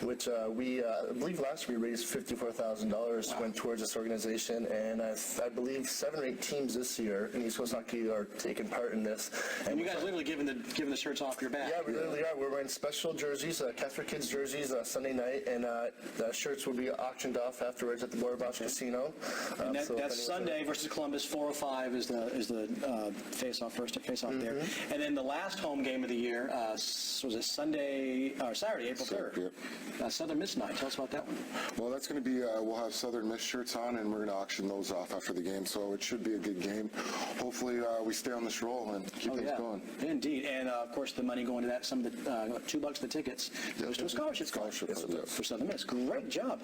which we, I believe last year we raised $54,000 went towards this organization, and I believe 7 or 8 teams this year in East Coast Hockey are taking part in this.
And you guys literally giving the shirts off your back.
Yeah, we literally are. We're wearing special jerseys, Capture Kids jerseys Sunday night, and the shirts will be auctioned off afterwards at the Borbach Casino.
And that's Sunday versus Columbus. 4:05 is the face-off, first face-off there. And then the last home game of the year was it Sunday or Saturday, April 3rd. Southern Miss night. Tell us about that one.
Well, that's going to be, we'll have Southern Miss shirts on, and we're going to auction those off after the game, so it should be a good game. Hopefully we stay on this roll and keep things going.
Indeed. And of course the money going to that, some of the $2 the tickets goes to a scholarship for Southern Miss. Great job.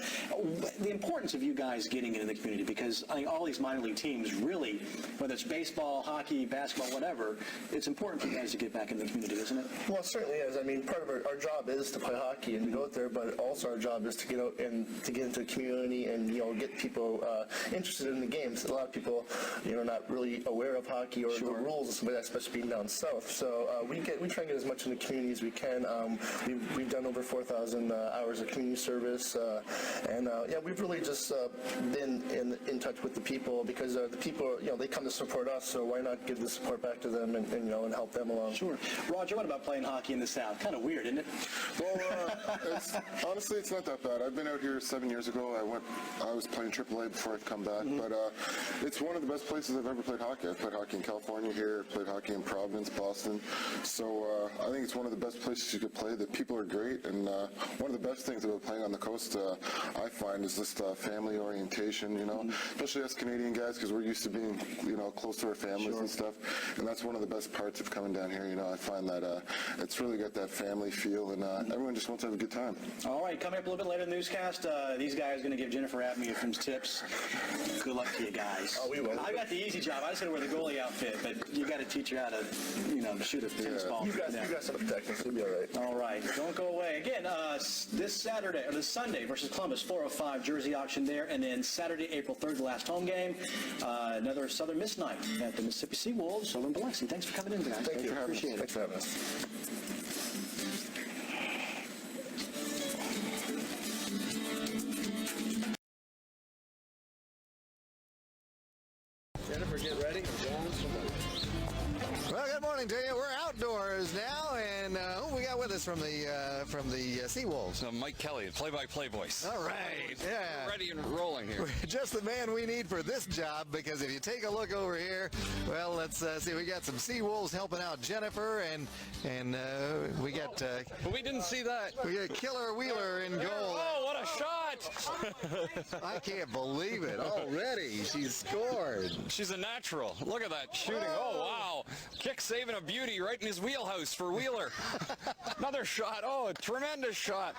The importance of you guys getting into the community, because I think all these minor league teams really, whether it's baseball, hockey, basketball, whatever, it's important for you guys to get back in the community, isn't it?
Well, it certainly is. I mean, part of our job is to play hockey and to go out there, but also our job is to get out and to get into the community and get people interested in the games. A lot of people not really aware of hockey or the rules, but especially being down south. So we try and get as much in the community as we can. We've done over 4,000 hours of community service, and we've really just been in touch with the people, because the people, they come to support us, so why not give the support back to them and help them along.
Sure. Roger, what about playing hockey in the South? Kind of weird, isn't it?
Well, honestly, it's not that bad. I've been out here 7 years ago. I was playing AAA before I'd come back, but it's one of the best places I've ever played hockey. I've played hockey in California here, played hockey in Providence, Boston. So I think it's one of the best places you could play. The people are great, and one of the best things about playing on the coast, I find, is just family orientation, especially us Canadian guys, because we're used to being, close to our families and stuff. And that's one of the best parts of coming down here. I find that it's really got that family feel, and everyone just wants to have a good time.
All right, coming up a little bit later in the newscast, these guys are going to give Jennifer Abney some tips. Good luck to you guys.
Oh, we will.
I got the easy job. I just got to wear the goalie outfit, but you got to teach her how to, shoot a tennis ball.
You got some techniques. You'll be all right.
All right, don't go away. Again, this Sunday versus Columbus, 4:05 Jersey auction there, and then Saturday, April 3rd, the last home game. Another Southern Miss night at the Mississippi SeaWolves over in Biloxi. Thanks for coming in, guys.
Thank you.
Appreciate it.
Thanks for having us.
Jennifer, get ready. Well, good morning to you. We're outdoors now, and who we got with us from the SeaWolves?
Mike Kelly, play-by-play voice.
All right, yeah.
We're ready and rolling here.
Just the man we need for this job, because if you take a look over here, well, let's see. We got some SeaWolves helping out Jennifer, and we got.
But we didn't see that.
We got Killer Wheeler in goal.
Oh, what a shot!
I can't believe it. Already, she's scored.
She's a natural. Look at that shooting. Oh, wow. Kick saving a beauty right in his wheelhouse for Wheeler. Another shot. Oh, a tremendous shot.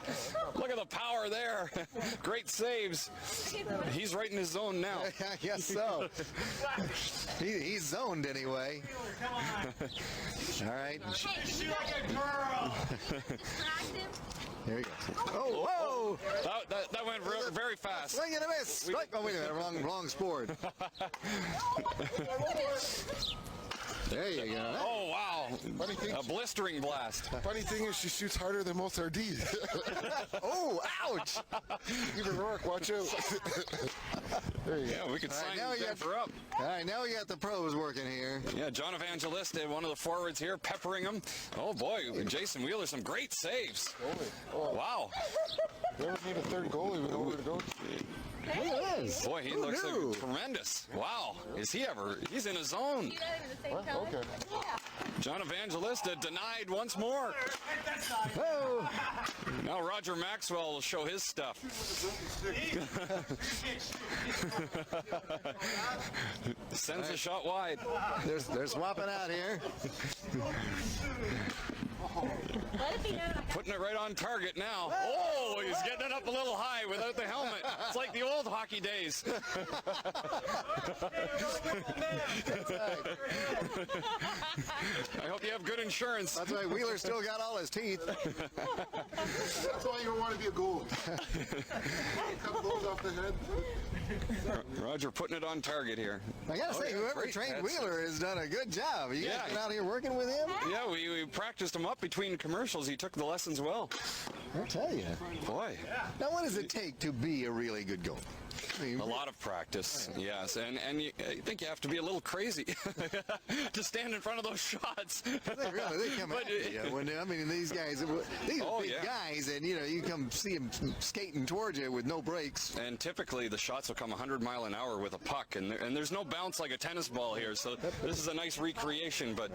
Look at the power there. Great saves. He's right in his zone now.
I guess so. He's zoned anyway. All right.
Shoot like a girl.
Here we go. Oh, whoa!
That went very fast.
Swing and a miss. Oh, wait a minute. Wrong sport. There you go.
Oh, wow. A blistering blast.
Funny thing is, she shoots harder than most RDs.
Oh, ouch.
Even Rourke, watch out.
There you go.
Yeah, we could sign Jennifer up.
All right, now we got the pros working here.
Yeah, John Evangelista, one of the forwards here, peppering him. Oh, boy, Jason Wheeler, some great saves.
Oh.
Wow.
Never need a third goalie. We know where to go.
Look at this.
Boy, he looks like tremendous. Wow. He's in his zone.
Okay.
John Evangelista denied once more.
Oh.
Now Roger Maxwell will show his stuff. Sends a shot wide.
They're swapping out here.
Putting it right on target now. Oh, he's getting it up a little high without the helmet. It's like the old hockey days. I hope you have good insurance.
That's why Wheeler still got all his teeth.
That's why you don't want to be a goalie. Cut those off the head.
Roger putting it on target here.
I gotta say, whoever trained Wheeler has done a good job. You guys been out here working with him?
Yeah, we practiced him up between commercials. He took the lessons well.
I'll tell you.
Boy.
Now, what does it take to be a really good goalie?
A lot of practice, yes, and I think you have to be a little crazy to stand in front of those shots.
They come at you. I mean, these guys, these are big guys, and you come see them skating towards you with no brakes.
And typically the shots will come 100 miles an hour with a puck, and there's no bounce like a tennis ball here, so this is a nice recreation. But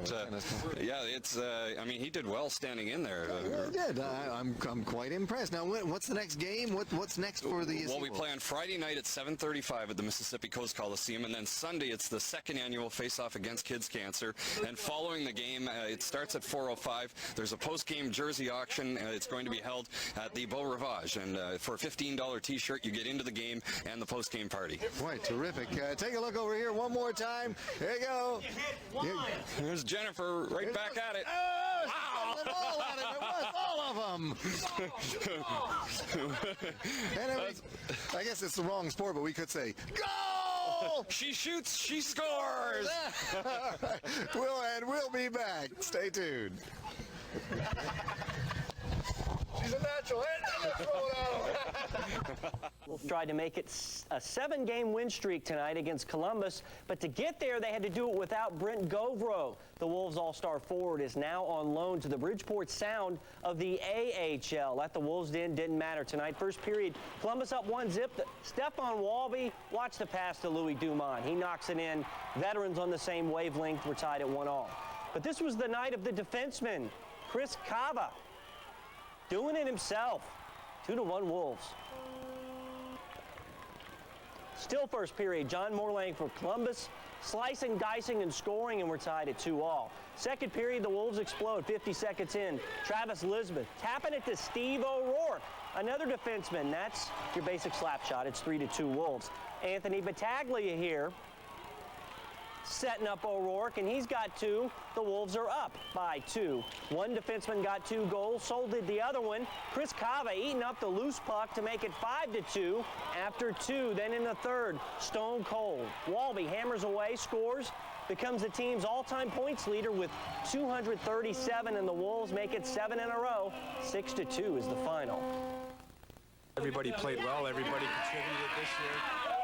yeah, it's I mean, he did well standing in there.
He did. I'm quite impressed. Now, what's the next game? What's next for the?
Well, we play on Friday night at 7:35 at the Mississippi Coast Coliseum, and then Sunday it's the second annual face-off against kids cancer. And following the game, it starts at 4:05. There's a post-game jersey auction. It's going to be held at the Beau Rivage, and for a $15 T-shirt, you get into the game and the post-game party.
Boy, terrific! Take a look over here one more time. There you go.
There's Jennifer right back at it.
Oh, wow! Them all at it. It was all of them. Anyway, I guess it's the wrong sport, but we could say, go! goal.
She shoots, she scores.
We'll be back. Stay tuned. She's a natural.
Wolves tried to make it a 7-game win streak tonight against Columbus, but to get there, they had to do it without Brent Govro. The Wolves all-star forward is now on loan to the Bridgeport Sound of the AHL. At the Wolves' Den, didn't matter tonight. First period, Columbus up 1-0. Stephon Walby, watch the pass to Louis Dumont. He knocks it in. Veterans on the same wavelength were tied at 1-1. But this was the night of the defenseman, Chris Cava, doing it himself. 2-1 Wolves. Still first period, John Morlang for Columbus, slicing, dicing, and scoring, and we're tied at 2-2. Second period, the Wolves explode. 50 seconds in, Travis Elizabeth tapping it to Steve O'Rourke, another defenseman. That's your basic slap shot. It's 3-2 Wolves. Anthony Battaglia here, setting up O'Rourke, and he's got 2. The Wolves are up by 2. One defenseman got 2 goals, so did the other one. Chris Cava eating up the loose puck to make it 5-2 after 2. Then in the third, stone cold. Walby hammers away, scores, becomes the team's all-time points leader with 237, and the Wolves make it 7 in a row. 6-2 is the final.
Everybody played well. Everybody contributed this year.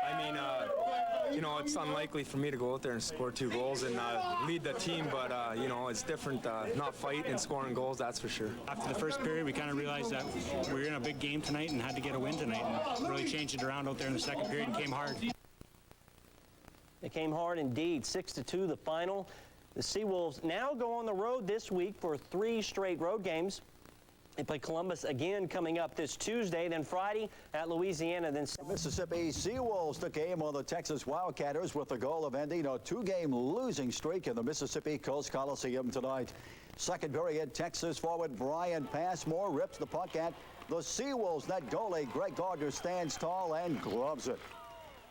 I mean, you know, it's unlikely for me to go out there and score 2 goals and lead the team, but, you know, it's different not fighting and scoring goals, that's for sure.
After the first period, we kind of realized that we were in a big game tonight and had to get a win tonight, and really changed it around out there in the second period and came hard.
It came hard indeed. 6-2 the final. The SeaWolves now go on the road this week for 3 straight road games. They play Columbus again coming up this Tuesday, then Friday at Louisiana, then
Mississippi SeaWolves took aim on the Texas Wildcatters with the goal of ending a 2-game losing streak in the Mississippi Coast Coliseum tonight. Second period, Texas forward Brian Passmore rips the puck at the SeaWolves net goalie. Greg Gardner stands tall and gloves it.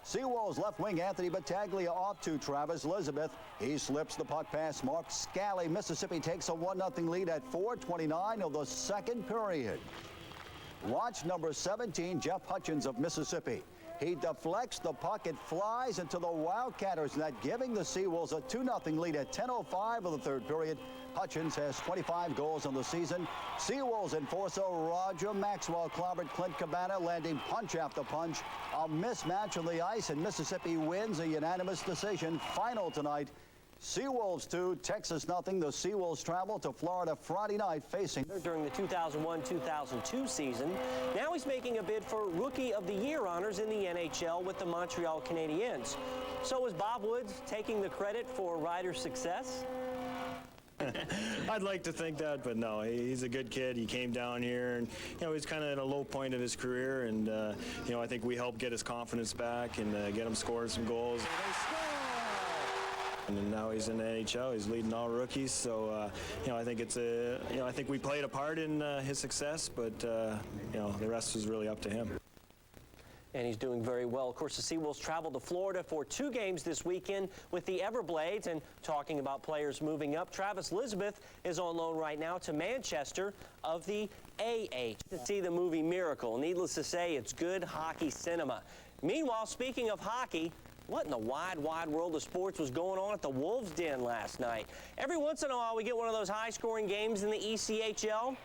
SeaWolves left wing Anthony Battaglia off to Travis Elizabeth. He slips the puck past Mark Scally. Mississippi takes a 1-0 lead at 4:29 of the second period. Watch number 17, Jeff Hutchins of Mississippi. He deflects the puck. It flies into the Wildcatters net, giving the SeaWolves a 2-0 lead at 10:05 of the third period. Hutchins has 25 goals on the season. SeaWolves enforcer Roger Maxwell clobbered Clint Cabana, landing punch after punch. A mismatch on the ice, and Mississippi wins a unanimous decision. Final tonight, SeaWolves 2, Texas 0. The SeaWolves travel to Florida Friday night facing...
During the 2001-2002 season, now he's making a bid for Rookie of the Year honors in the NHL with the Montreal Canadiens. So is Bob Woods taking the credit for Ryder's success?
I'd like to think that, but no, he's a good kid. He came down here, and he's kind of at a low point of his career, and I think we helped get his confidence back and get him scoring some goals. And now he's in the NHL. He's leading all rookies, so I think I think we played a part in his success, but the rest was really up to him.
And he's doing very well. Of course, the SeaWolves travel to Florida for 2 games this weekend with the Everblades. And talking about players moving up, Travis Elizabeth is on loan right now to Manchester of the AH to see the movie Miracle. Needless to say, it's good hockey cinema. Meanwhile, speaking of hockey, what in the wide, wide world of sports was going on at the Wolves' Den last night? Every once in a while, we get one of those high-scoring games in the ECHL.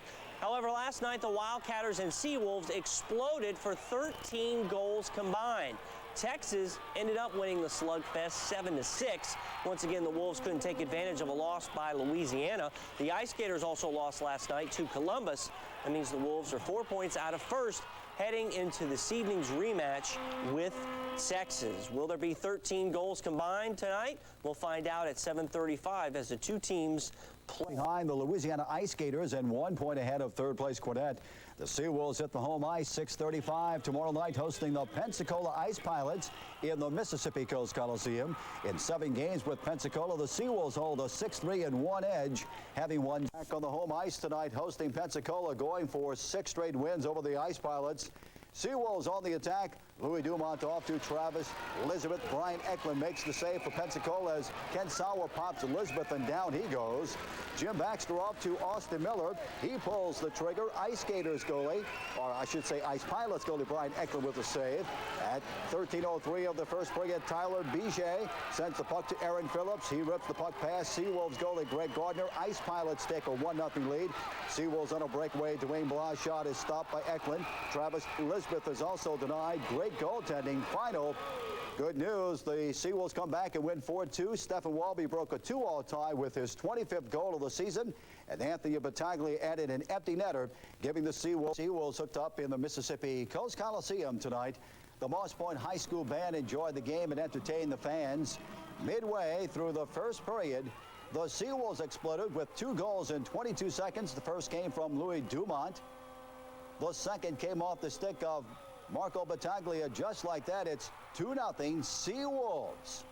However, last night, the Wildcatters and SeaWolves exploded for 13 goals combined. Texas ended up winning the slugfest 7-6. Once again, the Wolves couldn't take advantage of a loss by Louisiana. The Ice Gators also lost last night to Columbus. That means the Wolves are 4 points out of first, heading into this evening's rematch with Texas. Will there be 13 goals combined tonight? We'll find out at 7:35 as the 2 teams play.
Behind the Louisiana Ice Gators and 1 point ahead of third-place Quinette. The SeaWolves hit the home ice 6:35 tomorrow night, hosting the Pensacola Ice Pilots in the Mississippi Coast Coliseum. In 7 games with Pensacola, the SeaWolves hold a 6-3-1 edge, having won back on the home ice tonight, hosting Pensacola, going for 6 straight wins over the Ice Pilots. SeaWolves on the attack. Louis Dumont off to Travis Elizabeth. Brian Eklund makes the save for Pensacola as Ken Sauer pops Elizabeth, and down he goes. Jim Baxter off to Austin Miller. He pulls the trigger. Ice Gators goalie, or I should say Ice Pilots goalie Brian Eklund with the save. At 13:03 of the first period, Tyler Biget sends the puck to Aaron Phillips. He rips the puck past Seawolves goalie Greg Gardner. Ice Pilots take a 1-0 lead. Seawolves on a breakaway. Dwayne Blah's shot is stopped by Eklund. Travis Elizabeth is also denied. Great goaltending. Final good news, the Seawolves come back and win 4-2. Stephen Walby broke a 2-all tie with his 25th goal of the season, and Anthony Battaglia added an empty netter, giving the Seawolves hooked up in the Mississippi Coast Coliseum tonight. The Moss Point High School band enjoyed the game and entertained the fans. Midway through the first period, the Seawolves exploded with 2 goals in 22 seconds. The first came from Louis Dumont. The second came off the stick of Marco Battaglia. Just like that, it's 2-0 Seawolves.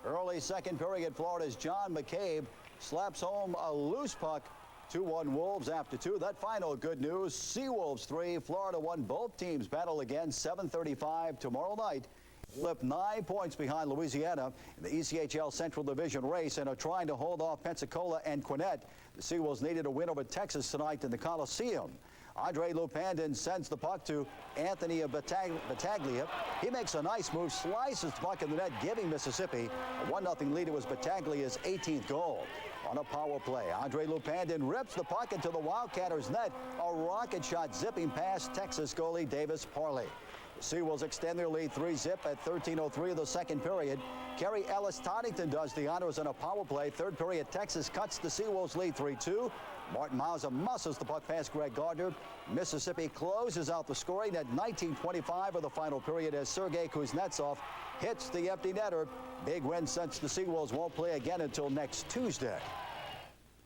Early second period, Florida's John McCabe slaps home a loose puck. 2-1 Wolves after 2. That final good news, Seawolves 3, Florida 1. Both teams battle again 7:35 tomorrow night. Flip 9 points behind Louisiana in the ECHL Central Division race and are trying to hold off Pensacola and Gwinnett. The Seawolves needed a win over Texas tonight in the Coliseum. Andre Lupandin sends the puck to Anthony Battaglia. He makes a nice move, slices the puck in the net, giving Mississippi a 1-0 lead. It was Battaglia's 18th goal. On a power play, Andre Lupandin rips the puck into the Wildcatters' net. A rocket shot zipping past Texas goalie Davis Parley. The Seawolves extend their lead 3-0 at 13:03 of the second period. Kerry Ellis-Toddington does the honors on a power play. Third period, Texas cuts the Seawolves lead 3-2. Martin Mauser muscles the puck past Greg Gardner. Mississippi closes out the scoring at 19:25 of the final period as Sergei Kuznetsov hits the empty netter. Big win since the Seawolves won't play again until next Tuesday.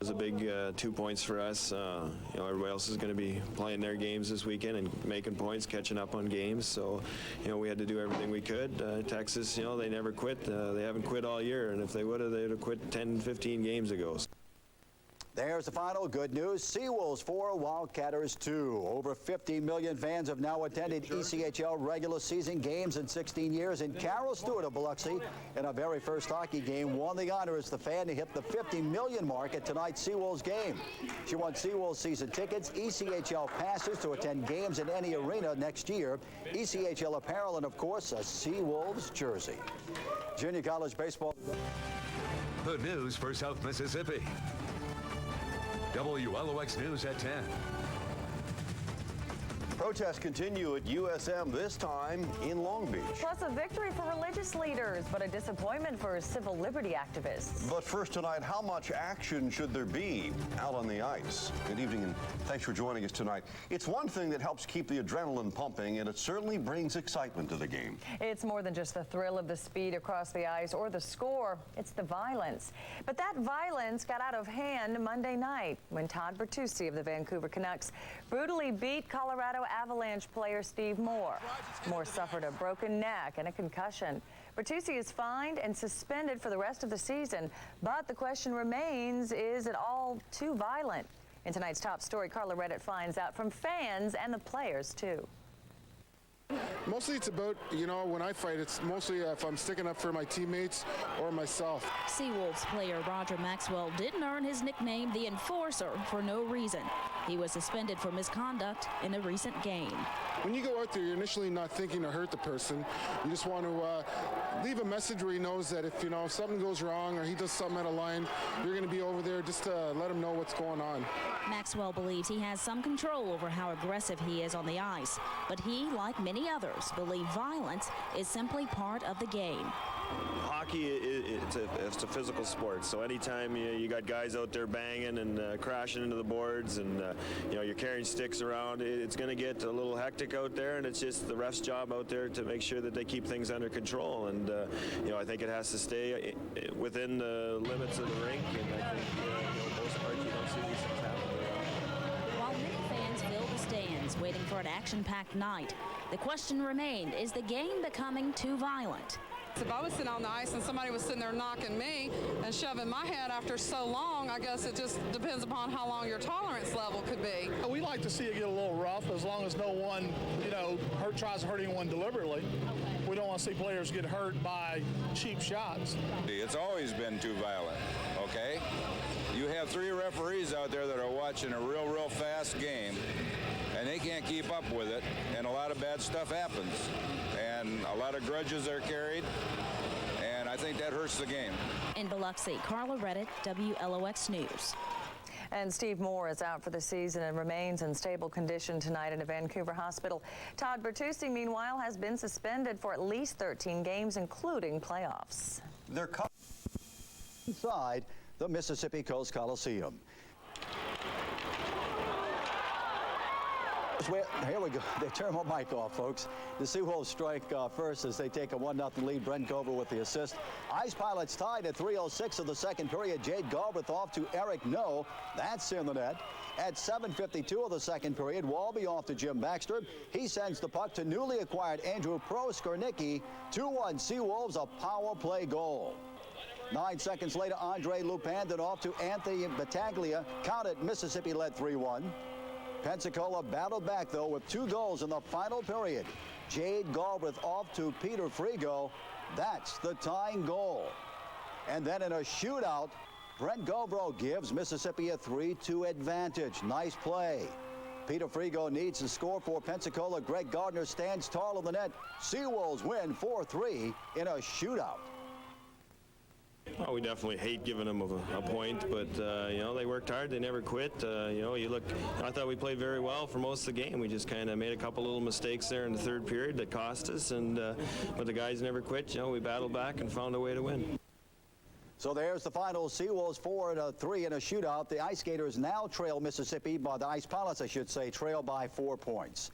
It was a big 2 points for us. Everybody else is going to be playing their games this weekend and making points, catching up on games. So, we had to do everything we could. Texas, they never quit. They haven't quit all year, and if they would have, they'd have quit 10, 15 games ago.
There's the final good news. Seawolves 4, Wildcatters 2. Over 50 million fans have now attended ECHL regular season games in 16 years. And Carol Stewart of Biloxi, in her very first hockey game, won the honor as the fan to hit the 50 million mark at tonight's Seawolves game. She won Seawolves season tickets, ECHL passes to attend games in any arena next year, ECHL apparel, and, of course, a Seawolves jersey. Junior college baseball.
The news for South Mississippi. WLOX News at 10.
Protests continue at USM, this time in Long Beach.
Plus a victory for religious leaders, but a disappointment for civil liberty activists.
But first tonight, how much action should there be out on the ice? Good evening and thanks for joining us tonight. It's one thing that helps keep the adrenaline pumping, and it certainly brings excitement to the game.
It's more than just the thrill of the speed across the ice or the score. It's the violence. But that violence got out of hand Monday night when Todd Bertuzzi of the Vancouver Canucks brutally beat Colorado Avalanche player Steve Moore. Moore suffered a broken neck and a concussion. Bertuzzi is fined and suspended for the rest of the season, but the question remains, is it all too violent? In tonight's top story, Carla Reddit finds out from fans and the players, too.
Mostly it's about, when I fight, it's mostly if I'm sticking up for my teammates or myself.
Seawolves player Roger Maxwell didn't earn his nickname the Enforcer for no reason. He was suspended for misconduct in a recent game.
When you go out there, you're initially not thinking to hurt the person. You just want to leave a message where he knows that if, something goes wrong or he does something out of line, you're going to be over there just to let him know what's going on.
Maxwell believes he has some control over how aggressive he is on the ice, but he, like many others, believe violence is simply part of the game.
Hockey, it's a physical sport, so anytime you got guys out there banging and crashing into the boards and you're carrying sticks around, it's going to get a little hectic out there, and it's just the ref's job out there to make sure that they keep things under control. And I think it has to stay within the limits of the rink, and I think most part you don't see these things happen.
While many fans fill the stands waiting for an action-packed night, the question remained, is the game becoming too violent?
If I was sitting on the ice and somebody was sitting there knocking me and shoving my head after so long, I guess it just depends upon how long your tolerance level could be.
We like to see it get a little rough as long as no one, tries to hurt anyone deliberately. Okay. We don't want to see players get hurt by cheap shots.
It's always been too violent, okay? You have 3 referees out there that are watching a real fast game, and they can't keep up with it, and a lot of bad stuff happens, and a lot of grudges are carried, and I think that hurts the game.
In Biloxi, Carla Reddick, WLOX News.
And Steve Moore is out for the season and remains in stable condition tonight in a Vancouver hospital. Todd Bertucci, meanwhile, has been suspended for at least 13 games, including playoffs.
They're inside the Mississippi Coast Coliseum. Here we go. They turn my mic off, folks. The SeaWolves strike first as they take a 1-0 lead. Brent Gover with the assist. Ice Pilots tied at 3:06 of the second period. Jade Galbraith off to Eric No. That's in the net. At 7:52 of the second period, Walby off to Jim Baxter. He sends the puck to newly acquired Andrew Proskornicki. 2-1 SeaWolves, a power play goal. 9 seconds later, Andre Lupandin off to Anthony Battaglia. Count it, Mississippi led 3-1. Pensacola battled back, though, with 2 goals in the final period. Jade Galbraith off to Peter Frigo. That's the tying goal. And then in a shootout, Brent Gobro gives Mississippi a 3-2 advantage. Nice play. Peter Frigo needs to score for Pensacola. Greg Gardner stands tall in the net. SeaWolves win 4-3 in a shootout.
Well, we definitely hate giving them a point, but they worked hard. They never quit. I thought we played very well for most of the game. We just kind of made a couple little mistakes there in the third period that cost us, but the guys never quit. We battled back and found a way to win.
So there's the final. SeaWolves 4-3 in a shootout. The Ice Gators now trail Mississippi, by the Ice Pilots, I should say, trail by 4 points.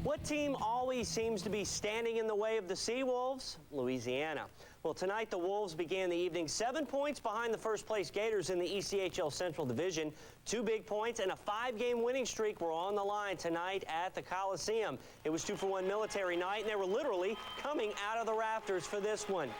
What team always seems to be standing in the way of the SeaWolves? Louisiana. Well, tonight the Wolves began the evening 7 points behind the first-place Gators in the ECHL Central Division. 2 big points and a 5-game winning streak were on the line tonight at the Coliseum. It was 2-for-1 military night, and they were literally coming out of the rafters for this one.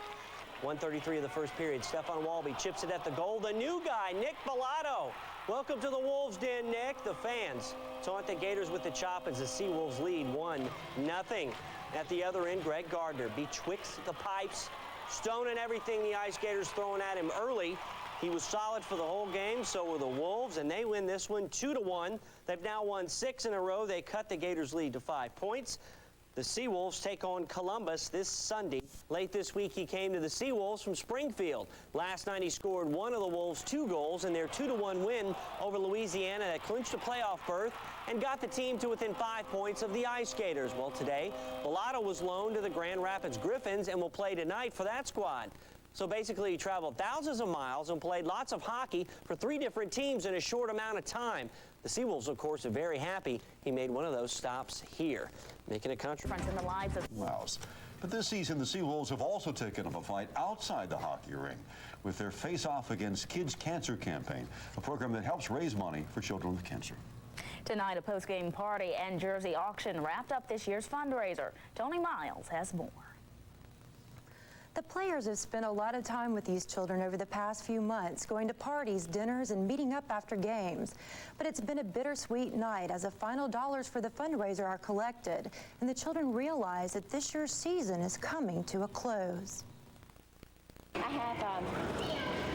1:33 of the first period. Stefan Walby chips it at the goal. The new guy, Nick Bellato. Welcome to the Wolves' Den, Nick. The fans taunt the Gators with the chop as the SeaWolves lead 1-0. At the other end, Greg Gardner betwixt the pipes, stoning everything the Ice Gators throwing at him early. He was solid for the whole game, so were the Wolves, and they win this one 2-1. They've now won 6 in a row. They cut the Gators' lead to 5 points. The SeaWolves take on Columbus this Sunday. Late this week, he came to the SeaWolves from Springfield. Last night, he scored one of the Wolves' 2 goals in their 2-1 win over Louisiana that clinched a playoff berth and got the team to within 5 points of the Ice Gators. Well, today, Bellato was loaned to the Grand Rapids Griffins and will play tonight for that squad. So basically, he traveled thousands of miles and played lots of hockey for 3 different teams in a short amount of time. The SeaWolves, of course, are very happy he made one of those stops here, making a contribution in the lives of
Mouse. But this season, the SeaWolves have also taken up a fight outside the hockey ring with their Face Off Against Kids Cancer campaign, a program that helps raise money for children with cancer.
Tonight, a post-game party and jersey auction wrapped up this year's fundraiser. Tony Miles has more.
The players have spent a lot of time with these children over the past few months, going to parties, dinners, and meeting up after games. But it's been a bittersweet night as the final dollars for the fundraiser are collected, and the children realize that this year's season is coming to a close.
I have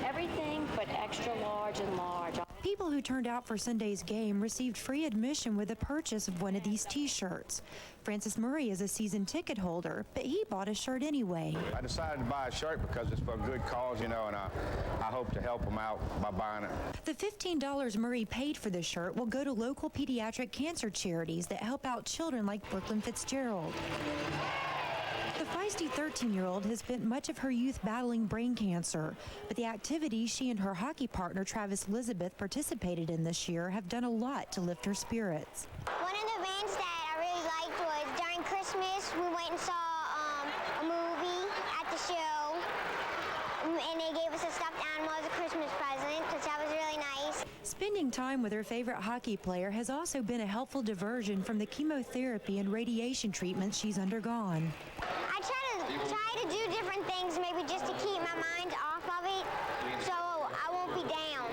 everything but extra large and large.
People who turned out for Sunday's game received free admission with the purchase of one of these T-shirts. Francis Murray is a season ticket holder, but he bought a shirt anyway.
I decided to buy a shirt because it's for a good cause, and I hope to help them out by buying it.
The $15 Murray paid for the shirt will go to local pediatric cancer charities that help out children like Brooklyn Fitzgerald. The feisty 13-year-old has spent much of her youth battling brain cancer, but the activities she and her hockey partner Travis Elizabeth participated in this year have done a lot to lift her spirits.
One of the events that I really liked was during Christmas, we went and saw a movie at the show, and they gave us a stuffed animal as a Christmas present, which that was really nice.
Spending time with her favorite hockey player has also been a helpful diversion from the chemotherapy and radiation treatments she's undergone.
I try to do different things won't be down.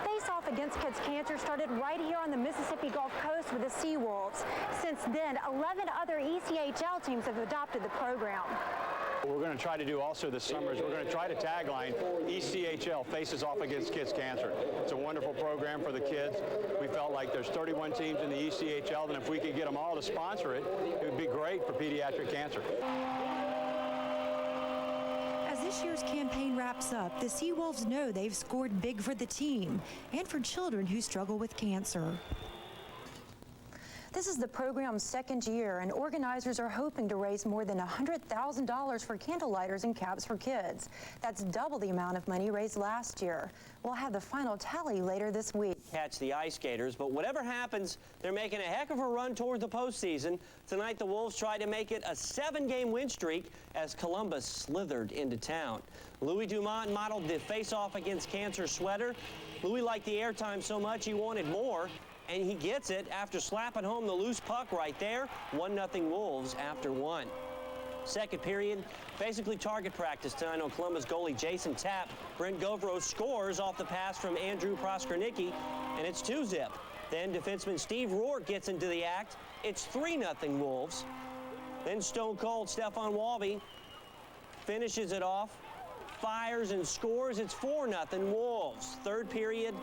Face-off against kids cancer started right here on the Mississippi Gulf Coast with the SeaWolves. Since then, 11 other ECHL teams have adopted the program.
What we're going to try to do also this summer is we're going to try to tagline ECHL, Faces Off Against Kids Cancer. It's a wonderful program for the kids. We felt like there's 31 teams in the ECHL, and if we could get them all to sponsor it, it would be great for pediatric cancer.
As this year's campaign wraps up, the SeaWolves know they've scored big for the team and for children who struggle with cancer. This is the program's second year, and organizers are hoping to raise more than $100,000 for candle lighters and caps for kids. That's double the amount of money raised last year. We'll have the final tally later this week.
Catch the ice skaters, but whatever happens, they're making a heck of a run toward the postseason. Tonight, the Wolves tried to make it a 7-game win streak as Columbus slithered into town. Louis Dumont modeled the face-off against cancer sweater. Louis liked the airtime so much he wanted more, and he gets it after slapping home the loose puck right there. 1-0 Wolves after 1. Second period, basically target practice tonight on Columbus goalie Jason Tapp. Brent Govro scores off the pass from Andrew Proskornicki, and it's 2-zip. Then defenseman Steve Rourke gets into the act. It's 3-0 Wolves. Then stone cold Stefan Walby finishes it off, fires and scores. It's 4-0 Wolves. Third period,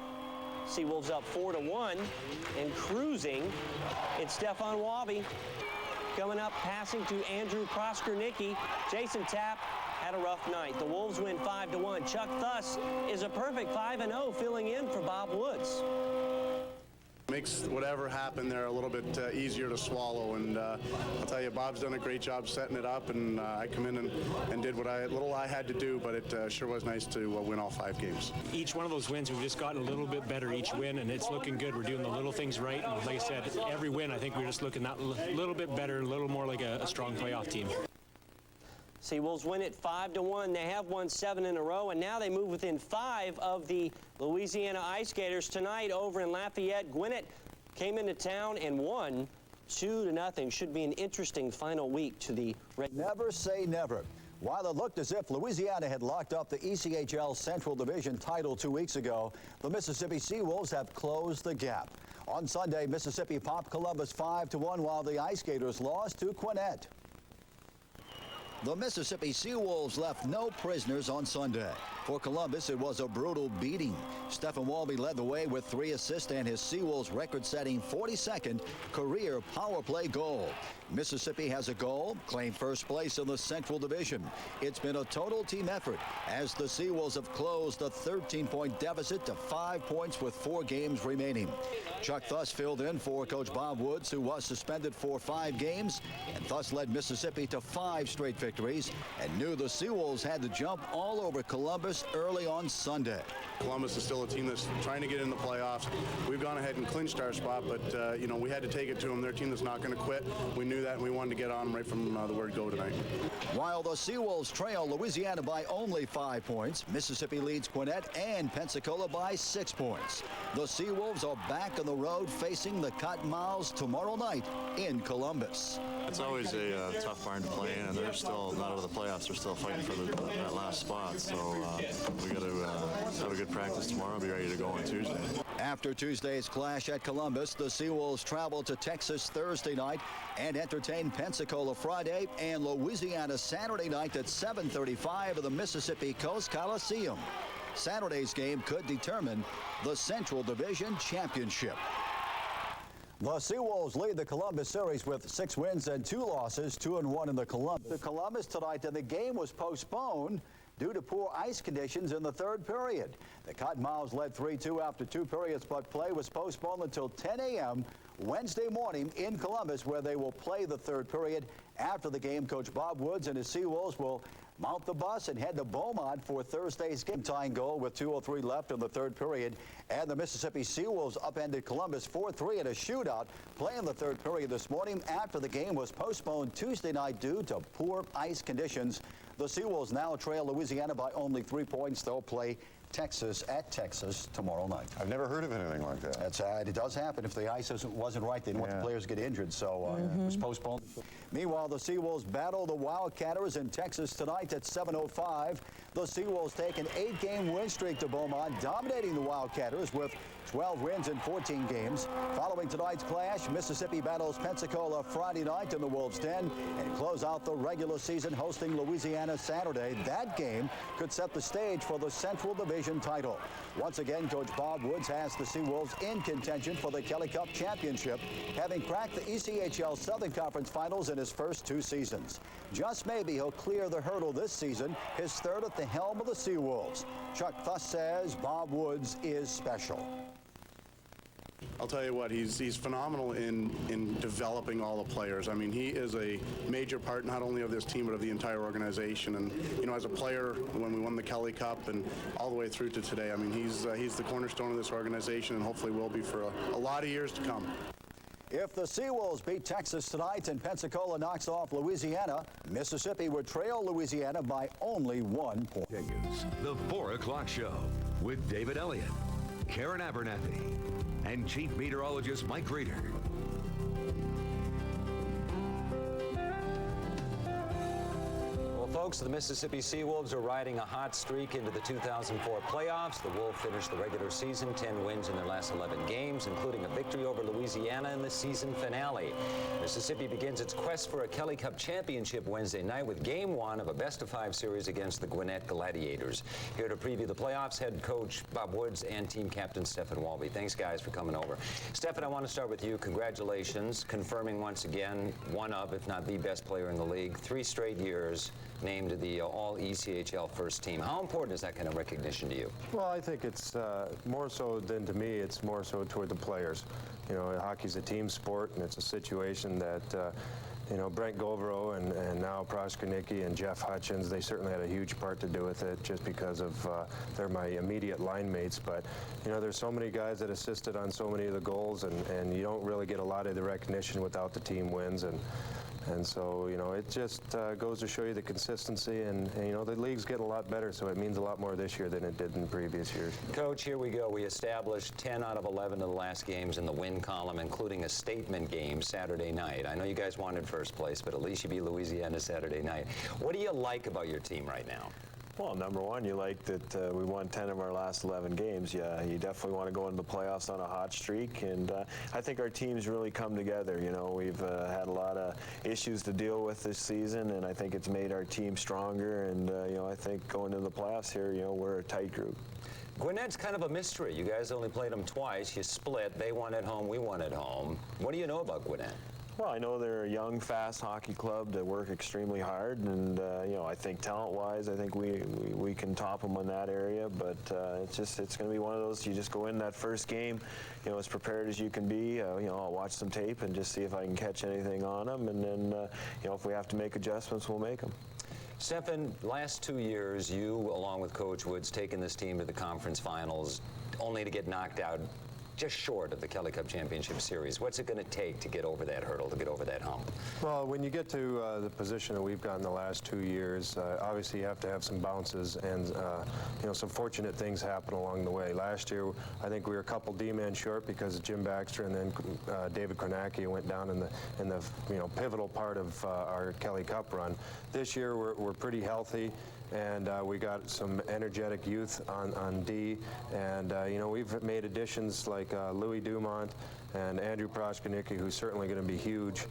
SeaWolves up 4-1 and cruising. It's Stefan Walby coming up, passing to Andrew Proskornicki. Jason Tapp had a rough night. The Wolves win 5-1. Chuck Thuss is a perfect 5-0, filling in for Bob Woods.
Makes whatever happened there a little bit easier to swallow, and I'll tell you, Bob's done a great job setting it up, and I come in and did what I had to do, but it sure was nice to win all 5 games.
Each one of those wins, we've just gotten a little bit better each win, and it's looking good. We're doing the little things right, and like I said, every win, I think we're just looking that little bit better, a little more like a strong playoff team.
SeaWolves win it 5-1. They have won 7 in a row, and now they move within 5 of the Louisiana Ice Gators tonight over in Lafayette. Gwinnett came into town and won 2-0. Should be an interesting final week to the...
Never say never. While it looked as if Louisiana had locked up the ECHL Central Division title 2 weeks ago, the Mississippi SeaWolves have closed the gap. On Sunday, Mississippi popped Columbus 5-1 while the Ice Gators lost to Gwinnett. The Mississippi SeaWolves left no prisoners on Sunday. For Columbus, it was a brutal beating. Stefan Walby led the way with 3 assists and his SeaWolves record-setting 42nd career power play goal. Mississippi has a goal, claimed first place in the Central Division. It's been a total team effort as the SeaWolves have closed a 13-point deficit to 5 points with 4 games remaining. Chuck Thuss filled in for Coach Bob Woods, who was suspended for 5 games, and Thuss led Mississippi to 5 straight victories and knew the SeaWolves had to jump all over Columbus early on Sunday.
Columbus is still a team that's trying to get in the playoffs. We've gone ahead and clinched our spot, but you know, we had to take it to them. They're a team that's not going to quit. We knew that, and we wanted to get on them right from the word go tonight.
While the SeaWolves trail Louisiana by only 5 points, Mississippi leads Gwinnett and Pensacola by 6 points. The SeaWolves are back on the road facing the Cottonmouths tomorrow night in Columbus.
It's always a tough barn to play in, and they're still not out of the playoffs. They're still fighting for that last spot, so we got to have a good practice tomorrow and be ready to go on Tuesday.
After Tuesday's clash at Columbus, the SeaWolves travel to Texas Thursday night and entertain Pensacola Friday and Louisiana Saturday night at 7:35 at the Mississippi Coast Coliseum. Saturday's game could determine the Central Division Championship. The SeaWolves lead the Columbus series with 6 wins and 2 losses, 2-1 in the Columbus tonight, and the game was postponed due to poor ice conditions in the 3rd period. The Cottonmouths led 3-2 after 2 periods, but play was postponed until 10 a.m. Wednesday morning in Columbus, where they will play the 3rd period. After the game, Coach Bob Woods and his SeaWolves will mount the bus and head to Beaumont for Thursday's game. Tying goal with 2:03 left in the 3rd period, and the Mississippi SeaWolves upended Columbus 4-3 in a shootout, playing the 3rd period this morning after the game was postponed Tuesday night due to poor ice conditions. The SeaWolves now trail Louisiana by only 3 points. They'll play Texas at Texas tomorrow night.
I've never heard of anything like that.
That's it does happen. If the ice wasn't right, they didn't want the players to get injured, so it was postponed. Meanwhile, the SeaWolves battle the Wildcatters in Texas tonight at 7:05. The SeaWolves take an 8-game win streak to Beaumont, dominating the Wildcatters with 12 wins in 14 games. Following tonight's clash, Mississippi battles Pensacola Friday night in the Wolves' Den and close out the regular season hosting Louisiana Saturday. That game could set the stage for the Central Division title. Once again, Coach Bob Woods has the SeaWolves in contention for the Kelly Cup Championship, having cracked the ECHL Southern Conference Finals in his first 2 seasons. Just maybe he'll clear the hurdle this season, his third at the helm of the SeaWolves. Chuck Fuss says Bob Woods is special.
I'll tell you what, he's phenomenal in developing all the players. I mean, he is a major part not only of this team but of the entire organization. And you know, as a player, when we won the Kelly Cup and all the way through to today, I mean, he's the cornerstone of this organization and hopefully will be for a lot of years to come.
If the SeaWolves beat Texas tonight and Pensacola knocks off Louisiana, Mississippi would trail Louisiana by only 1 point.
The 4 o'clock show with David Elliott, Karen Abernathy, and Chief Meteorologist Mike Reeder.
Well, folks, the Mississippi SeaWolves are riding a hot streak into the 2004 playoffs. The Wolves finished the regular season 10 wins in their last 11 games, including a victory over Louisiana in the season finale. Mississippi begins its quest for a Kelly Cup championship Wednesday night with Game 1 of a best-of-5 series against the Gwinnett Gladiators. Here to preview the playoffs, head coach Bob Woods and team captain Stephen Walby. Thanks, guys, for coming over. Stephen, I want to start with you. Congratulations, confirming once again one of, if not the best player in the league. 3 straight years named to the All-ECHL first team. How important is that kind of recognition to you?
Well, I think it's more so than to me, it's more so toward the players. You know, hockey's a team sport, and it's a situation that, you know, Brent Govero and now Proskaunicki and Jeff Hutchins, they certainly had a huge part to do with it just because of they're my immediate line mates. But, you know, there's so many guys that assisted on so many of the goals, and you don't really get a lot of the recognition without the team wins. And so, you know, it just goes to show you the consistency, and, you know, the league's getting a lot better, so it means a lot more this year than it did in previous years.
Coach, here we go. We established 10 out of 11 of the last games in the win column, including a statement game Saturday night. I know you guys wanted first place, but at least you beat Louisiana Saturday night. What do you like about your team right now?
Well, number one, you like that we won 10 of our last 11 games. Yeah, you definitely want to go into the playoffs on a hot streak, and I think our team's really come together. You know, we've had a lot of issues to deal with this season, and I think it's made our team stronger. And you know, I think going into the playoffs here, you know, we're a tight group.
Gwinnett's kind of a mystery. You guys only played them twice. You split. They won at home. We won at home. What do you know about Gwinnett?
Well, I know they're a young, fast hockey club that work extremely hard, and you know, I think talent-wise, I think we can top them in that area. But it's going to be one of those. You just go in that first game, you know, as prepared as you can be. You know, I'll watch some tape and just see if I can catch anything on them, and then you know, if we have to make adjustments, we'll make them.
Stephen, last 2 years, you, along with Coach Woods, taken this team to the conference finals, only to get knocked out just short of the Kelly Cup Championship Series. What's it going to take to get over that hurdle, to get over that hump?
Well, when you get to the position that we've gotten the last 2 years, obviously you have to have some bounces, and you know, some fortunate things happen along the way. Last year, I think we were a couple D-men short because of Jim Baxter and then David Kornacki went down in the you know, pivotal part of our Kelly Cup run. This year, we're pretty healthy. And we got some energetic youth on D, and you know, we've made additions like Louis Dumont and Andrew Proskaunicki, who's certainly going to be huge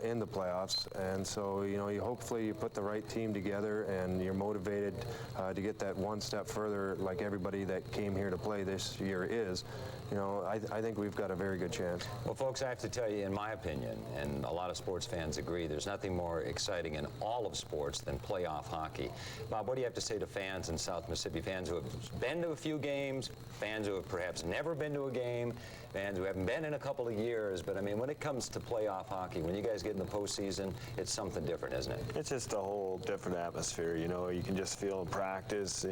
in the playoffs. And so, you know, hopefully you put the right team together and you're motivated to get that one step further, like everybody that came here to play this year is. You know, I think we've got a very good chance.
Well, folks, I have to tell you, in my opinion, and a lot of sports fans agree, there's nothing more exciting in all of sports than playoff hockey. Bob, what do you have to say to fans in South Mississippi, fans who have been to a few games, fans who have perhaps never been to a game, fans who haven't been in a couple of years? But, I mean, when it comes to playoff hockey, when you guys get in the postseason, it's something different, isn't it?
It's just a whole different atmosphere, you know. You can just feel in practice,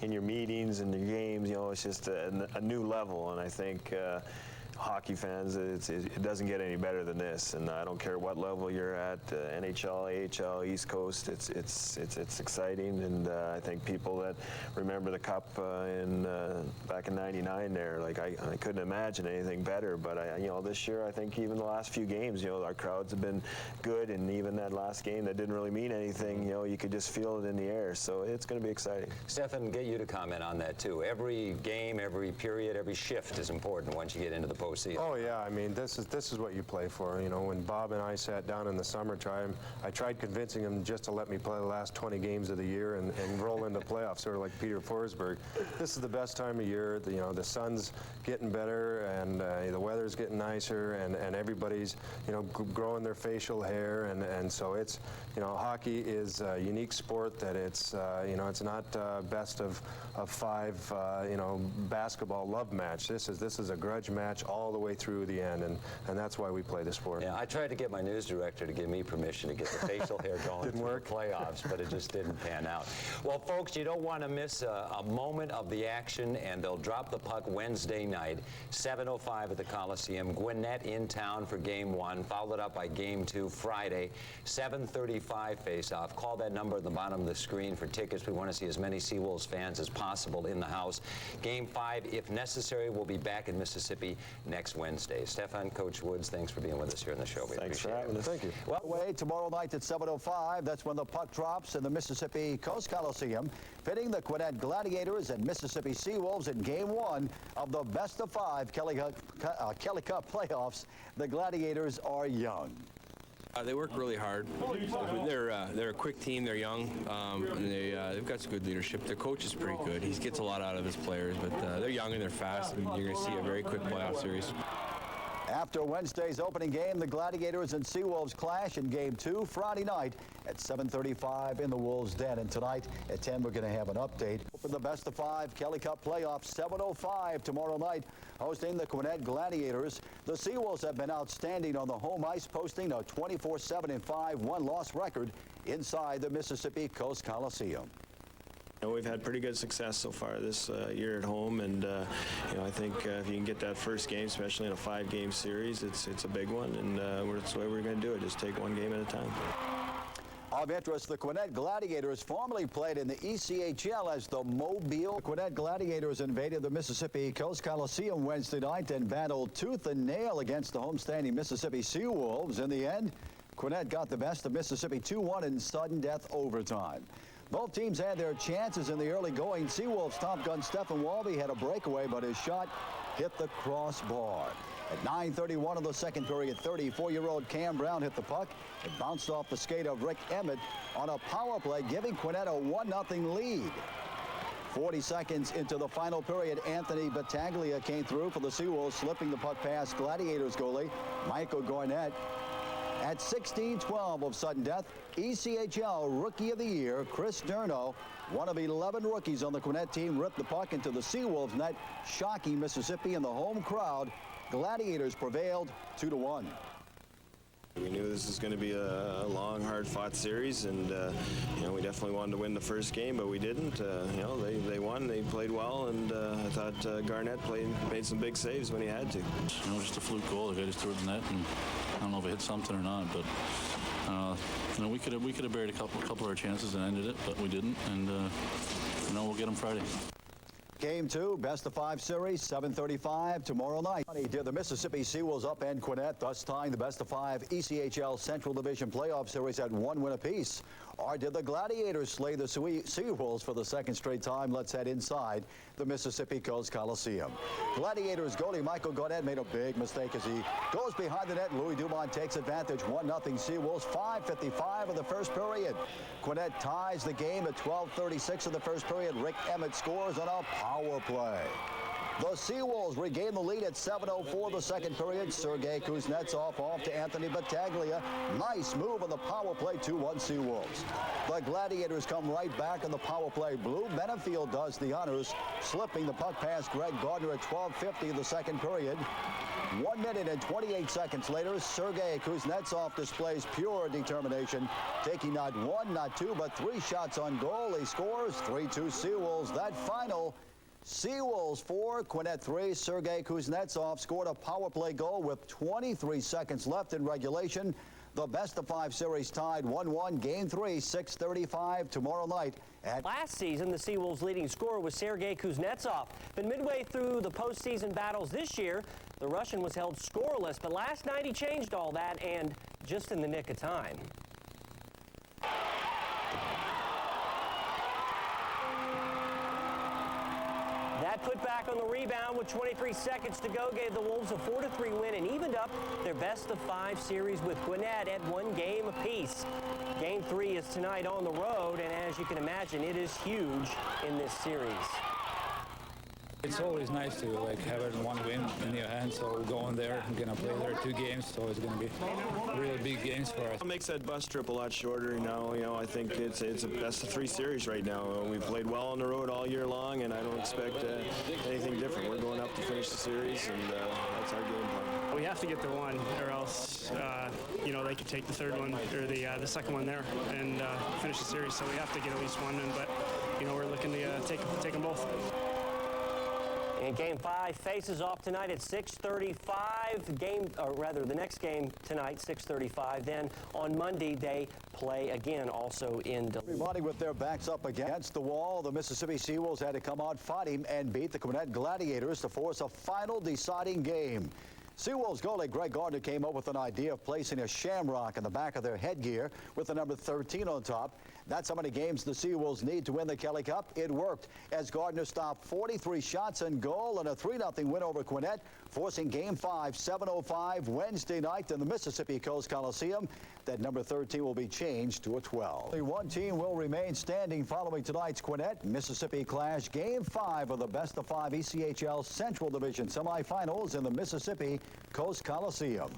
in your meetings, in your games, you know, it's just a new level. And I think
hockey fans, it doesn't get any better than this, and I don't care what level you're at, NHL, AHL, East Coast, it's exciting, and I think people that remember the Cup back in '99 there, like I couldn't imagine anything better, but this year I think even the last few games, our crowds have been good, and even that last game that didn't really mean anything, you could just feel it in the air, so it's going to be exciting.
Stefan, get you to comment on that too. Every game, every period, every shift is important once you get into the postseason.
Oh yeah, I mean this is what you play for. When Bob and I sat down in the summertime, I tried convincing him just to let me play the last 20 games of the year and roll into playoffs, sort of like Peter Forsberg. This is the best time of year. The sun's getting better, and the weather's getting nicer, and everybody's growing their facial hair, and so it's hockey is a unique sport that it's not best of five basketball love match. This is a grudge match all the way through the end, and that's why we play the sport.
Yeah, I tried to get my news director to give me permission to get the facial hair going
Didn't work.
The playoffs, but it just didn't pan out. Well, folks, you don't want to miss a moment of the action, and they'll drop the puck Wednesday night, 7:05 at the Coliseum. Gwinnett in town for Game 1, followed up by Game 2 Friday, 7:35 face-off. Call that number at the bottom of the screen for tickets. We want to see as many SeaWolves fans as possible in the house. Game 5, if necessary, will be back in Mississippi next Wednesday. Stefan, Coach Woods, thanks for being with us here in the show. We
Thanks
appreciate
for having
it.
us. Thank you. Well, wait, tomorrow night at 7:05, that's when the puck drops in the Mississippi Coast Coliseum, pitting the Gwinnett Gladiators and Mississippi SeaWolves in Game 1 of the best-of-5 Kelly Cup playoffs. The Gladiators are young.
They work really hard. They're a quick team. They're young, and they've got some good leadership. Their coach is pretty good. He gets a lot out of his players, but they're young and they're fast, and you're going to see a very quick playoff series.
After Wednesday's opening game, the Gladiators and SeaWolves clash in Game 2 Friday night at 7:35 in the Wolves' Den. And tonight at 10, we're going to have an update for the best-of-5 Kelly Cup playoffs. 7:05 tomorrow night, hosting the Gwinnett Gladiators. The SeaWolves have been outstanding on the home ice, posting a 24-7-5 one-loss record inside the Mississippi Coast Coliseum.
We've had pretty good success so far this year at home, and I think if you can get that first game, especially in a 5-game series, it's a big one, and that's the way we're going to do it. Just take one game at a time.
Of interest, the Gwinnett Gladiators formerly played in the ECHL as the Mobile. Gwinnett Gladiators invaded the Mississippi Coast Coliseum Wednesday night and battled tooth and nail against the homestanding Mississippi SeaWolves. In the end, Gwinnett got the best of Mississippi 2-1 in sudden death overtime. Both teams had their chances in the early going. SeaWolves top gun Stephen Walby had a breakaway, but his shot hit the crossbar. At 9:31 of the second period, 34-year-old Cam Brown hit the puck. It bounced off the skate of Rick Emmett on a power play, giving Gwinnett a 1-0 lead. 40 seconds into the final period, Anthony Battaglia came through for the SeaWolves, slipping the puck past Gladiators goalie Michael Garnett. At 16-12 of sudden death, ECHL Rookie of the Year Chris Durno, one of 11 rookies on the Gwinnett team, ripped the puck into the SeaWolves net, shocking Mississippi and the home crowd. Gladiators prevailed 2-1.
We knew this was going to be a long, hard-fought series, and we definitely wanted to win the first game, but we didn't. They won. They played well, and I thought Garnett made some big saves when he had to.
Just a fluke goal. The guy just threw it in the net, and I don't know if it hit something or not, but we could have buried a couple of our chances and ended it, but we didn't, and we'll get them Friday.
Game 2, best-of-5 series, 7:35 tomorrow night. Did the Mississippi SeaWolves upend Gwinnett, thus tying the best-of-5 ECHL Central Division playoff series at 1 win apiece? Or did the Gladiators slay the SeaWolves for the second straight time? Let's head inside the Mississippi Coast Coliseum. Gladiators goalie Michael Garnett made a big mistake as he goes behind the net. Louis Dumont takes advantage, 1-0 SeaWolves, 5:55 of the first period. Gwinnett ties the game at 12:36 of the first period. Rick Emmett scores on a power play. The SeaWolves regain the lead at 7:04 the second period. Sergei Kuznetsov off to Anthony Battaglia. Nice move on the power play, 2-1 SeaWolves. The Gladiators come right back on the power play. Blue Benefield does the honors, slipping the puck past Greg Gardner at 12:50 of the second period. 1 minute and 28 seconds later, Sergei Kuznetsov displays pure determination, taking not 1, not 2, but 3 shots on goal. He scores 3-2 SeaWolves. That final SeaWolves 4, Gwinnett 3. Sergei Kuznetsov scored a power play goal with 23 seconds left in regulation. The best-of-5 series tied 1-1. Game 3, 6:35 tomorrow night.
Last season, the SeaWolves' leading scorer was Sergei Kuznetsov. But midway through the postseason battles this year, the Russian was held scoreless. But last night, he changed all that, and just in the nick of time. That put back on the rebound with 23 seconds to go gave the Wolves a 4-3 win and evened up their best-of-5 series with Gwinnett at 1 game apiece. Game 3 is tonight on the road, and as you can imagine, it is huge in this series.
It's always nice to have it one win in your hands. So going there, I'm gonna play there 2 games, so it's gonna be really big games for us.
It makes that bus trip a lot shorter. I think it's a best-of-3 series right now. We've played well on the road all year long, and I don't expect anything different. We're going up to finish the series, and that's our game plan.
We have to get the 1, or else they could take the 3rd one or the 2nd one there and finish the series. So we have to get at least 1, but we're looking to take them both.
And Game 5 faces off tonight at 6:35. The next game tonight, 6:35. Then on Monday, they play again, also in.
Everybody with their backs up against the wall. The Mississippi SeaWolves had to come out fighting and beat the Gwinnett Gladiators to force a final deciding game. SeaWolves goalie Greg Gardner came up with an idea of placing a shamrock in the back of their headgear with the number 13 on top. That's how many games the SeaWolves need to win the Kelly Cup. It worked as Gardner stopped 43 shots and goal in a 3-0 win over Gwinnett, forcing Game 5, 7:05 Wednesday night in the Mississippi Coast Coliseum. That number 13 will be changed to a 12. Only one team will remain standing following tonight's Gwinnett-Mississippi clash. Game 5 of the best-of-5 ECHL Central Division semifinals in the Mississippi Coast Coliseum.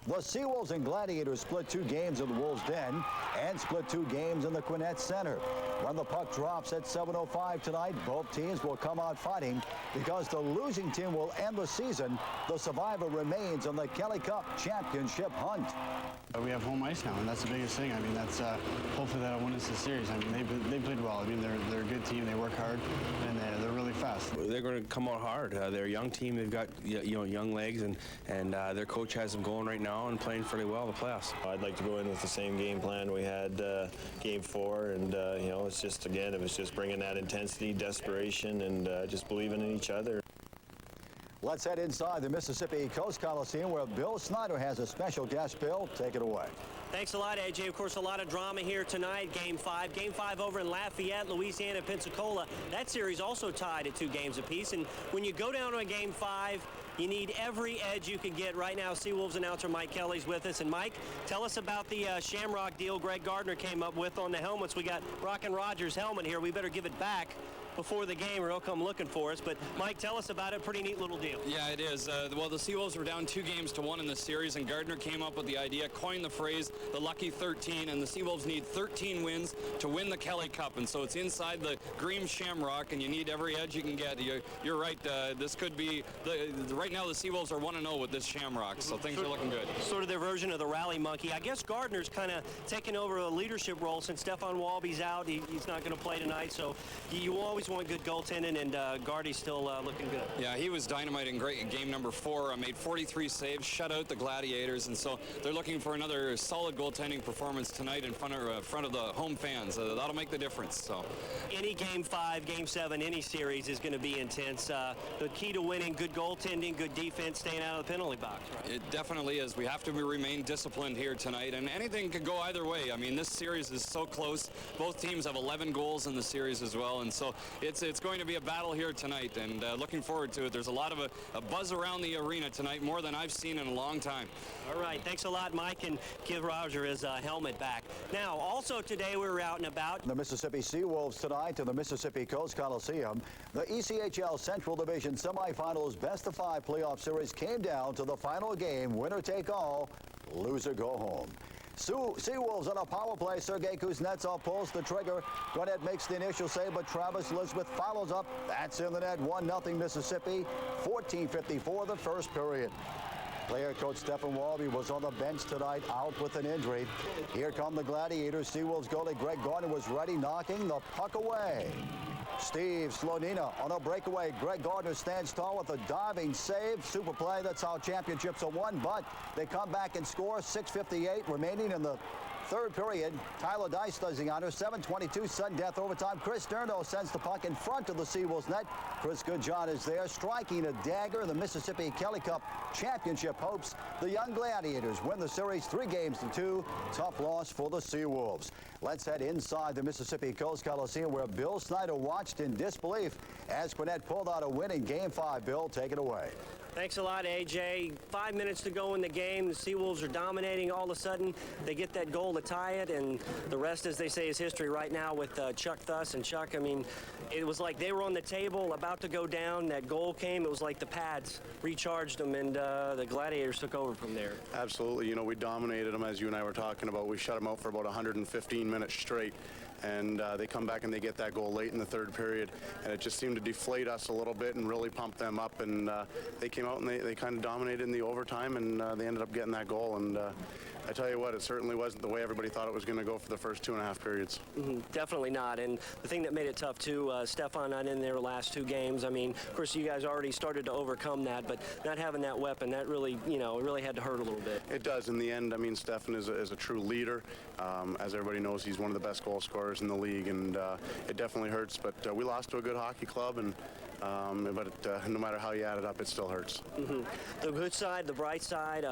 The SeaWolves and Gladiators split 2 games in the Wolves' Den and split 2 games in the Gwinnett Center. When the puck drops at 7:05 tonight, both teams will come out fighting because the losing team will end the season. The survivor remains in the Kelly Cup championship hunt.
We have home ice now, and that's the biggest thing. I mean, that's hopefully that'll win us the series. I mean, they played well. I mean, they're a good team. They work hard, and they're really fast.
They're going to come out hard. They're a young team. They've got young legs, and their coach has them going right now and playing fairly well in the playoffs.
I'd like to go in with the same game plan we had Game 4, and it's just, again, it was just bringing that intensity, desperation, and just believing in each other.
Let's head inside the Mississippi Coast Coliseum where Bill Snyder has a special guest. Bill, take it away.
Thanks a lot, AJ. Of course, a lot of drama here tonight. Game 5. Game 5 over in Lafayette, Louisiana, Pensacola. That series also tied at 2 games apiece. And when you go down to a Game 5, you need every edge you can get. Right now, SeaWolves announcer Mike Kelly's with us. And Mike, tell us about the Shamrock deal Greg Gardner came up with on the helmets. We got Rockin' Rogers' helmet here. We better give it back before the game or he'll come looking for us. But Mike, tell us about it. Pretty neat little deal.
Yeah, it is. Well, the SeaWolves were down 2 games to 1 in the series, and Gardner came up with the idea, coined the phrase, the lucky 13, and the SeaWolves need 13 wins to win the Kelly Cup. And so it's inside the green shamrock, and you need every edge you can get. You're right. This could be, right now the SeaWolves are 1-0 with this shamrock, so things are looking good.
Sort of their version of the rally monkey. I guess Gardner's kind of taken over a leadership role since Stefan Walby's out. He's not going to play tonight, so you always want good goaltending, and Gardy's still looking good.
Yeah, he was dynamiting great in game number 4. Made 43 saves, shut out the Gladiators, and so they're looking for another solid goaltending performance tonight in front of the home fans. That'll make the difference. So,
any Game 5, Game 7, any series is going to be intense. The key to winning: good goaltending, good defense, staying out of the penalty box. Right?
It definitely is. We have to remain disciplined here tonight, and anything could go either way. I mean, this series is so close. Both teams have 11 goals in the series as well, and so it's going to be a battle here tonight, and looking forward to it. There's a lot of a buzz around the arena tonight, more than I've seen in a long time.
All right, thanks a lot, Mike, and give Roger his helmet back. Now, also today we were out and about.
The Mississippi SeaWolves tonight in the Mississippi Coast Coliseum. The ECHL Central Division semifinals best-of-5 playoff series came down to the final game, winner take all, loser go home. SeaWolves on a power play. Sergei Kuznetsov pulls the trigger. Gwinnett makes the initial save, but Travis Elizabeth follows up. That's in the net. 1-0 Mississippi. 14:54 the first period. Player coach Stephen Walby was on the bench tonight, out with an injury. Here come the Gladiators. Seawolves goalie Greg Gardner was ready, knocking the puck away. Steve Slonina on a breakaway. Greg Gardner stands tall with a diving save. Super play. That's how championships are won. But they come back and score. 6:58 remaining in the third period. Tyler Dice does the honor. 7:22 sudden death overtime. Chris Sterno sends the puck in front of the Seawolves net. Chris Goodjohn is there, striking a dagger. The Mississippi Kelly Cup championship hopes. The young Gladiators win the series 3-2. Tough loss for the Seawolves. Let's head inside the Mississippi Coast Coliseum, where Bill Snyder watched in disbelief as Gwinnett pulled out a win in Game 5. Bill, take it away.
Thanks a lot, AJ. 5 minutes to go in the game. The Seawolves are dominating. All of a sudden, they get that goal to tie it, and the rest, as they say, is history right now with Chuck Thuss. And Chuck, I mean, it was like they were on the table, about to go down. That goal came. It was like the pads recharged them, and the Gladiators took over from there.
Absolutely. You know, we dominated them, as you and I were talking about. We shut them out for about 115 minutes straight. And they come back and they get that goal late in the third period, and it just seemed to deflate us a little bit and really pump them up, and they came out and they kind of dominated in the overtime, and they ended up getting that goal. And I tell you what, it certainly wasn't the way everybody thought it was going to go for the first 2.5 periods.
Definitely not. And the thing that made it tough too, Stefan not in there the last 2 games. I mean, of course, you guys already started to overcome that, but not having that weapon, that really, you know, it really had to hurt a little bit.
It does. In the end, I mean, Stefan is a true leader. As everybody knows, he's one of the best goal scorers in the league, and it definitely hurts. But we lost to a good hockey club, and no matter how you add it up, it still hurts.
The good side, the bright side,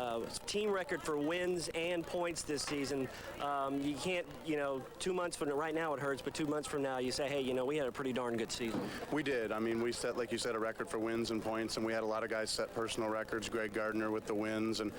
team record for wins and points this season. You can't, you know, 2 months from right now it hurts, but 2 months from now you say, hey, you know, we had a pretty darn good season.
We did. I mean, we set, like you said, a record for wins and points, and we had a lot of guys set personal records. Greg Gardner with the wins, and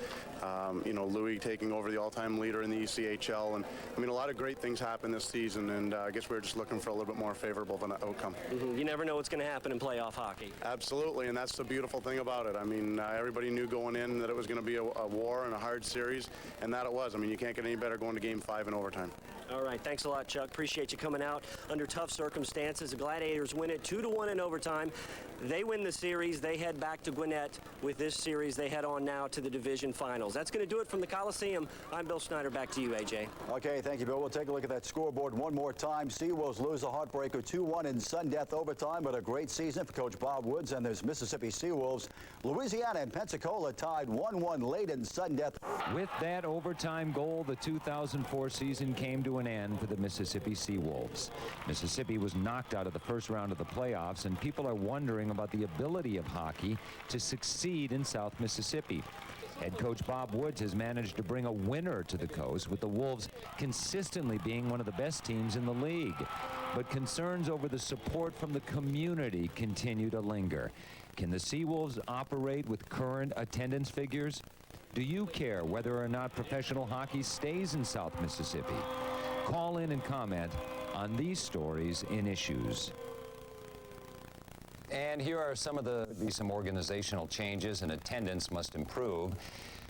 you know, Louis taking over the all-time leader in the ECHL. And I mean, a lot of great things happened this season, and I guess we were just looking for a little bit more favorable of an outcome.
You never know what's going to happen in playoff hockey.
Absolutely, and that's the beautiful thing about it. I mean, everybody knew going in that it was going to be a war and a hard series, and that it was. I mean, you can't get any better going to Game 5 in overtime.
All right, thanks a lot, Chuck. Appreciate you coming out under tough circumstances. The Gladiators win it 2-1 in overtime. They win the series. They head back to Gwinnett with this series. They head on now to the division finals. That's going to do it from the Coliseum. I'm Bill Snyder. Back to you, AJ.
Okay, thank you, Bill. We'll take a look at that scoreboard one more time. Seawolves lose a heartbreaker 2-1 in sudden death overtime, but a great season for Coach Bob Woods and his Mississippi Seawolves. Louisiana and Pensacola tied 1-1 late in sudden death.
With that overtime goal, the 2004 season came to an end for the Mississippi Seawolves. Mississippi was knocked out of the first round of the playoffs, and people are wondering about the ability of hockey to succeed in South Mississippi. Head coach Bob Woods has managed to bring a winner to the coast, with the Wolves consistently being one of the best teams in the league. But concerns over the support from the community continue to linger. Can the Seawolves operate with current attendance figures? Do you care whether or not professional hockey stays in South Mississippi? Call in and comment on these stories in Issues.
And here are some organizational changes, and attendance must improve.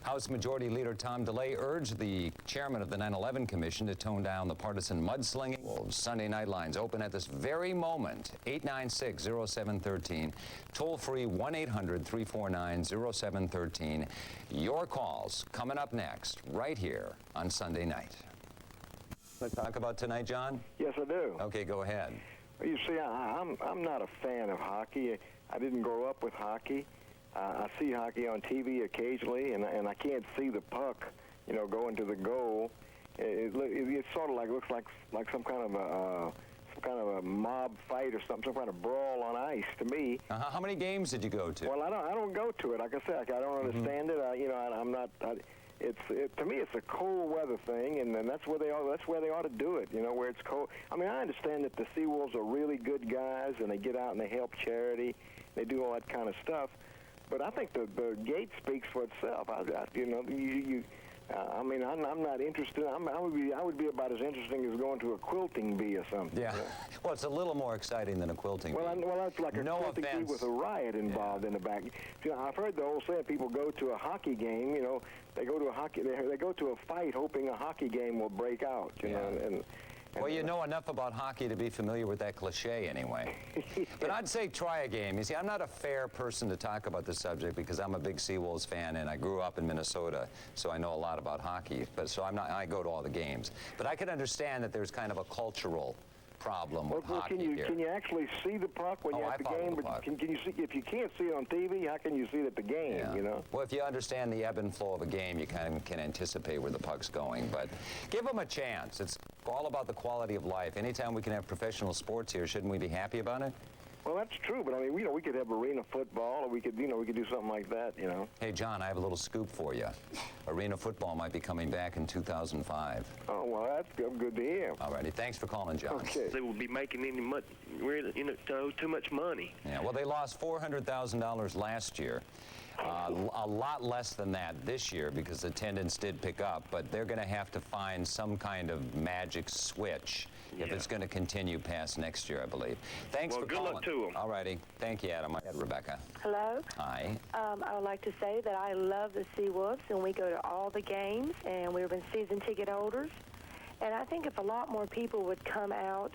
House Majority Leader Tom DeLay urged the chairman of the 9/11 Commission to tone down the partisan mudslinging. Sunday night lines open at this very moment. 896-0713. Toll-free 1-800-349-0713. Your calls coming up next, right here on Sunday night. Want to talk about tonight, John?
Yes, I do.
Okay, go ahead.
You see, I'm not a fan of hockey. I didn't grow up with hockey. I see hockey on TV occasionally, and I can't see the puck, you know, going to the goal. It sort of looks like some kind of a mob fight or something, some kind of brawl on ice to me.
How many games did you go to?
Well, I don't go to it. Like I said, I don't understand it. I'm not. To me, it's a cold weather thing, and that's where they ought to do it. You know, where it's cold. I mean, I understand that the Seawolves are really good guys, and they get out and they help charity, they do all that kind of stuff. But I think the gate speaks for itself. I mean, I'm not interested. I would be about as interesting as going to a quilting bee or something.
Yeah. Well, it's a little more exciting than a quilting bee.
Well, that's like a quilting bee with a riot involved in the back. You know, I've heard the whole saying, people go to a hockey game, you know, they go to a fight hoping a hockey game will break out, you know,
Well, you know enough about hockey to be familiar with that cliche anyway. But I'd say try a game. You see, I'm not a fair person to talk about this subject because I'm a big SeaWolves fan and I grew up in Minnesota, so I know a lot about hockey. But so I go to all the games. But I can understand that there's kind of a cultural problem with hockey here.
Can you actually see the puck when you're at the game? Can you see, if you can't see it on TV, how can you see it at the game,
Yeah.
you know?
Well, if you understand the ebb and flow of a game, you kind of can anticipate where the puck's going. But give them a chance. It's all about the quality of life. Anytime we can have professional sports here, shouldn't we be happy about it?
Well, that's true, but I mean, we could have arena football, or we could do something like that, you know.
Hey, John, I have a little scoop for you. Arena football might be coming back in 2005.
Oh, well, that's good to hear.
All righty. Thanks for calling, John.
Okay.
They will be making too much money.
Yeah, well, they lost $400,000 last year. A lot less than that this year because attendance did pick up, but they're going to have to find some kind of magic switch if it's going to continue past next year, I believe. Thanks for calling.
Good luck to them.
All righty. Thank you, Adam. Rebecca.
Hello.
Hi.
I would like to say that I love the SeaWolves, and we go to all the games, and we've been season ticket holders. And I think if a lot more people would come out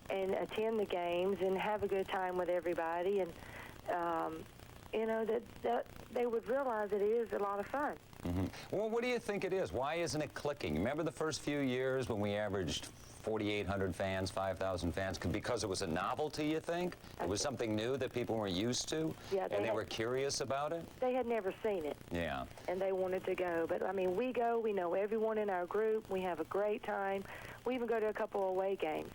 and attend the games and have a good time with everybody, and you know, that they would realize it is a lot of fun.
Mm-hmm. Well, what do you think it is? Why isn't it clicking? Remember the first few years when we averaged 4,800 fans, 5,000 fans, because it was a novelty, you think? It was something new that people weren't used to?
Yeah,
and they were curious about it?
They had never seen it.
Yeah.
And they wanted to go. But, I mean, we go. We know everyone in our group. We have a great time. We even go to a couple of away games.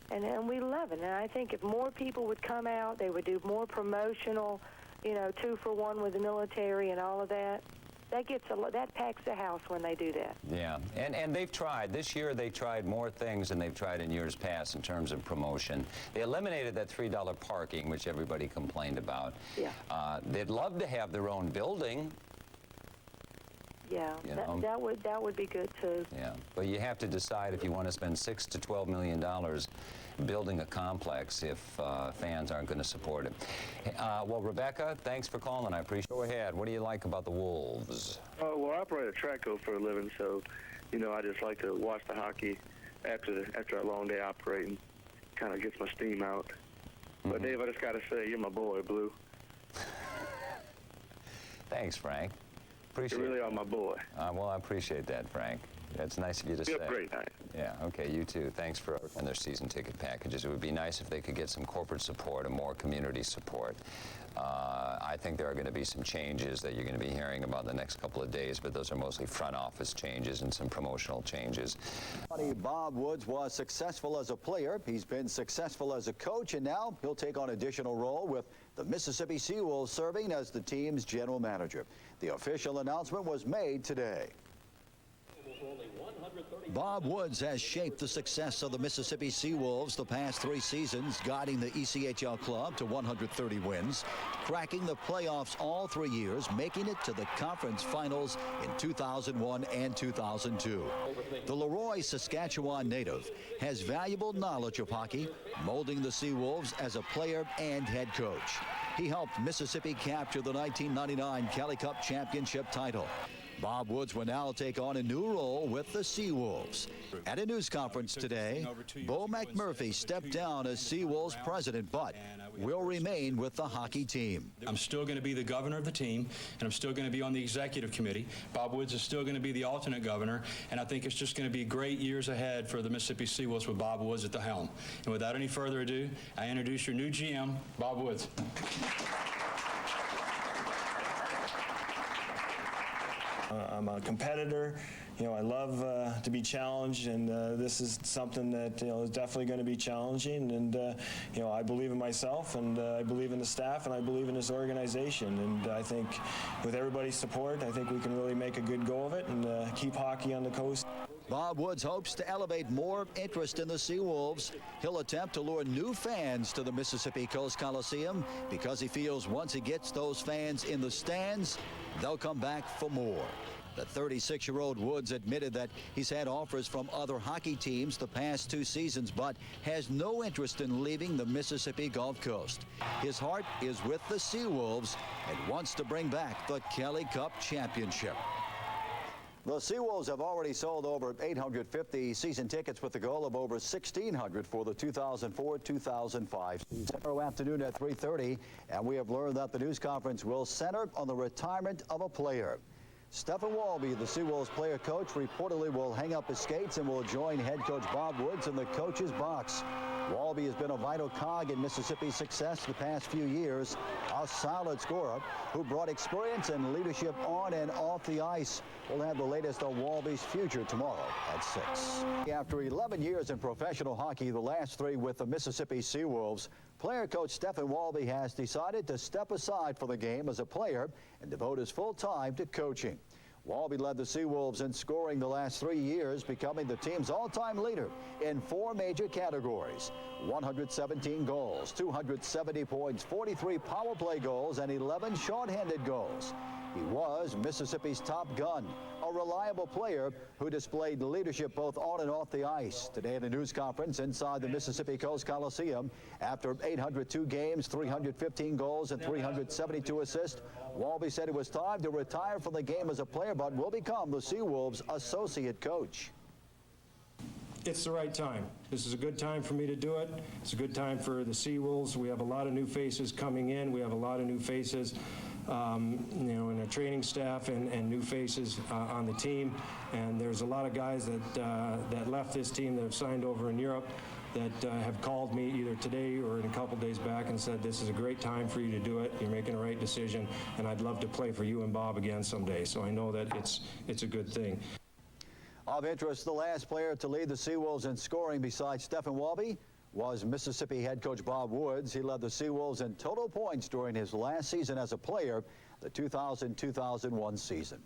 And we love it. And I think if more people would come out, they would do more promotional, you know, 2-for-1 with the military and all of that. That packs the house when they do that.
Yeah, and they've tried. This year they tried more things than they've tried in years past in terms of promotion. They eliminated that $3 parking, which everybody complained about.
Yeah.
They'd love to have their own building.
Yeah, that would be good too.
Yeah, but you have to decide if you want to spend $6 to $12 million building a complex if fans aren't going to support it. Well, Rebecca, thanks for calling. I appreciate it. Go ahead. What do you like about the Wolves?
Well, I operate a track coat for a living, so you know I just like to watch the hockey after a long day operating. Kind of gets my steam out. But Dave, I just got to say, you're my boy, Blue.
Thanks, Frank. Appreciate
You really are my boy.
Well, I appreciate that, Frank. That's nice of you to say.
You have a great night.
Yeah, okay, you too. Thanks for their season ticket packages. It would be nice if they could get some corporate support and more community support. I think there are going to be some changes that you're going to be hearing about in the next couple of days, but those are mostly front office changes and some promotional changes.
Bob Woods was successful as a player. He's been successful as a coach, and now he'll take on an additional role with the Mississippi SeaWolves serving as the team's general manager. The official announcement was made today. Bob Woods has shaped the success of the Mississippi SeaWolves the past 3 seasons, guiding the ECHL club to 130 wins, cracking the playoffs all 3 years, making it to the conference finals in 2001 and 2002. The Leroy, Saskatchewan native has valuable knowledge of hockey, molding the SeaWolves as a player and head coach. He helped Mississippi capture the 1999 Kelly Cup championship title. Bob Woods will now take on a new role with the SeaWolves. At a news conference today, Bo McMurphy stepped down as SeaWolves president, but will remain with the hockey team.
I'm still going to be the governor of the team, and I'm still going to be on the executive committee. Bob Woods is still going to be the alternate governor, and I think it's just going to be great years ahead for the Mississippi SeaWolves with Bob Woods at the helm. And without any further ado, I introduce your new GM, Bob Woods.
I'm a competitor. You know, I love to be challenged, and this is something that, you know, is definitely going to be challenging. And you know, I believe in myself, and I believe in the staff, and I believe in this organization. And I think with everybody's support, I think we can really make a good go of it and keep hockey on the coast.
Bob Woods hopes to elevate more interest in the SeaWolves. He'll attempt to lure new fans to the Mississippi Coast Coliseum because he feels once he gets those fans in the stands, they'll come back for more. The 36-year-old Woods admitted that he's had offers from other hockey teams the past 2 seasons, but has no interest in leaving the Mississippi Gulf Coast. His heart is with the SeaWolves and wants to bring back the Kelly Cup championship. The Seawolves have already sold over 850 season tickets with the goal of over 1,600 for the 2004-2005 season. Tomorrow afternoon at 3:30, and we have learned that the news conference will center on the retirement of a player. Stephen Walby, the Seawolves player coach, reportedly will hang up his skates and will join head coach Bob Woods in the coach's box. Walby has been a vital cog in Mississippi's success the past few years, a solid scorer who brought experience and leadership on and off the ice. We'll have the latest on Walby's future tomorrow at 6. After 11 years in professional hockey, the last 3 with the Mississippi Seawolves, player coach Stephen Walby has decided to step aside for the game as a player and devote his full time to coaching. Walby led the Seawolves in scoring the last 3 years, becoming the team's all-time leader in 4 major categories: 117 goals, 270 points, 43 power play goals, and 11 shorthanded goals. He was Mississippi's top gun, a reliable player who displayed leadership both on and off the ice. Today at a news conference inside the Mississippi Coast Coliseum, after 802 games, 315 goals, and 372 assists, Walby said it was time to retire from the game as a player, but will become the Seawolves' associate coach.
It's the right time. This is a good time for me to do it. It's a good time for the Seawolves. We have a lot of new faces coming in. We have a lot of new faces in our training staff and new faces on the team. And there's a lot of guys that left this team that have signed over in Europe that have called me either today or in a couple days back and said, this is a great time for you to do it. You're making the right decision, and I'd love to play for you and Bob again someday. So I know that it's a good thing.
Of interest, the last player to lead the Seawolves in scoring besides Stephen Walby was Mississippi head coach Bob Woods. He led the Seawolves in total points during his last season as a player, the 2000-2001 season.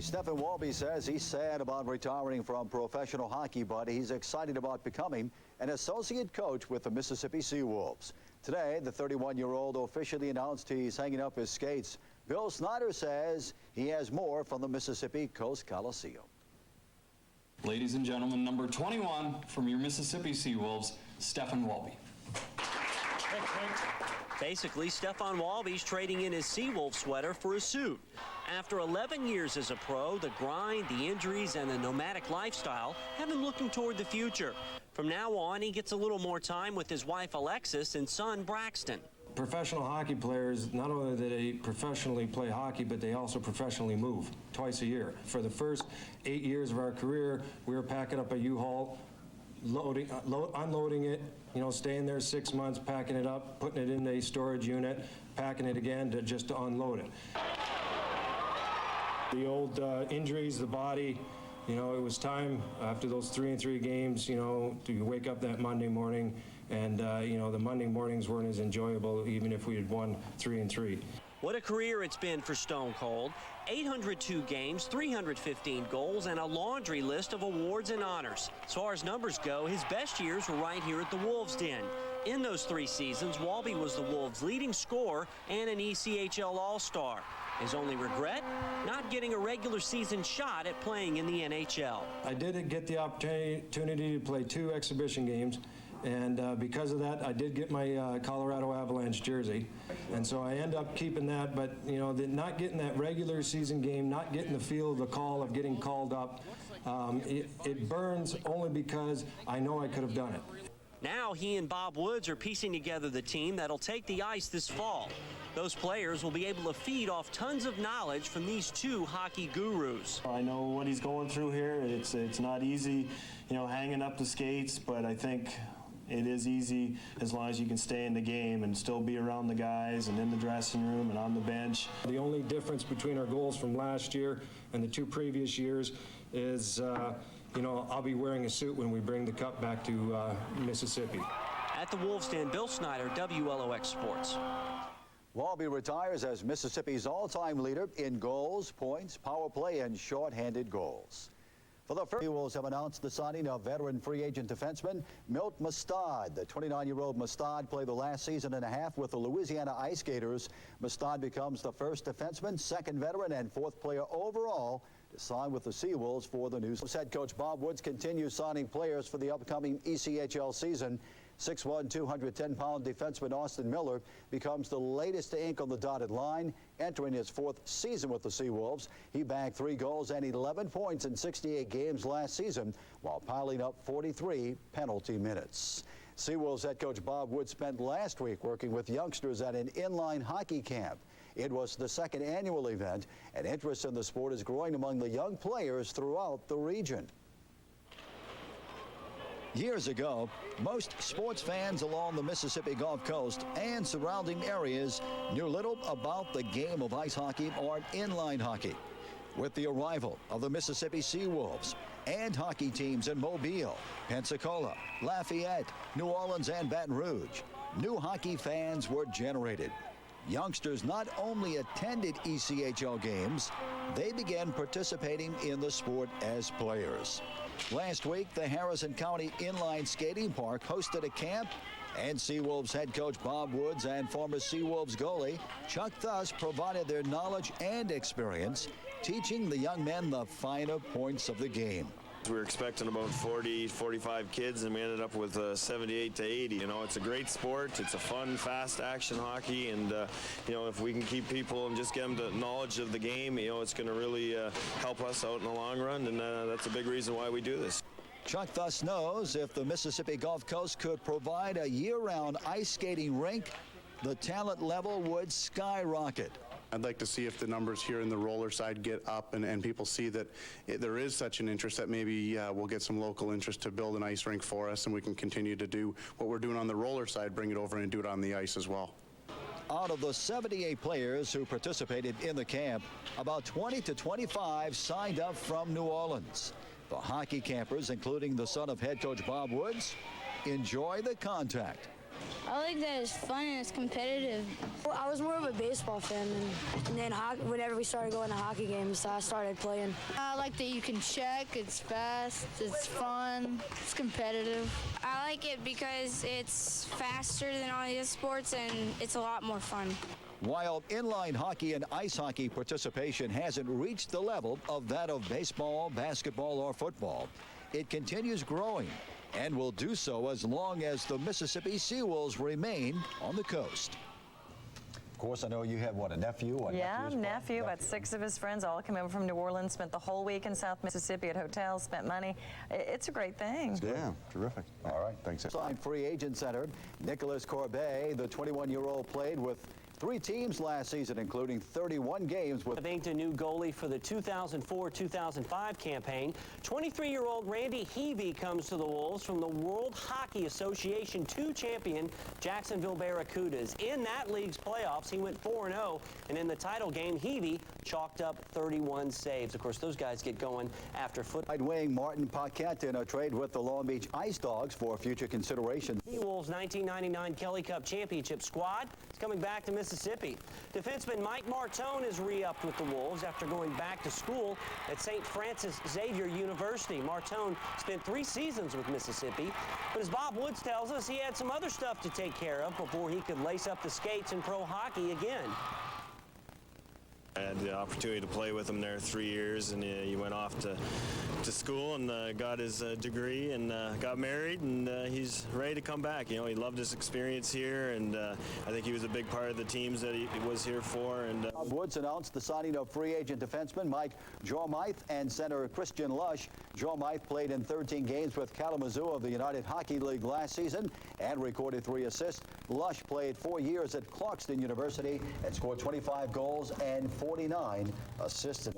Stephen Walby says he's sad about retiring from professional hockey, but he's excited about becoming an associate coach with the Mississippi Seawolves. Today, the 31-year-old officially announced he's hanging up his skates. Bill Snyder says he has more from the Mississippi Coast Coliseum.
Ladies and gentlemen, number 21 from your Mississippi Seawolves, Stephen Walby.
Basically, Stefan Walby's trading in his Seawolf sweater for a suit. After 11 years as a pro, the grind, the injuries, and the nomadic lifestyle have him looking toward the future. From now on, he gets a little more time with his wife Alexis and son Braxton.
Professional hockey players, not only do they professionally play hockey, but they also professionally move twice a year. For the first 8 years of our career, we were packing up a U-Haul, unloading it, staying there 6 months, packing it up, putting it in a storage unit, packing it again just to unload it. The old injuries, the body, it was time after those 3-3 games, to wake up that Monday morning, and the Monday mornings weren't as enjoyable even if we had won 3-3.
What a career it's been for Stone Cold. 802 games, 315 goals, and a laundry list of awards and honors. As far as numbers go, his best years were right here at the Wolves' Den. In those 3 seasons, Walby was the Wolves' leading scorer and an ECHL All-Star. His only regret? Not getting a regular season shot at playing in the NHL.
I did get the opportunity to play 2 exhibition games. And because of that, I did get my Colorado Avalanche jersey. And so I end up keeping that, but, not getting that regular season game, not getting the feel of the call of getting called up, it burns only because I know I could have done it.
Now he and Bob Woods are piecing together the team that'll take the ice this fall. Those players will be able to feed off tons of knowledge from these 2 hockey gurus.
I know what he's going through here. It's not easy, hanging up the skates, but I think it is easy as long as you can stay in the game and still be around the guys and in the dressing room and on the bench.
The only difference between our goals from last year and the 2 previous years is, I'll be wearing a suit when we bring the cup back to Mississippi.
At the Wolves' Den, Bill Snyder, WLOX Sports.
Walby retires as Mississippi's all-time leader in goals, points, power play, and shorthanded goals. For the first, Seawolves have announced the signing of veteran free agent defenseman Milt Mustad. The 29-year-old Mustad played the last season and a half with the Louisiana Ice Gators. Mustad becomes the first defenseman, second veteran, and 4th player overall to sign with the Seawolves for the new head coach Bob Woods continues signing players for the upcoming ECHL season. 6'1", 210-pound defenseman Austin Miller becomes the latest ink on the dotted line, entering his 4th season with the Seawolves. He bagged 3 goals and 11 points in 68 games last season, while piling up 43 penalty minutes. Seawolves head coach Bob Wood spent last week working with youngsters at an inline hockey camp. It was the 2nd annual event, and interest in the sport is growing among the young players throughout the region. Years ago, most sports fans along the Mississippi Gulf Coast and surrounding areas knew little about the game of ice hockey or inline hockey. With the arrival of the Mississippi Seawolves and hockey teams in Mobile, Pensacola, Lafayette, New Orleans, and Baton Rouge, new hockey fans were generated. Youngsters not only attended ECHL games, they began participating in the sport as players. Last week, the Harrison County Inline Skating Park hosted a camp, and Seawolves head coach Bob Woods and former Seawolves goalie Chuck Thuss provided their knowledge and experience, teaching the young men the finer points of the game.
We were expecting about 40, 45 kids, and we ended up with 78 to 80. You know, it's a great sport. It's a fun, fast action hockey, and you know, if we can keep people and just get them the knowledge of the game, you know, it's going to really help us out in the long run, and that's a big reason why we do this.
Chuck thus knows if the Mississippi Gulf Coast could provide a year-round ice skating rink, the talent level would skyrocket.
I'd like to see if the numbers here in the roller side get up and people see that there is such an interest that maybe we'll get some local interest to build an ice rink for us, and we can continue to do what we're doing on the roller side, bring it over and do it on the ice as well.
Out of the 78 players who participated in the camp, about 20 to 25 signed up from New Orleans. The hockey campers, including the son of head coach Bob Woods, enjoy the contact.
I like that it's fun and it's competitive. Well, I was more of a baseball fan, and then whenever we started going to hockey games, I started playing. I like that you can check, it's fast, it's fun, it's competitive. I like it because it's faster than all the other sports and it's a lot more fun.
While inline hockey and ice hockey participation hasn't reached the level of that of baseball, basketball, or football, it continues growing and will do so as long as the Mississippi Seawolves remain on the coast. Of course, I know you have, what, a nephew?
Nephew, about 6 of his friends all came over from New Orleans, spent the whole week in South Mississippi at hotels, spent money. It's a great thing.
Yeah, terrific. All right, thanks.
Signed free agent center Nicholas Corbet, the 21-year-old, played with 3 teams last season, including 31 games with
a new goalie for the 2004-2005 campaign. 23-year-old Randy Heavey comes to the Wolves from the World Hockey Association 2 champion Jacksonville Barracudas. In that league's playoffs, he went 4-0, and in the title game, Heavey chalked up 31 saves. Of course, those guys get going after football.
Right wing Martin Paquette in a trade with the Long Beach Ice Dogs for future consideration.
The Wolves' 1999 Kelly Cup championship squad is coming back to Mississippi. Defenseman Mike Martone is re-upped with the Wolves after going back to school at St. Francis Xavier University. Martone spent 3 seasons with Mississippi, but as Bob Woods tells us, he had some other stuff to take care of before he could lace up the skates in pro hockey again.
I had the opportunity to play with him there 3 years, and he went off to school and got his degree and got married, and he's ready to come back. You know, he loved his experience here, and I think he was a big part of the teams that he was here for. And
Woods announced the signing of free agent defenseman Mike Jormythe and center Christian Lush. Jormythe played in 13 games with Kalamazoo of the United Hockey League last season and recorded 3 assists. Lush played 4 years at Clarkston University and scored 25 goals and 49 assists.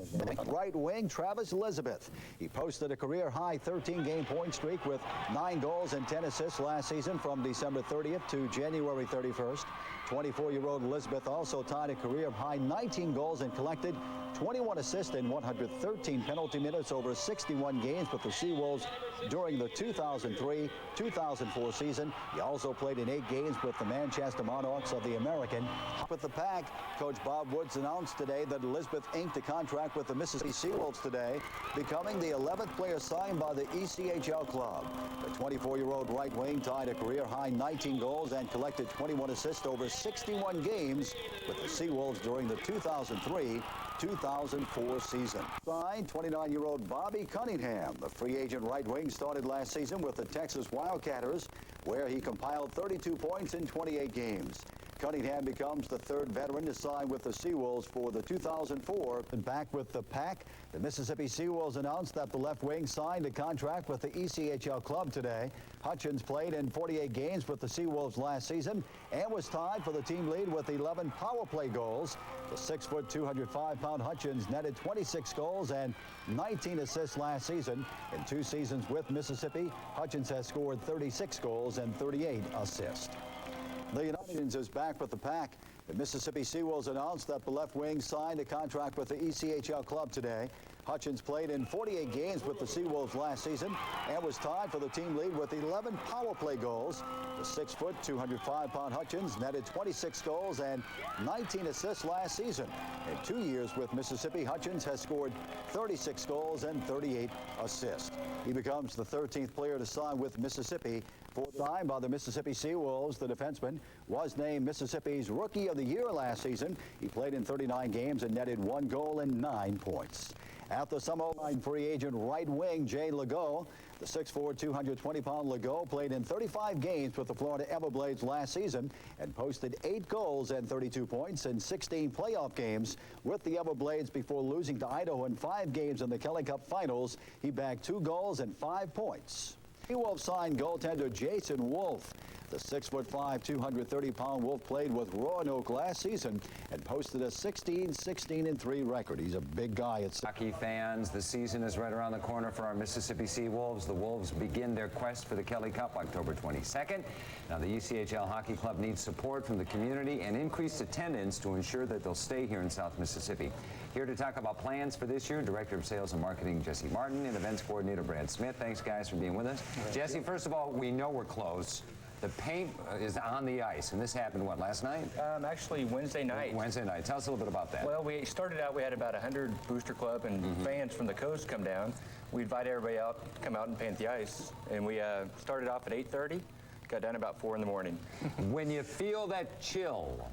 Right wing Travis Elizabeth. He posted a career-high 13-game point streak with 9 goals and 10 assists last season from December 30th to January 31st. 24-year-old Elizabeth also tied a career-high 19 goals and collected 21 assists in 113 penalty minutes over 61 games with the Seawolves during the 2003-2004 season. He also played in 8 games with the Manchester Monarchs of the American. With the Pack, Coach Bob Woods announced today that Elizabeth inked a contract with the Mississippi Seawolves today, becoming the 11th player signed by the ECHL club. The 24-year-old right wing tied a career-high 19 goals and collected 21 assists over 61 games with the Seawolves during the 2003-2004 season. Signed 29-year-old Bobby Cunningham. The free agent right wing started last season with the Texas Wildcatters where he compiled 32 points in 28 games. Cunningham becomes the third veteran to sign with the SeaWolves for the 2004. And back with the Pack, the Mississippi SeaWolves announced that the left wing signed a contract with the ECHL club today. Hutchins played in 48 games with the SeaWolves last season and was tied for the team lead with 11 power play goals. The 6-foot, 205-pound Hutchins netted 26 goals and 19 assists last season. In 2 seasons with Mississippi, Hutchins has scored 36 goals and 38 assists. The United is back with the Pack. The Mississippi SeaWolves announced that the left wing signed a contract with the ECHL club today. Hutchins played in 48 games with the SeaWolves last season and was tied for the team lead with 11 power play goals. The 6-foot, 205-pound Hutchins netted 26 goals and 19 assists last season. In 2 years with Mississippi, Hutchins has scored 36 goals and 38 assists. He becomes the 13th player to sign with Mississippi. For the time by the Mississippi SeaWolves, the defenseman was named Mississippi's Rookie of the Year last season. He played in 39 games and netted 1 goal and 9 points. At the summer line, free agent right wing Jay Legault. The 6'4", 220-pound Legault played in 35 games with the Florida Everblades last season and posted 8 goals and 32 points in 16 playoff games with the Everblades before losing to Idaho in 5 games in the Kelly Cup Finals. He bagged 2 goals and 5 points. SeaWolves signed goaltender Jason Wolf. The 6'5", 230-pound Wolf played with Roanoke last season and posted a 16-16-3 record. He's a big guy.
Hockey fans, the season is right around the corner for our Mississippi SeaWolves. The Wolves begin their quest for the Kelly Cup October 22nd. Now, the ECHL Hockey Club needs support from the community and increased attendance to ensure that they'll stay here in South Mississippi. Here to talk about plans for this year, Director of Sales and Marketing Jesse Martin and Events Coordinator Brad Smith. Thanks, guys, for being with us. Jesse, first of all, we know we're close. The paint is on the ice, and this happened, what, last night?
Actually, Wednesday night.
Wednesday night. Tell us a little bit about that.
Well, we started out, we had about 100 Booster Club and fans from the coast come down. We invited everybody out to come out and paint the ice, and we started off at 8:30, got done about 4 in the morning.
When you feel that chill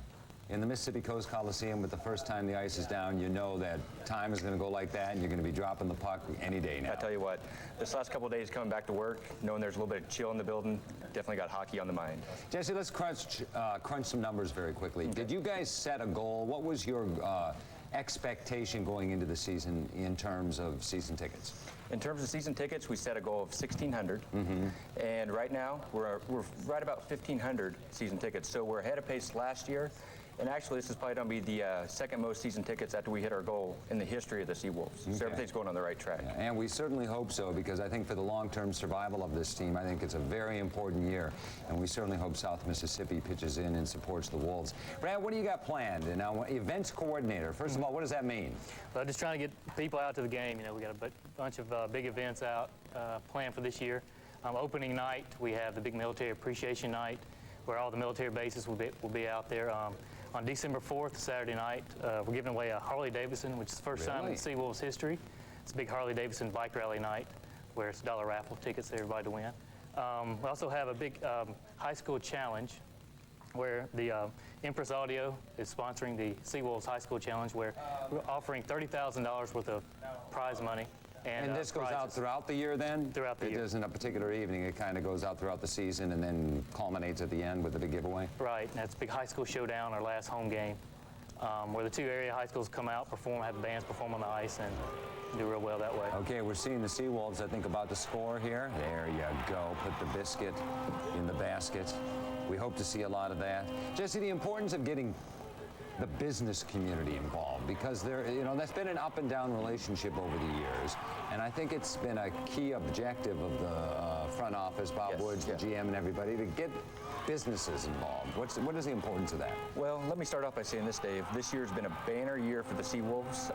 in the Mississippi Coast Coliseum with the first time the ice is down, you know that time is going to go like that, and you're going to be dropping the puck any day now.
I tell you what, this last couple of days coming back to work, knowing there's a little bit of chill in the building, definitely got hockey on the mind.
Jesse, let's crunch some numbers very quickly. Did you guys set a goal? What was your expectation going into the season in terms of season tickets?
In terms of season tickets, we set a goal of 1,600, and right now we're right about 1,500 season tickets. So we're ahead of pace last year. And actually, this is probably going to be the second most season tickets after we hit our goal in the history of the SeaWolves. So everything's going on the right track.
Yeah, and we certainly hope so, because I think for the long-term survival of this team, I think it's a very important year. And we certainly hope South Mississippi pitches in and supports the Wolves. Brad, what do you got planned? And now, events coordinator, first of all, what does that mean?
Well, just trying to get people out to the game. You know, we got a bunch of big events out planned for this year. Opening night, we have the big Military Appreciation Night, where all the military bases will be out there. On December 4th, Saturday night, we're giving away a Harley-Davidson, which is the first time in SeaWolves history. It's a big Harley-Davidson bike rally night, where it's $1 raffle tickets for everybody to win. We also have a big high school challenge, where the Empress Audio is sponsoring the SeaWolves High School Challenge, where we're offering $30,000 worth of prize money.
And this goes out throughout the year then?
Throughout the year.
It isn't a particular evening. It kind of goes out throughout the season and then culminates at the end with a big giveaway?
Right. And that's a big high school showdown, our last home game, where the 2 area high schools come out, perform, have the bands perform on the ice, and do real well that way.
Okay, we're seeing the SeaWolves, I think, about to score here. There you go. Put the biscuit in the basket. We hope to see a lot of that. Jesse, the importance of getting the business community involved, because that's been an up and down relationship over the years, and I think it's been a key objective of the front office, Bob Woods, the GM, and everybody, to get businesses involved. What is the importance of that?
Well, let me start off by saying this, Dave. This year's been a banner year for the SeaWolves.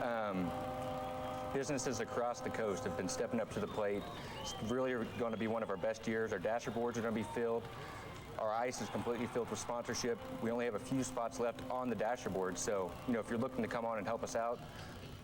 Businesses across the coast have been stepping up to the plate. It's really going to be one of our best years. Our dasher boards are going to be filled. Our ice is completely filled with sponsorship. We only have a few spots left on the dasher board. So, if you're looking to come on and help us out,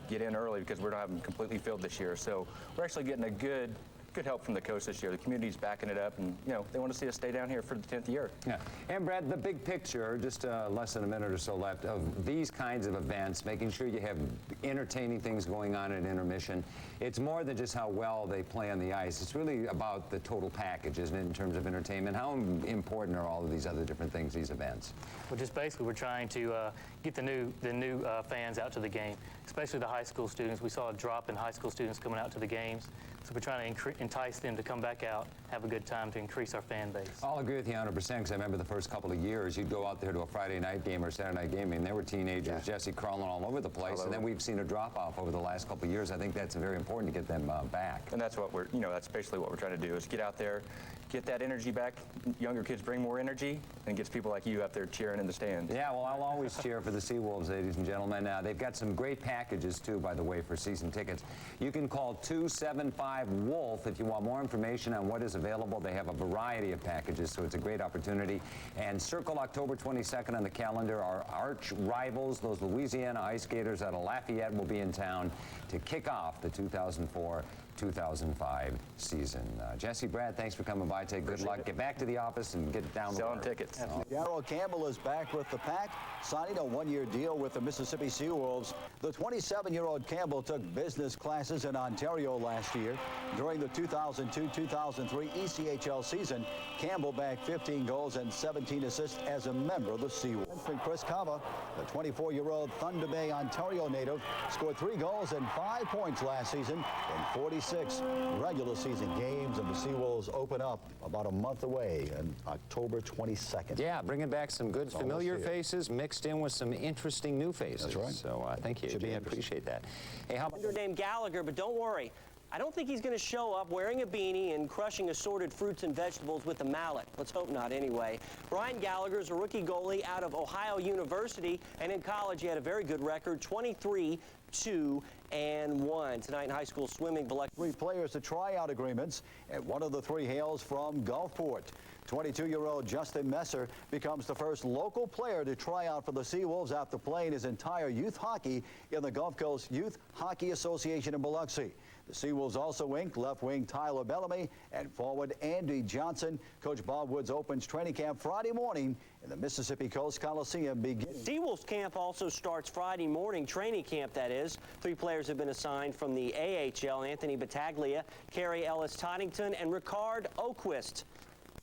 get in early, because we're not having completely filled this year. So we're actually getting a good good help from the coach this year. The community's backing it up, and they want to see us stay down here for the 10th year.
Yeah. And Brad, the big picture, just less than a minute or so left, of these kinds of events, making sure you have entertaining things going on at intermission. It's more than just how well they play on the ice. It's really about the total package, isn't it, in terms of entertainment? How important are all of these other different things, these events?
Well, just basically, we're trying to get the new fans out to the game, especially the high school students. We saw a drop in high school students coming out to the games, so we're trying to entice them to come back out, have a good time to increase our fan base.
I'll agree with you 100%, because I remember the first couple of years, you'd go out there to a Friday night game or Saturday night game, and there were teenagers, Jesse, crawling all over the place, and then we've seen a drop-off over the last couple of years. I think that's very important to get them back.
And that's what that's basically what we're trying to do, is get out there, get that energy back. Younger kids bring more energy, and gets people like you out there cheering in the stands.
Yeah, well, I'll always cheer for the SeaWolves, ladies and gentlemen. They've got some great packages, too, by the way, for season tickets. You can call 275-WOLF if you want more information on what is available. They have a variety of packages, so it's a great opportunity. And circle October 22nd on the calendar. Our arch rivals, those Louisiana Ice Gators out of Lafayette, will be in town to kick off the 2004-2005 season. Jesse, Brad, thanks for coming by. Take good luck. Get back to the office and get down the
selling tickets.
Darryl Campbell is back with the Pack, signing a one-year deal with the Mississippi SeaWolves. The 27-year-old Campbell took business classes in Ontario last year. During the 2002-2003 ECHL season, Campbell bagged 15 goals and 17 assists as a member of the SeaWolves. And Chris Cava, the 24-year-old Thunder Bay, Ontario native, scored 3 goals and 5 points last season in 46 regular season games, and the SeaWolves open up about a month away on October 22nd.
Yeah, bringing back some good familiar faces mixed in with some interesting new faces.
That's right.
So thank you, AJ. I appreciate that. Hey, how about
named Gallagher, but don't worry. I don't think he's going to show up wearing a beanie and crushing assorted fruits and vegetables with a mallet. Let's hope not, anyway. Brian Gallagher is a rookie goalie out of Ohio University, and in college he had a very good record, 23-2-1. Tonight in high school swimming,
3 players to tryout agreements, and one of the 3 hails from Gulfport. 22-year-old Justin Messer becomes the first local player to try out for the SeaWolves after playing his entire youth hockey in the Gulf Coast Youth Hockey Association in Biloxi. The SeaWolves also inked left wing Tyler Bellamy and forward Andy Johnson. Coach Bob Woods opens training camp Friday morning in the Mississippi Coast Coliseum.
SeaWolves camp also starts Friday morning, training camp that is. 3 players have been assigned from the AHL, Anthony Battaglia, Kerry Ellis-Toddington, and Ricard Oquist.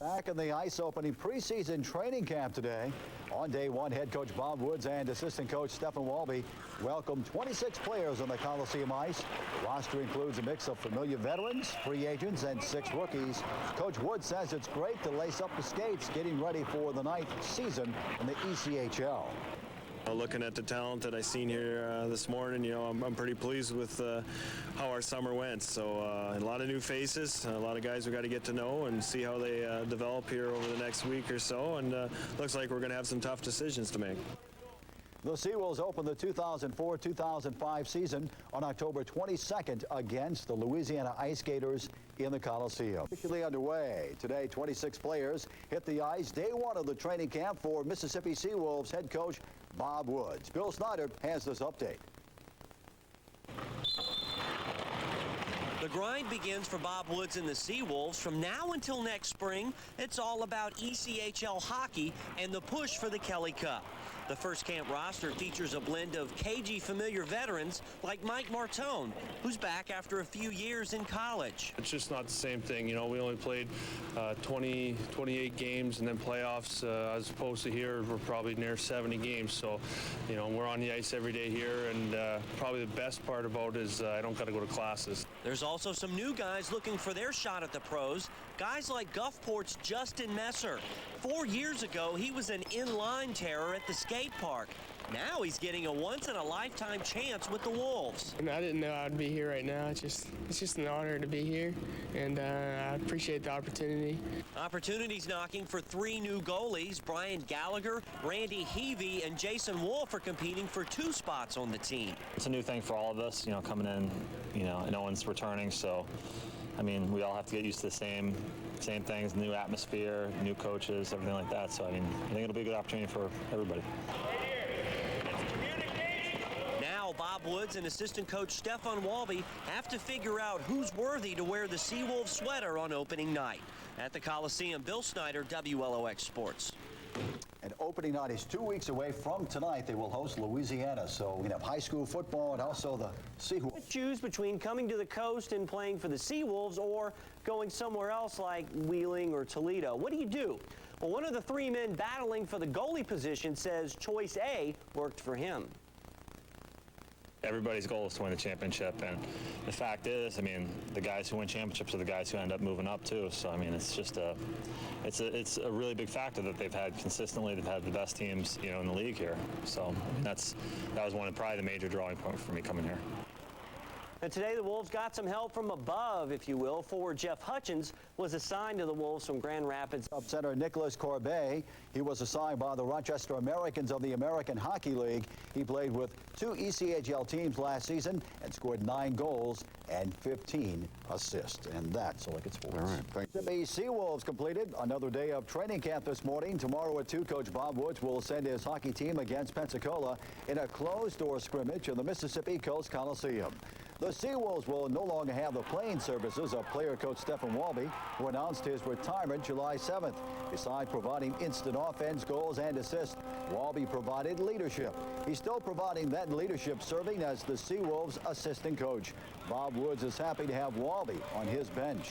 Back in the ice opening preseason training camp today. On day 1, head coach Bob Woods and assistant coach Stephen Walby welcomed 26 players on the Coliseum ice. The roster includes a mix of familiar veterans, free agents, and 6 rookies. Coach Woods says it's great to lace up the skates, getting ready for the 9th season in the ECHL.
Looking at the talent that I seen here this morning, I'm pretty pleased with how our summer went. So a lot of new faces, a lot of guys we got to get to know and see how they develop here over the next week or so. And looks like we're going to have some tough decisions to make.
The SeaWolves open the 2004-2005 season on October 22nd against the Louisiana Ice Gators in the Coliseum. Officially underway. Today, 26 players hit the ice. Day 1 of the training camp for Mississippi SeaWolves head coach Bob Woods. Bill Snyder has this update.
The grind begins for Bob Woods and the SeaWolves. From now until next spring, it's all about ECHL hockey and the push for the Kelly Cup. The first camp roster features a blend of cagey familiar veterans like Mike Martone, who's back after a few years in college.
It's just not the same thing. We only played 28 games and then playoffs as opposed to here we're probably near 70 games. So, we're on the ice every day here, and probably the best part about it is I don't got to go to classes.
There's also some new guys looking for their shot at the pros. Guys like Gulfport's Justin Messer. 4 years ago, he was an in-line terror at the skate park. Now he's getting a once-in-a-lifetime chance with the Wolves.
And I didn't know I'd be here right now. It's just an honor to be here, and I appreciate the opportunity.
Opportunities knocking for 3 new goalies. Brian Gallagher, Randy Heavey, and Jason Wolf are competing for 2 spots on the team.
It's a new thing for all of us, coming in, no one's returning, so we all have to get used to the same things, new atmosphere, new coaches, everything like that. So, I think it'll be a good opportunity for everybody.
Now Bob Bob Woods and assistant coach Stefan Walby have to figure out who's worthy to wear the SeaWolves sweater on opening night. At the Coliseum, Bill Snyder, WLOX Sports.
And opening night is 2 weeks away from tonight. They will host Louisiana. So we have high school football and also the SeaWolves.
Choose between coming to the coast and playing for the SeaWolves or going somewhere else like Wheeling or Toledo. What do you do? Well, one of the three men battling for the goalie position says choice A worked for him.
Everybody's goal is to win the championship, and the fact is, I mean, the guys who win championships are the guys who end up moving up too. So I mean, it's just it's a really big factor that they've had consistently. They've had the best teams, you know, in the league here. So I mean, that was probably the major drawing point for me coming here.
And today the Wolves got some help from above, if you will. Forward Jeff Hutchins was assigned to the Wolves from Grand Rapids.
Up center Nicholas Corbet. He was assigned by the Rochester Americans of the American Hockey League. He played with 2 ECHL teams last season and scored 9 goals and 15 assists. And that's all I get sports.
All right, thank you.
The SeaWolves completed another day of training camp this morning. Tomorrow at 2, Coach Bob Woods will send his hockey team against Pensacola in a closed-door scrimmage in the Mississippi Coast Coliseum. The SeaWolves will no longer have the playing services of player coach Stefan Walby, who announced his retirement July 7th. Besides providing instant offense, goals, and assists, Walby provided leadership. He's still providing that leadership, serving as the SeaWolves assistant coach. Bob Woods is happy to have Walby on his bench.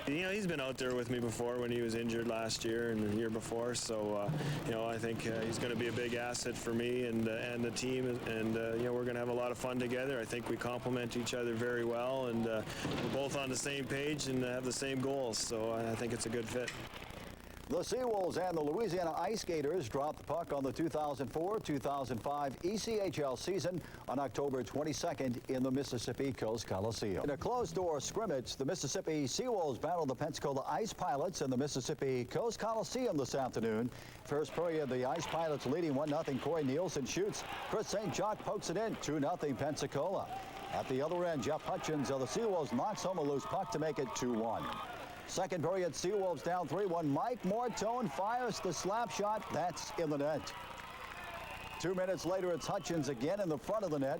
You know, he's been out there with me before when he was injured last year and the year before. So, you know, I think he's going to be a big asset for me and the team. And, you know, we're going to have a lot of fun together. I think we complement each other very well. And we're both on the same page and have the same goals. So I think it's a good fit.
The SeaWolves and the Louisiana Ice Gators dropped the puck on the 2004-2005 ECHL season on October 22nd in the Mississippi Coast Coliseum. In a closed-door scrimmage, the Mississippi SeaWolves battled the Pensacola Ice Pilots in the Mississippi Coast Coliseum this afternoon. First period, the Ice Pilots leading 1-0. Corey Nielsen shoots. Chris St. Jock pokes it in, 2-0 Pensacola. At the other end, Jeff Hutchins of the SeaWolves knocks home a loose puck to make it 2-1. Second period, SeaWolves down 3-1. Mike Mortone fires the slap shot. That's in the net. 2 minutes later, it's Hutchins again in the front of the net.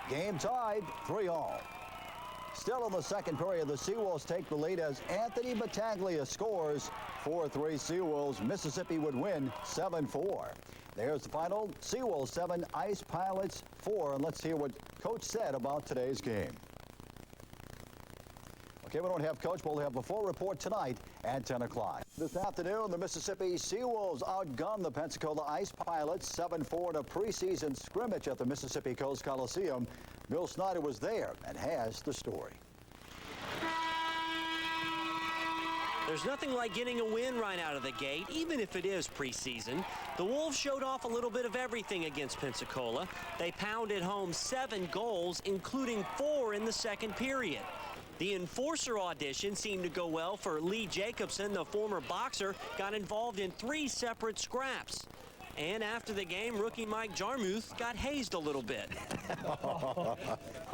Game tied, 3-all. Still in the second period, the SeaWolves take the lead as Anthony Battaglia scores. 4-3 SeaWolves. Mississippi would win 7-4. There's the final. SeaWolves 7, Ice Pilots 4. And let's hear what Coach said about today's game. Okay, we don't have Coach, but we'll have a full report tonight at 10 o'clock. This afternoon, the Mississippi SeaWolves outgunned the Pensacola Ice Pilots 7-4 in a preseason scrimmage at the Mississippi Coast Coliseum. Bill Snyder was there and has the story.
There's nothing like getting a win right out of the gate, even if it is preseason. The Wolves showed off a little bit of everything against Pensacola. They pounded home 7 goals, including 4 in the second period. The enforcer audition seemed to go well for Lee Jacobson. The former boxer got involved in 3 separate scraps. And after the game, rookie Mike Jarmuth got hazed a little bit.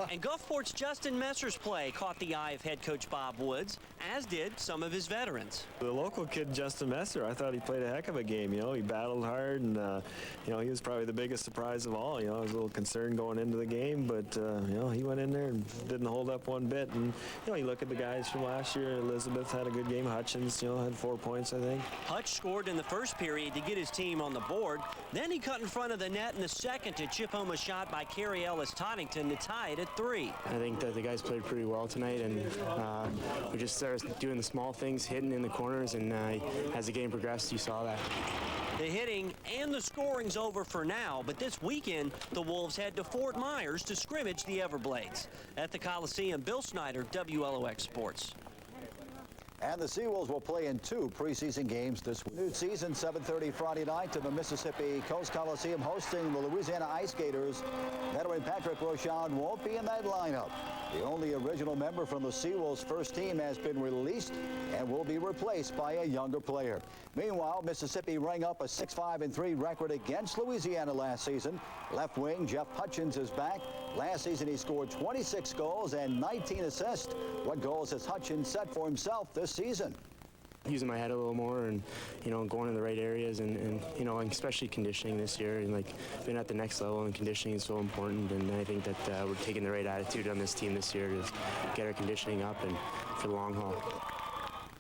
And Gulfport's Justin Messer's play caught the eye of head coach Bob Woods, as did some of his veterans.
The local kid, Justin Messer, I thought he played a heck of a game. You know, he battled hard, and, you know, he was probably the biggest surprise of all. You know, I was a little concerned going into the game, but, you know, he went in there and didn't hold up one bit. And, you know, you look at the guys from last year. Elizabeth had a good game. Hutchins, you know, had 4 points, I think.
Hutch scored in the first period to get his team on the board. Then he cut in front of the net in the second to chip home a shot by Carrie Ellis-Toddington to tie it at 3.
I think that the guys played pretty well tonight, and we just started doing the small things, hitting in the corners, and as the game progressed, you saw that.
The hitting and the scoring's over for now, but this weekend, the Wolves head to Fort Myers to scrimmage the Everblades. At the Coliseum, Bill Snyder, WLOX Sports.
And the SeaWolves will play in 2 preseason games this week. New season, 7:30 Friday night to the Mississippi Coast Coliseum, hosting the Louisiana Ice Gators. Veteran Patrick Rochon won't be in that lineup. The only original member from the SeaWolves first team has been released and will be replaced by a younger player. Meanwhile, Mississippi rang up a 6-5-3 record against Louisiana last season. Left wing Jeff Hutchins is back. Last season, he scored 26 goals and 19 assists. What goals has Hutchins set for himself this season?
using my head a little more and, going in the right areas and especially conditioning this year. And, being at the next level, and conditioning is so important. And I think that we're taking the right attitude on this team this year to get our conditioning up and for the long haul.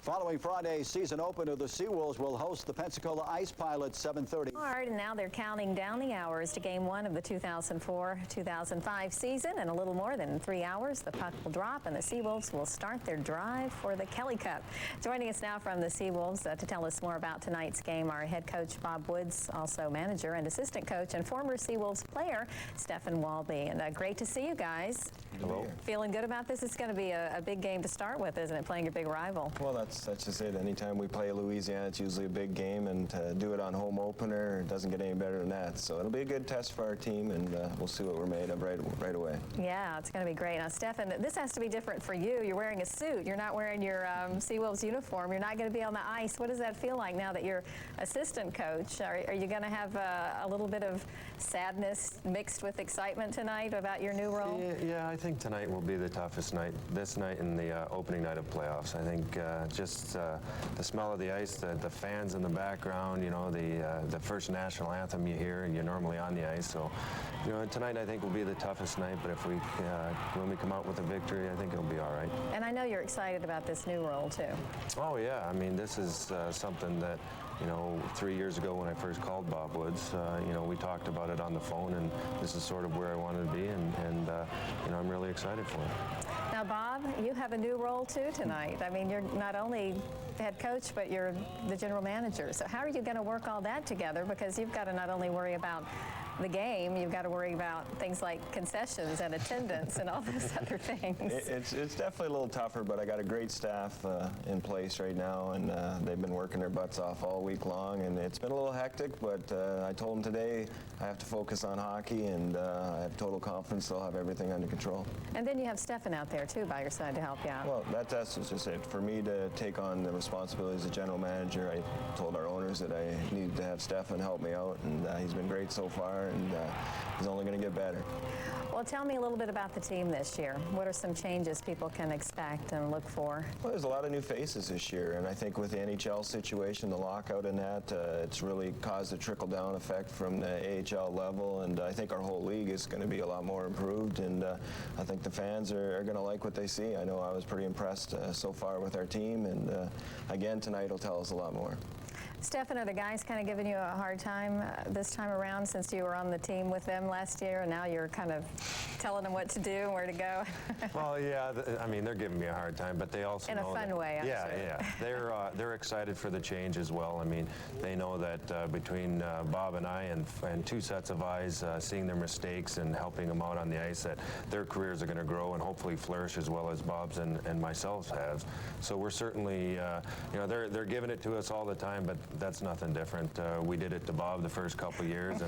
Following Friday's season opener, the SeaWolves will host the Pensacola Ice Pilots 7:30.
Hard, and now they're counting down the hours to Game 1 of the 2004-2005 season. In a little more than 3 hours, the puck will drop, and the SeaWolves will start their drive for the Kelly Cup. Joining us now from the SeaWolves to tell us more about tonight's game, our head coach Bob Woods, also manager and assistant coach, and former SeaWolves player Stephen Walby. And great to see you guys.
Hello.
Feeling good about this? It's going to be a big game to start with, isn't it? Playing your big rival.
Well, that's just it. Anytime we play Louisiana, it's usually a big game, and to do it on home opener, it doesn't get any better than that. So it'll be a good test for our team, and we'll see what we're made of right away.
Yeah, it's going to be great. Now, Stephen, this has to be different for you. You're wearing a suit. You're not wearing your SeaWolves uniform. You're not going to be on the ice. What does that feel like now that you're assistant coach? Are you going to have a little bit of sadness mixed with excitement tonight about your new role?
Yeah, I think tonight will be the toughest night. This night and the opening night of playoffs. I think just the smell of the ice, the fans in the background, the first national anthem you hear, and you're normally on the ice. So, tonight I think will be the toughest night. But if when we come out with a victory, I think it'll be all right.
And I know you're excited about this new role too.
Oh yeah, I mean this is something that. 3 years ago when I first called Bob Woods, we talked about it on the phone, and this is sort of where I wanted to be, and I'm really excited for it.
Now, Bob, you have a new role too tonight. I mean, you're not only head coach, but you're the general manager. So how are you going to work all that together? Because you've got to not only worry about the game, you've got to worry about things like concessions and attendance and all those other things.
It's definitely a little tougher, but I got a great staff in place right now, and they've been working their butts off all week long, and it's been a little hectic, but I told them today I have to focus on hockey, and I have total confidence they'll have everything under control.
And then you have Stephen out there too by your side to help you out.
Well, that's just it. For me to take on the responsibility as a general manager, I told our owners that I needed to have Stephen help me out, and he's been great so far, and he's only going to get better.
Well, tell me a little bit about the team this year. What are some changes people can expect and look for?
Well, there's a lot of new faces this year, and I think with the NHL situation, the lockout and that, it's really caused a trickle-down effect from the AHL level, and I think our whole league is going to be a lot more improved, and I think the fans are going to like what they see. I know I was pretty impressed so far with our team, and again, tonight will tell us a lot more.
Stephen, are the guys kind of giving you a hard time this time around since you were on the team with them last year and now you're kind of telling them what to do and where to go?
Well, yeah, I mean, they're giving me a hard time, but they also know
in a fun way, I'm sure.
Yeah. They're excited for the change as well. I mean, they know that between Bob and I and two sets of eyes, seeing their mistakes and helping them out on the ice, that their careers are going to grow and hopefully flourish as well as Bob's and myself have. So we're certainly, they're giving it to us all the time, but that's nothing different. We did it to Bob the first couple years,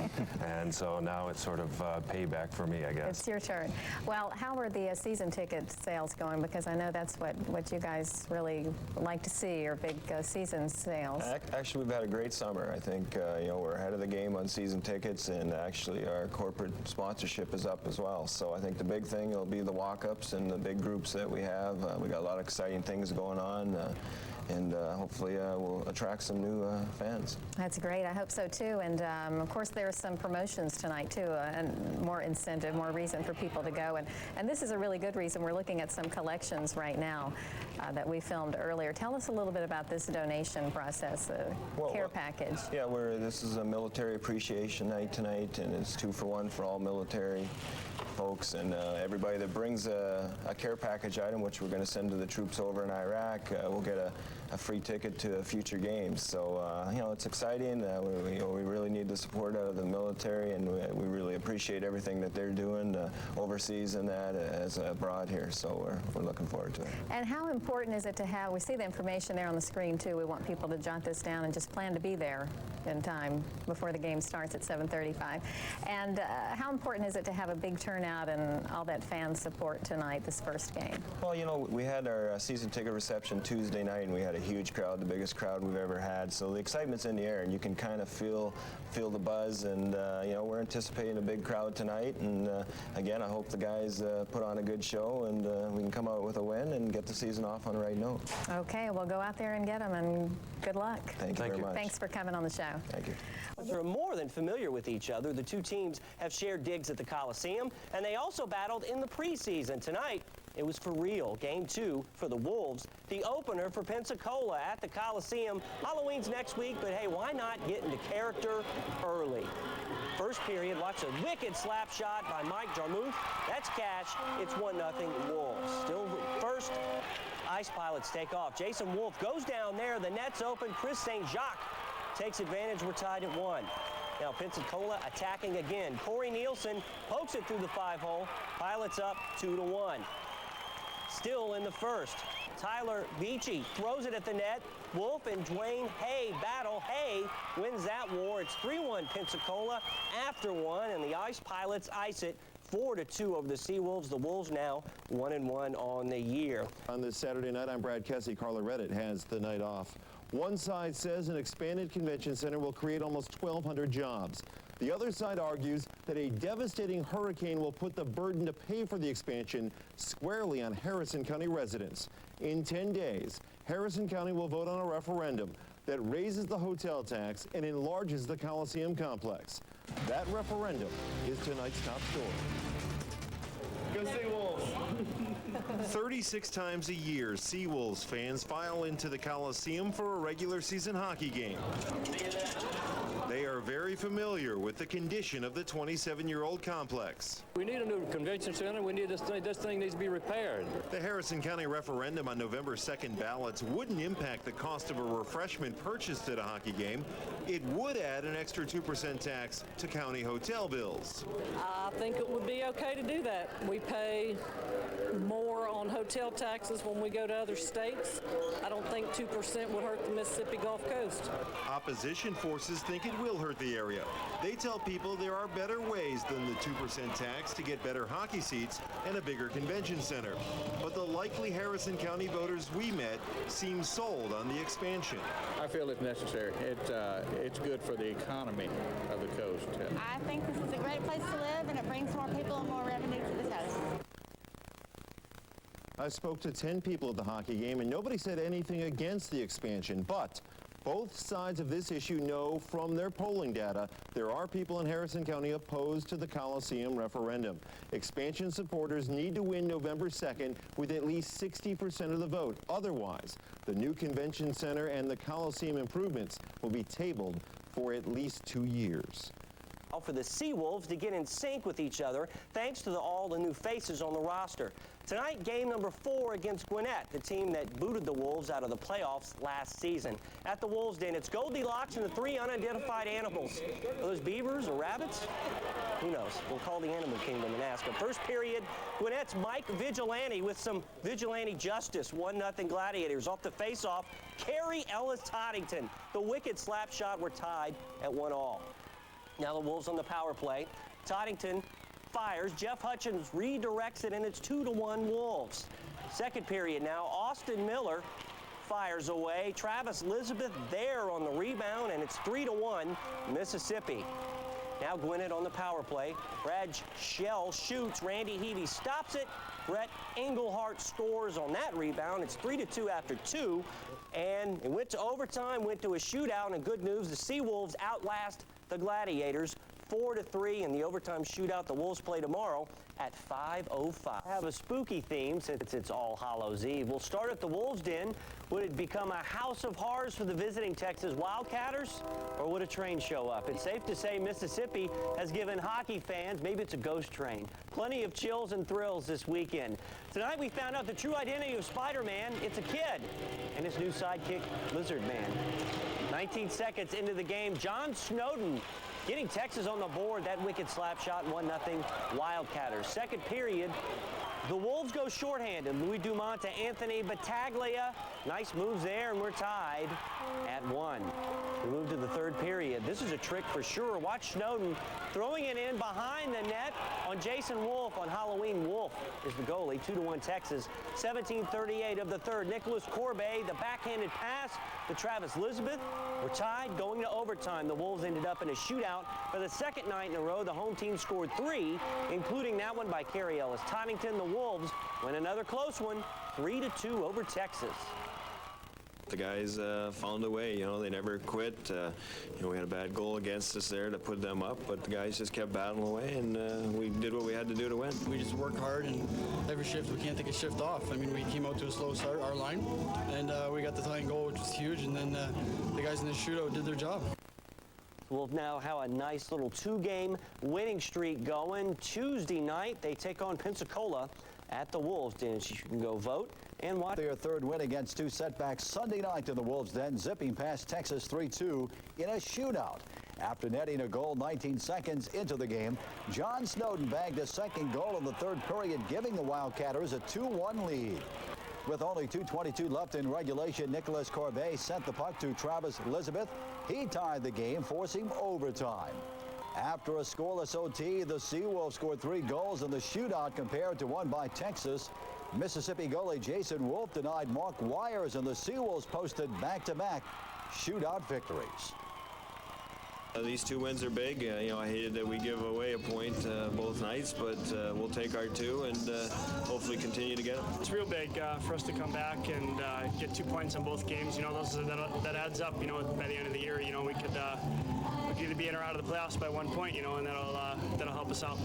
and so now it's sort of payback for me, I guess.
It's your turn. Well, how are the season ticket sales going? Because I know that's what you guys really like to see, your big season sales.
Actually, we've had a great summer. I think we're ahead of the game on season tickets, and actually our corporate sponsorship is up as well. So I think the big thing will be the walk-ups and the big groups that we have. We got a lot of exciting things going on. And hopefully we'll attract some new fans.
That's great. I hope so too. And of course there's some promotions tonight too, and more incentive, more reason for people to go. And this is a really good reason. We're looking at some collections right now that we filmed earlier. Tell us a little bit about this donation process, care package.
Yeah, this is a military appreciation night tonight, and it's 2-for-1 for all military folks, and everybody that brings a care package item, which we're going to send to the troops over in Iraq, will get a free ticket to future games. So it's exciting. We really need the support out of the military, and we really appreciate everything that they're doing overseas and that as abroad here. So we're looking forward to it.
And how important is it to have? We see the information there on the screen too. We want people to jot this down and just plan to be there in time before the game starts at 7:35. And how important is it to have a big turnout and all that fan support tonight, this first game?
Well, we had our season ticket reception Tuesday night, and we had a huge crowd, the biggest crowd we've ever had. So the excitement's in the air, and you can kind of feel the buzz. And we're anticipating a big crowd tonight. And again, I hope the guys put on a good show, and we can come out with a win and get the season off on the right note.
Okay, we'll go out there and get them, and good luck.
Thank you very much.
Thanks for coming on the show.
Thank you.
They're more than familiar with each other. The two teams have shared digs at the Coliseum, and they also battled in the preseason. Tonight, it was for real. Game 2 for the Wolves, the opener for Pensacola at the Coliseum. Halloween's next week, but hey, why not get into character early? First period, watch a wicked slap shot by Mike Jarmuth. That's cash. It's 1-0 Wolves. Still first, Ice Pilots take off. Jason Wolf goes down there. The net's open. Chris St. Jacques takes advantage. We're tied at 1. Now Pensacola attacking again. Corey Nielsen pokes it through the 5-hole. Pilots up 2-1. Still in the first. Tyler Beachy throws it at the net. Wolf and Dwayne Hay battle. Hay wins that war. It's 3-1 Pensacola after 1, and the Ice Pilots ice it 4-2 over the SeaWolves. The Wolves now 1-1 on the year.
On this Saturday night, I'm Brad Kessie. Carla Reddit has the night off. One side says an expanded convention center will create almost 1,200 jobs. The other side argues that a devastating hurricane will put the burden to pay for the expansion squarely on Harrison County residents. In 10 days, Harrison County will vote on a referendum that raises the hotel tax and enlarges the Coliseum complex. That referendum is tonight's top story.
Go SeaWolves! 36 times a year, SeaWolves fans file into the Coliseum for a regular season hockey game. They are very familiar with the condition of the 27-year-old complex.
We need a new convention center. We need this thing needs to be repaired.
The Harrison County referendum on November 2nd ballots wouldn't impact the cost of a refreshment purchased at a hockey game. It would add an extra 2% tax to county hotel bills.
I think it would be okay to do that. We pay more on hotel taxes when we go to other states. I don't think 2% would hurt the Mississippi Gulf Coast.
Opposition forces think it will hurt the area. They tell people there are better ways than the 2% tax to get better hockey seats and a bigger convention center. But the likely Harrison County voters we met seem sold on the expansion.
I feel it's necessary. It's good for the economy of the coast.
I think this is a great place to live, and it brings more people and more revenue to the coast.
I spoke to 10 people at the hockey game, and nobody said anything against the expansion. But both sides of this issue know from their polling data there are people in Harrison County opposed to the Coliseum referendum. Expansion supporters need to win November 2nd with at least 60% of the vote. Otherwise, the new convention center and the Coliseum improvements will be tabled for at least 2 years.
For the SeaWolves to get in sync with each other thanks to all the new faces on the roster. Tonight, game number 4 against Gwinnett, the team that booted the Wolves out of the playoffs last season. At the Wolves' Den, it's Goldilocks and the 3 unidentified animals. Are those beavers or rabbits? Who knows? We'll call the Animal Kingdom and ask them. First period, Gwinnett's Mike Vigilante with some vigilante justice. 1-0 Gladiators. Off the face-off, Kerry Ellis-Toddington. The wicked slap shot. We're tied at 1-1. Now the Wolves on the power play. Toddington fires. Jeff Hutchins redirects it, and it's 2-1 Wolves. Second period now. Austin Miller fires away. Travis Elizabeth there on the rebound, and it's 3-1 Mississippi. Now Gwinnett on the power play. Brad Shell shoots. Randy Heavey stops it. Brett Engelhart scores on that rebound. It's 3-2 after 2, and it went to overtime, went to a shootout, and good news, the SeaWolves outlast the Gladiators 4-3 in the overtime shootout. The Wolves play tomorrow at 5:05. Have a spooky theme since it's All Hallows Eve. We'll start at the Wolves' Den. Would it become a house of horrors for the visiting Texas Wildcatters, or would a train show up? It's safe to say Mississippi has given hockey fans, maybe it's a ghost train, plenty of chills and thrills this weekend. Tonight we found out the true identity of Spider-Man. It's a kid and his new sidekick, Lizard Man. 19 seconds into the game, John Snowden getting Texas on the board. That wicked slap shot, 1-0 Wildcatters. Second period, the Wolves go shorthanded. Louis Dumont to Anthony Battaglia. Nice moves there, and we're tied at 1. We move to the third period. This is a trick for sure. Watch Snowden throwing it in behind the net on Jason Wolf on Halloween. Wolf is the goalie. 2-1 Texas. 17:38 of the third. Nicholas Corbet, the backhanded pass to Travis Elizabeth. We're tied going to overtime. The Wolves ended up in a shootout for the second night in a row. The home team scored 3, including that one by Kerry Ellis Tymington. The Wolves win another close one, 3-2 over Texas.
The guys found a way, they never quit. We had a bad goal against us there to put them up, but the guys just kept battling away, and we did what we had to do to win.
We just work hard, and every shift, we can't take a shift off. I mean, we came out to a slow start, our line, and we got the tying goal, which was huge, and then the guys in the shootout did their job.
We'll now have a nice little 2-game winning streak going. Tuesday night, they take on Pensacola at the Wolves' Den. You can go vote and watch.
Their third win against 2 setbacks Sunday night to the Wolves' Den, zipping past Texas 3-2 in a shootout. After netting a goal 19 seconds into the game, John Snowden bagged a second goal in the third period, giving the Wildcatters a 2-1 lead. With only 2:22 left in regulation, Nicholas Corbet sent the puck to Travis Elizabeth. He tied the game, forcing overtime. After a scoreless OT, the SeaWolves scored 3 goals in the shootout compared to 1 by Texas. Mississippi goalie Jason Wolf denied Mark Wires, and the SeaWolves posted back-to-back shootout victories.
These 2 wins are big. I hated that we give away a point both nights, but we'll take our 2 and hopefully continue to get them.
It's real big for us to come back and get 2 points in both games. That adds up. By the end of the year, we could either be in or out of the playoffs by 1 point. And that'll help us out.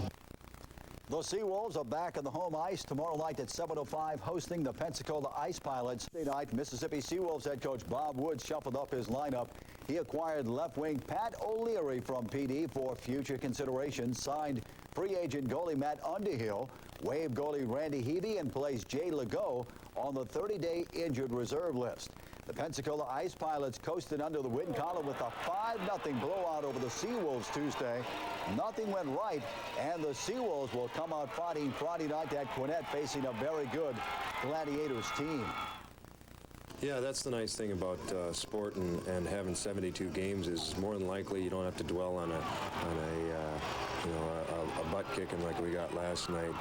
The SeaWolves are back on the home ice tomorrow night at 7:05, hosting the Pensacola Ice Pilots. Sunday night, Mississippi SeaWolves head coach Bob Woods shuffled up his lineup. He acquired left wing Pat O'Leary from PD for future consideration, signed free agent goalie Matt Underhill, waived goalie Randy Heavey, and placed Jay Legault on the 30-day injured reserve list. The Pensacola Ice Pilots coasted under the win column with a 5-0 blowout over the SeaWolves Tuesday. Nothing went right, and the SeaWolves will come out fighting Friday night at Gwinnett, facing a very good Gladiators team.
Yeah, that's the nice thing about sport and having 72 games is more than likely you don't have to dwell on a butt kicking like we got last night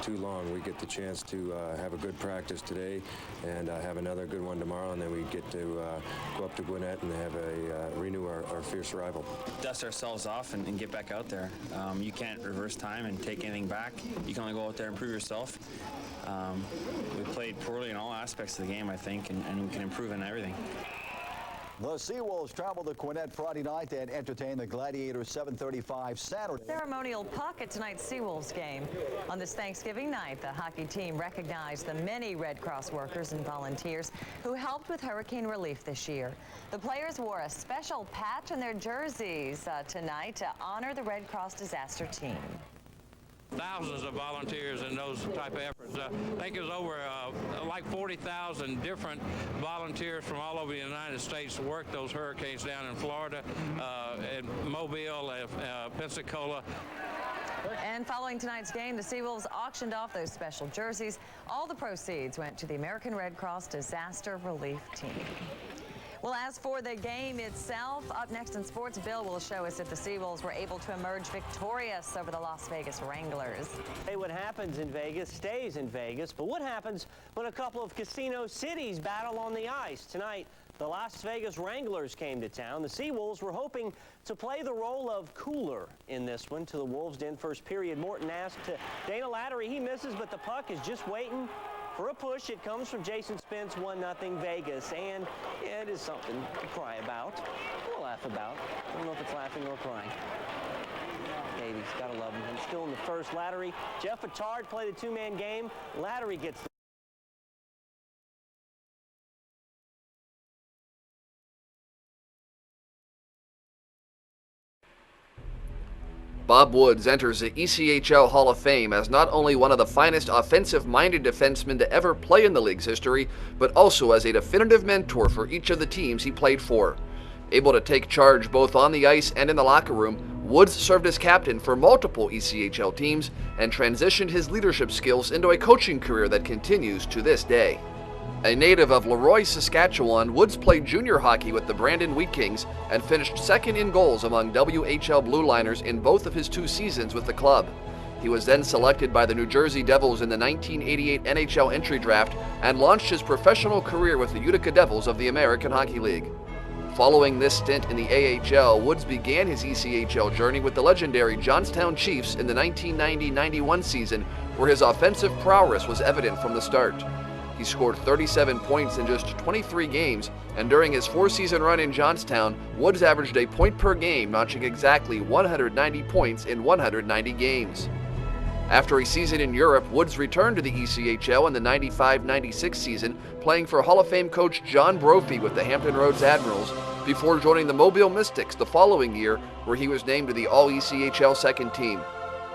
too long. We get the chance to have a good practice today and have another good one tomorrow, and then we get to go up to Gwinnett and have renew our fierce rival.
Dust ourselves off and get back out there. You can't reverse time and take anything back. You can only go out there and prove yourself. We played poorly in all aspects of the game, I think, and we can improve in everything.
The SeaWolves travel to Gwinnett Friday night and entertain the Gladiators 7:35 Saturday.
Ceremonial puck at tonight's SeaWolves game. On this Thanksgiving night, the hockey team recognized the many Red Cross workers and volunteers who helped with hurricane relief this year. The players wore a special patch on their jerseys tonight to honor the Red Cross disaster team.
Thousands of volunteers in those type of efforts. I think it was over like 40,000 different volunteers from all over the United States worked those hurricanes down in Florida, in Mobile, Pensacola.
And following tonight's game, the SeaWolves auctioned off those special jerseys. All the proceeds went to the American Red Cross Disaster Relief Team. Well, as for the game itself, up next in sports, Bill will show us if the SeaWolves were able to emerge victorious over the Las Vegas Wranglers.
Hey, what happens in Vegas stays in Vegas, but what happens when a couple of casino cities battle on the ice? Tonight, the Las Vegas Wranglers came to town. The SeaWolves were hoping to play the role of cooler in this one. To the Wolves' Den first period, Morton asked to Dana Lattery. He misses, but the puck is just waiting for a push. It comes from Jason Spence, 1-0 Vegas, and yeah, it is something to cry about, or laugh about. I don't know if it's laughing or crying. Davies, gotta love him. And still in the first, Lattery. Jeff Attard played a 2-man game. Lattery gets the
Bob Woods enters the ECHL Hall of Fame as not only one of the finest offensive-minded defensemen to ever play in the league's history, but also as a definitive mentor for each of the teams he played for. Able to take charge both on the ice and in the locker room, Woods served as captain for multiple ECHL teams and transitioned his leadership skills into a coaching career that continues to this day. A native of Leroy, Saskatchewan, Woods played junior hockey with the Brandon Wheat Kings and finished second in goals among WHL Blue Liners in both of his 2 seasons with the club. He was then selected by the New Jersey Devils in the 1988 NHL entry draft and launched his professional career with the Utica Devils of the American Hockey League. Following this stint in the AHL, Woods began his ECHL journey with the legendary Johnstown Chiefs in the 1990-91 season, where his offensive prowess was evident from the start. He scored 37 points in just 23 games, and during his 4-season run in Johnstown, Woods averaged a point per game, notching exactly 190 points in 190 games. After a season in Europe, Woods returned to the ECHL in the 95-96 season, playing for Hall of Fame coach John Brophy with the Hampton Roads Admirals, before joining the Mobile Mystics the following year, where he was named to the All-ECHL second team.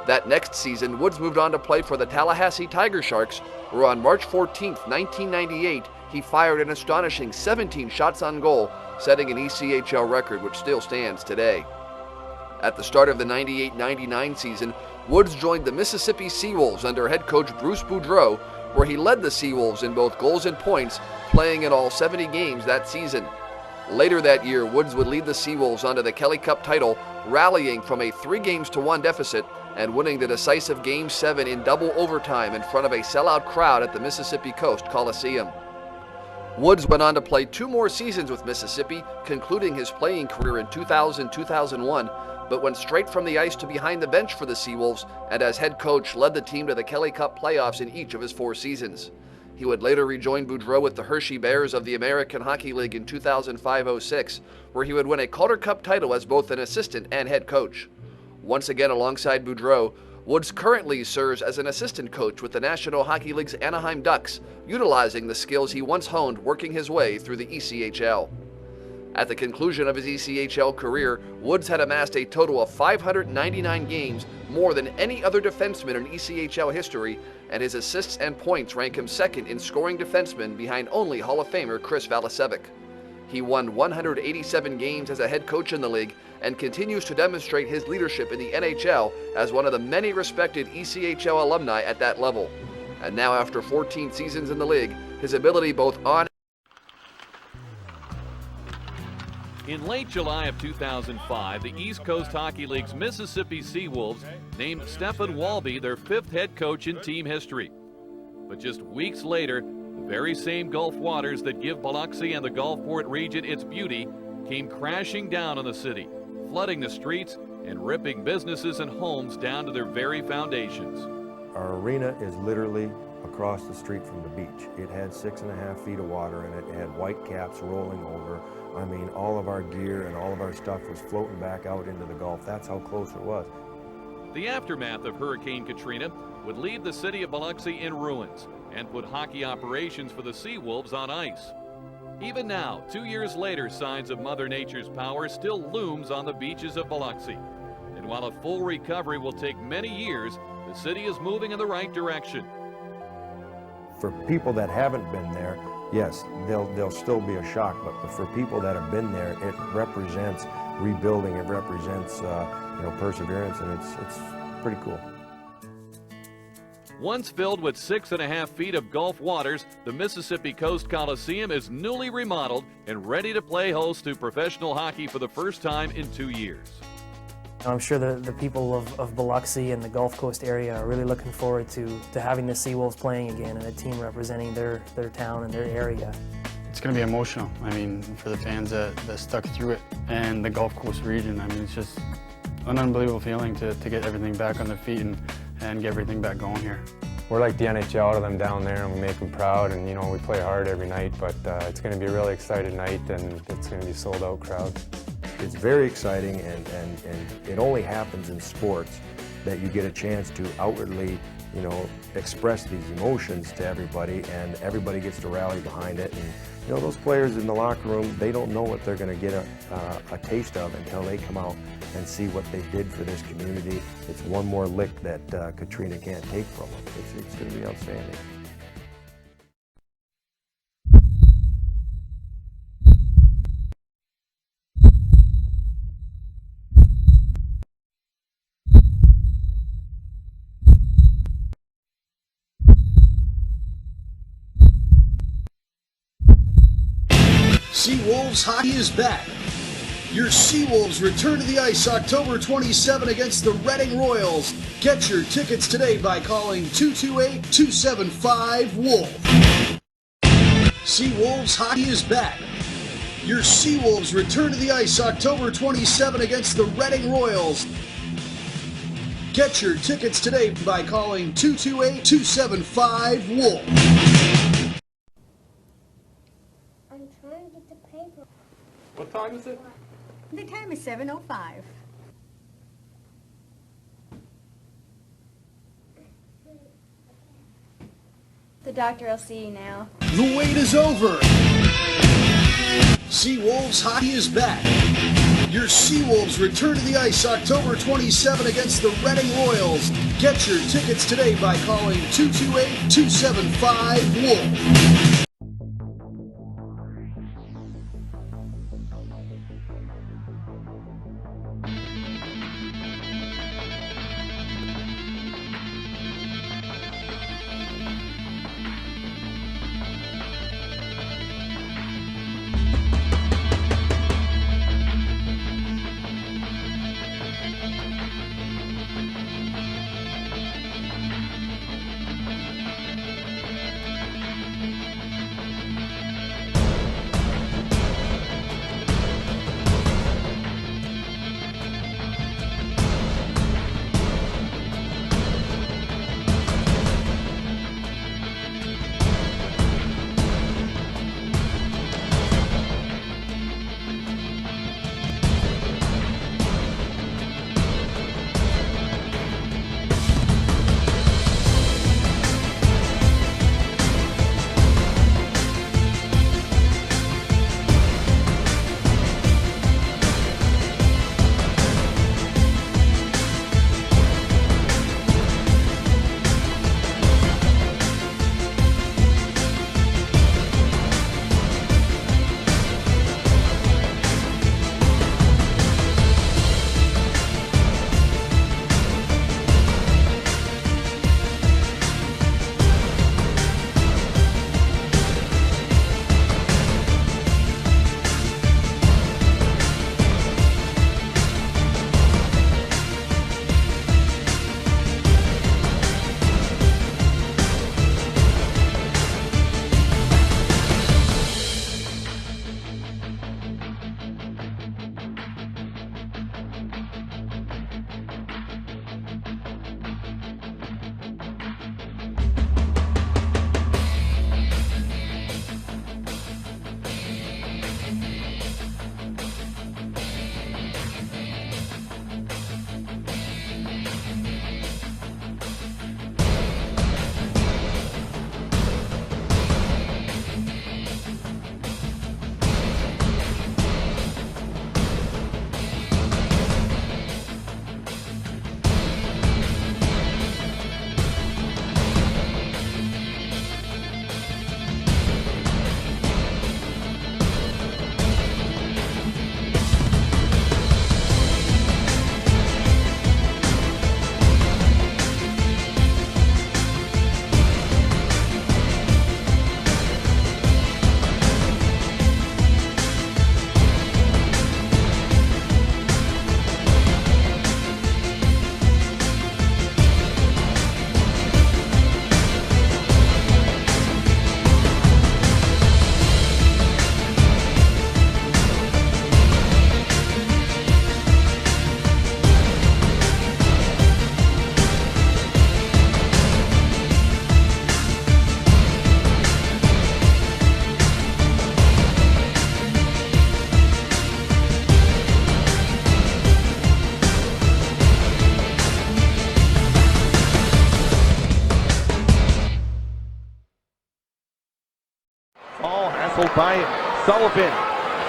That next season, Woods moved on to play for the Tallahassee Tiger Sharks, where on March 14, 1998, he fired an astonishing 17 shots on goal, setting an ECHL record which still stands today. At the start of the 98-99 season, Woods joined the Mississippi SeaWolves under head coach Bruce Boudreau, where he led the SeaWolves in both goals and points, playing in all 70 games that season. Later that year, Woods would lead the SeaWolves onto the Kelly Cup title, rallying from a 3-1 deficit and winning the decisive Game 7 in double overtime in front of a sellout crowd at the Mississippi Coast Coliseum. Woods went on to play 2 more seasons with Mississippi, concluding his playing career in 2000-2001, but went straight from the ice to behind the bench for the SeaWolves, and as head coach led the team to the Kelly Cup playoffs in each of his 4 seasons. He would later rejoin Boudreau with the Hershey Bears of the American Hockey League in 2005-06, where he would win a Calder Cup title as both an assistant and head coach. Once again alongside Boudreau, Woods currently serves as an assistant coach with the National Hockey League's Anaheim Ducks, utilizing the skills he once honed working his way through the ECHL. At the conclusion of his ECHL career, Woods had amassed a total of 599 games, more than any other defenseman in ECHL history, and his assists and points rank him second in scoring defenseman behind only Hall of Famer Chris Valasevic. He won 187 games as a head coach in the league and continues to demonstrate his leadership in the NHL as one of the many respected ECHL alumni at that level. And now, after 14 seasons in the league, his ability both on
In late July of 2005, the East Coast Hockey League's Mississippi SeaWolves named Stefan Walby their 5th head coach in team history. But just weeks later, the very same Gulf waters that give Biloxi and the Gulfport region its beauty came crashing down on the city, flooding the streets and ripping businesses and homes down to their very foundations.
Our arena is literally across the street from the beach. It had 6.5 feet of water in it. It had white caps rolling over. I mean, all of our gear and all of our stuff was floating back out into the Gulf. That's how close it was.
The aftermath of Hurricane Katrina would leave the city of Biloxi in ruins and put hockey operations for the SeaWolves on ice. Even now, 2 years later, signs of Mother Nature's power still looms on the beaches of Biloxi. And while a full recovery will take many years, the city is moving in the right direction.
For people that haven't been there, yes, there'll still be a shock, but for people that have been there, it represents rebuilding, it represents perseverance, and it's pretty cool.
Once filled with 6.5 feet of Gulf waters, the Mississippi Coast Coliseum is newly remodeled and ready to play host to professional hockey for the first time in 2 years.
I'm sure the people of Biloxi and the Gulf Coast area are really looking forward to having the SeaWolves playing again and a team representing their town and their area.
It's going to be emotional, I mean, for the fans that stuck through it and the Gulf Coast region. I mean, it's just an unbelievable feeling to get everything back on their feet and get everything back going here.
We're like the NHL to them down there, and we make them proud, and we play hard every night, but it's going to be a really exciting night, and it's going to be a sold-out crowd.
It's very exciting, and it only happens in sports that you get a chance to outwardly, express these emotions to everybody, and everybody gets to rally behind it. And those players in the locker room, they don't know what they're going to get a taste of until they come out and see what they did for this community. It's one more lick that Katrina can't take from them. It's going to be outstanding.
SeaWolves hockey is back. Your SeaWolves return to the ice October 27 against the Reading Royals. Get your tickets today by calling 228-275-WOLF. SeaWolves hockey is back. Your SeaWolves return to the ice October 27 against the Reading Royals. Get your tickets today by calling 228-275-WOLF.
I'm trying to get the paper.
What time is it?
The time is 7:05. The doctor will see you now.
The wait is over. SeaWolves hockey is back. Your SeaWolves return to the ice October 27 against the Reading Royals. Get your tickets today by calling 228-275-WOLF.
by Sullivan.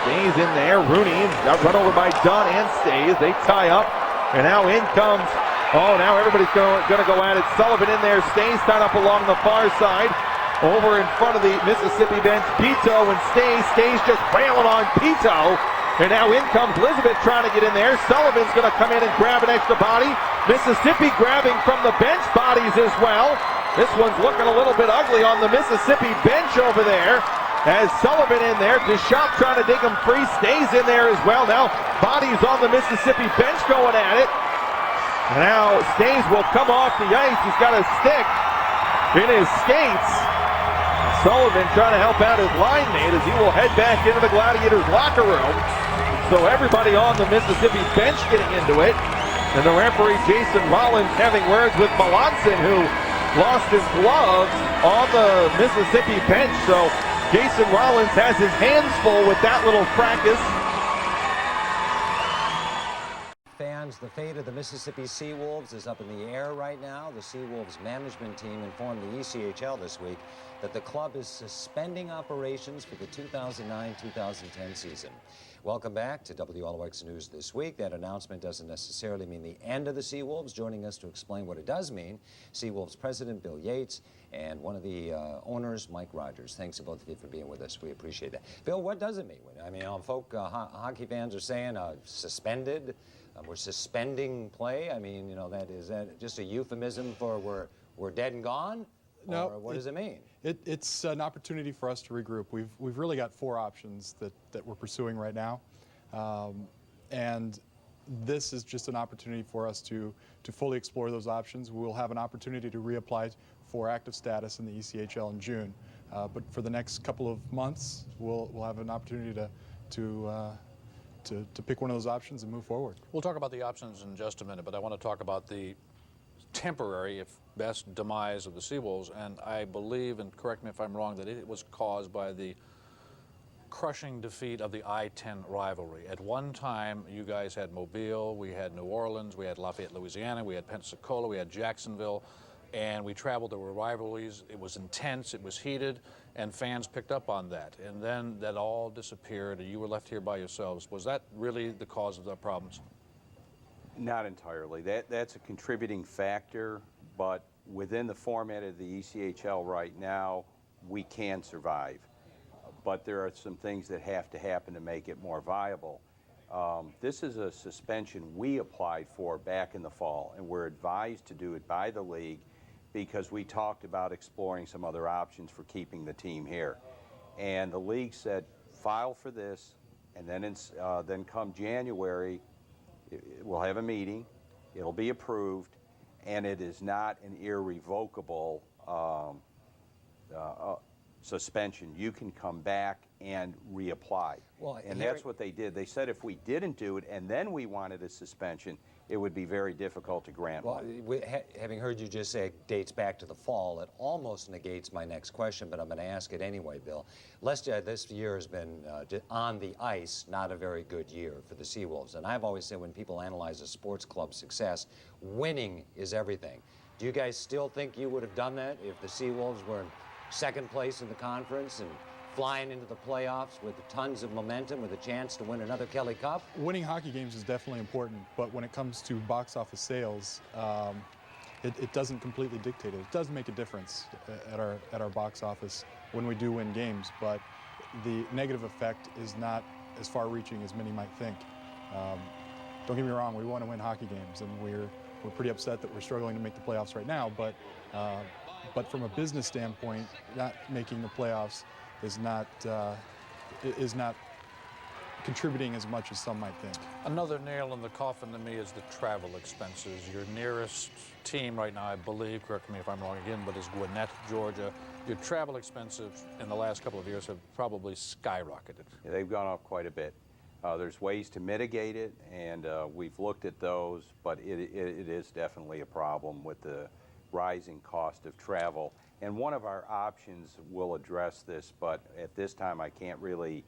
Stays in there. Rooney got run over by Dunn and stays. They tie up. And now in comes, now everybody's going to go at it. Sullivan in there. Stays tied up along the far side. Over in front of the Mississippi bench. Pito and Stays just wailing on Pito. And now in comes Elizabeth trying to get in there. Sullivan's going to come in and grab an extra body. Mississippi grabbing from the bench bodies as well. This one's looking a little bit ugly on the Mississippi bench over there. as Sullivan in there. Deschamps trying to dig him free, stays in there as well. Now bodies on the Mississippi bench going at it. Now Stays will come off the ice. He's got a stick in his skates. Sullivan trying to help out his line mate as he will head back into the Gladiators locker room. So everybody on the Mississippi bench getting into it. And the referee Jason Rollins having words with Melanson, who lost his gloves on the Mississippi bench. So Jason Rollins has his hands full with that little fracas.
Fans, the fate of the Mississippi Seawolves is up in the air right now. The Seawolves management team informed the ECHL this week that the club is suspending operations for the 2009-2010 season. Welcome back to WLOX News This Week. That announcement doesn't necessarily mean the end of the Seawolves. Joining us to explain what it does mean, Seawolves President Bill Yates and one of the owners, Mike Rogers. Thanks to both of you for being with us. We appreciate that. Bill, what does it mean? I mean, hockey fans are saying suspended. We're suspending play. I mean, is that just a euphemism for we're dead and gone?
No.
Or what does it mean?
It's an opportunity for us to regroup. We've really got 4 options that we're pursuing right now, and this is just an opportunity for us to fully explore those options. We'll have an opportunity to reapply for active status in the ECHL in June, but for the next couple of months, we'll have an opportunity to pick one of those options and move forward.
We'll talk about the options in just a minute, but I want to talk about the temporary, if best, demise of the Seawolves, and I believe, and correct me if I'm wrong, that it was caused by the crushing defeat of the I-10 rivalry. At one time, you guys had Mobile, we had New Orleans, we had Lafayette, Louisiana, we had Pensacola, we had Jacksonville, and we traveled. There were rivalries. It was intense, it was heated, and fans picked up on that. And then that all disappeared, and you were left here by yourselves. Was that really the cause of the problems?
Not entirely. That's a contributing factor, but within the format of the ECHL right now, we can survive. But there are some things that have to happen to make it more viable. This is a suspension we applied for back in the fall, and we're advised to do it by the league because we talked about exploring some other options for keeping the team here. And the league said, file for this, and then come January, we'll have a meeting, it'll be approved, and it is not an irrevocable suspension. You can come back and reapply.
Well,
and that's what they did. They said if we didn't do it and then we wanted a suspension, it would be very difficult to grant one.
Having heard you just say it dates back to the fall, it almost negates my next question, but I'm going to ask it anyway, Bill. This year has been on the ice, not a very good year for the Seawolves. And I've always said when people analyze a sports club's success, winning is everything. Do you guys still think you would have done that if the Seawolves were in second place in the conference and flying into the playoffs with tons of momentum with a chance to win another Kelly Cup?
Winning hockey games is definitely important, but when it comes to box office sales, it doesn't completely dictate it. It does make a difference at our box office when we do win games, but the negative effect is not as far-reaching as many might think. Don't get me wrong, we want to win hockey games, and we're pretty upset that we're struggling to make the playoffs right now, but from a business standpoint, not making the playoffs is not contributing as much as some might think.
Another nail in the coffin to me is the travel expenses. Your nearest team right now, I believe, correct me if I'm wrong again, but is Gwinnett, Georgia. Your travel expenses in the last couple of years have probably skyrocketed.
Yeah, they've gone up quite a bit. There's ways to mitigate it, and we've looked at those, but it is definitely a problem with the rising cost of travel. And one of our options will address this, but at this time I can't really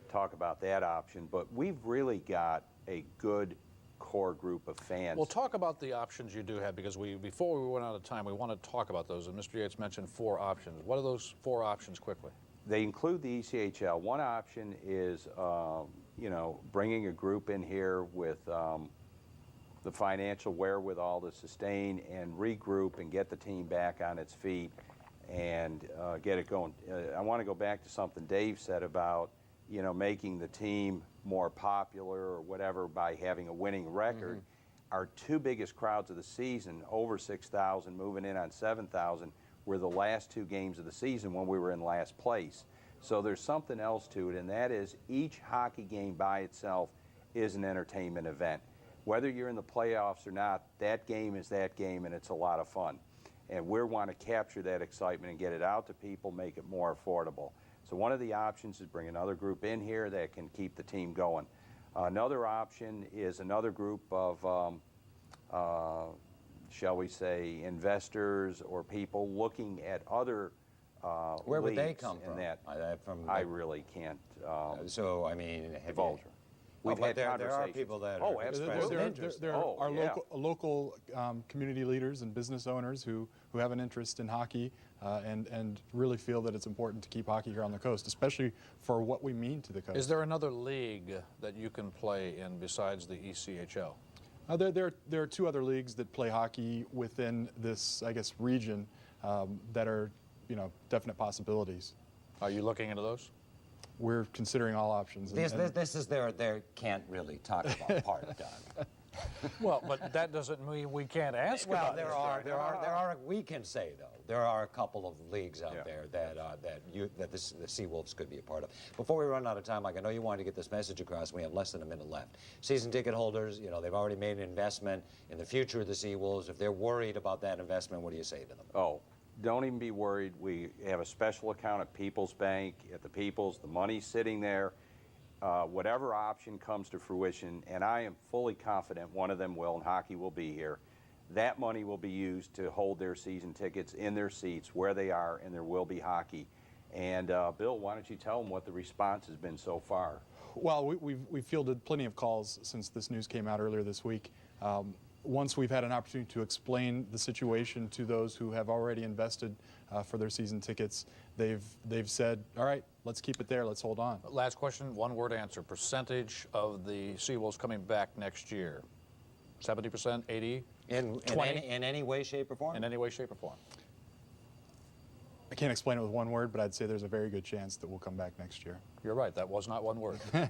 talk about that option. But we've really got a good core group of fans.
Well, talk about the options you do have, because before we run out of time, we want to talk about those. And Mr. Yates mentioned 4 options. What are those 4 options quickly?
They include the ECHL. One option is, bringing a group in here with the financial wherewithal to sustain and regroup and get the team back on its feet and get it going. I want to go back to something Dave said about, making the team more popular or whatever by having a winning record. Our 2 biggest crowds of the season, over 6,000, moving in on 7,000, were the last 2 games of the season when we were in last place. So there's something else to it, and that is each hockey game by itself is an entertainment event. Whether you're in the playoffs or not, that game is that game, and it's a lot of fun. And we want to capture that excitement and get it out to people, make it more affordable. So one of the options is bring another group in here that can keep the team going. Another option is another group of, shall we say, investors or people looking at other
Where would they
leagues
come
in
from?
I really can't
so, I mean,
divulge.
We've had there are people that
oh,
are
absolutely.
There are local community leaders and business owners who have an interest in hockey and really feel that it's important to keep hockey here on the coast, especially for what we mean to the coast.
Is there another league that you can play in besides the ECHL?
There are two other leagues that play hockey within this, I guess, region that are, definite possibilities.
Are you looking into those?
We're considering all options.
This is their can't really talk about part, Doug.
Well, but that doesn't mean we can't ask about it.
Well, we can say though, there are a couple of leagues out there that the SeaWolves could be a part of. Before we run out of time, Mike, I know you wanted to get this message across. We have less than a minute left. Season ticket holders, they've already made an investment in the future of the SeaWolves. If they're worried about that investment, what do you say to them?
Oh, don't even be worried. We have a special account at People's Bank, at the People's. The money's sitting there. Whatever option comes to fruition, and I am fully confident one of them will, and hockey will be here, that money will be used to hold their season tickets in their seats where they are, and there will be hockey. And Bill, why don't you tell them what the response has been so far?
Well, we've fielded plenty of calls since this news came out earlier this week. Once we've had an opportunity to explain the situation to those who have already invested for their season tickets, they've said, all right, let's keep it there, let's hold on.
Last question, one-word answer. Percentage of the SeaWolves coming back next year? 70%, 80, 20?
In any way, shape, or form?
In any way, shape, or form.
I can't explain it with one word, but I'd say there's a very good chance that we'll come back next year.
You're right, that was not one word. All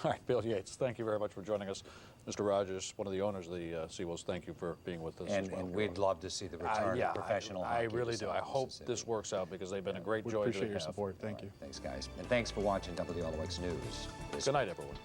right, Bill Yates, thank you very much for joining us. Mr. Rogers, one of the owners of the SeaWolves, thank you for being with us.
And we'd love to see the return of professional hockey.
I really do. I hope this works out because they've been a great joy to have.
Appreciate your support. Thank you.
Thanks, guys. And thanks for watching WLOX News.
Good night, everyone.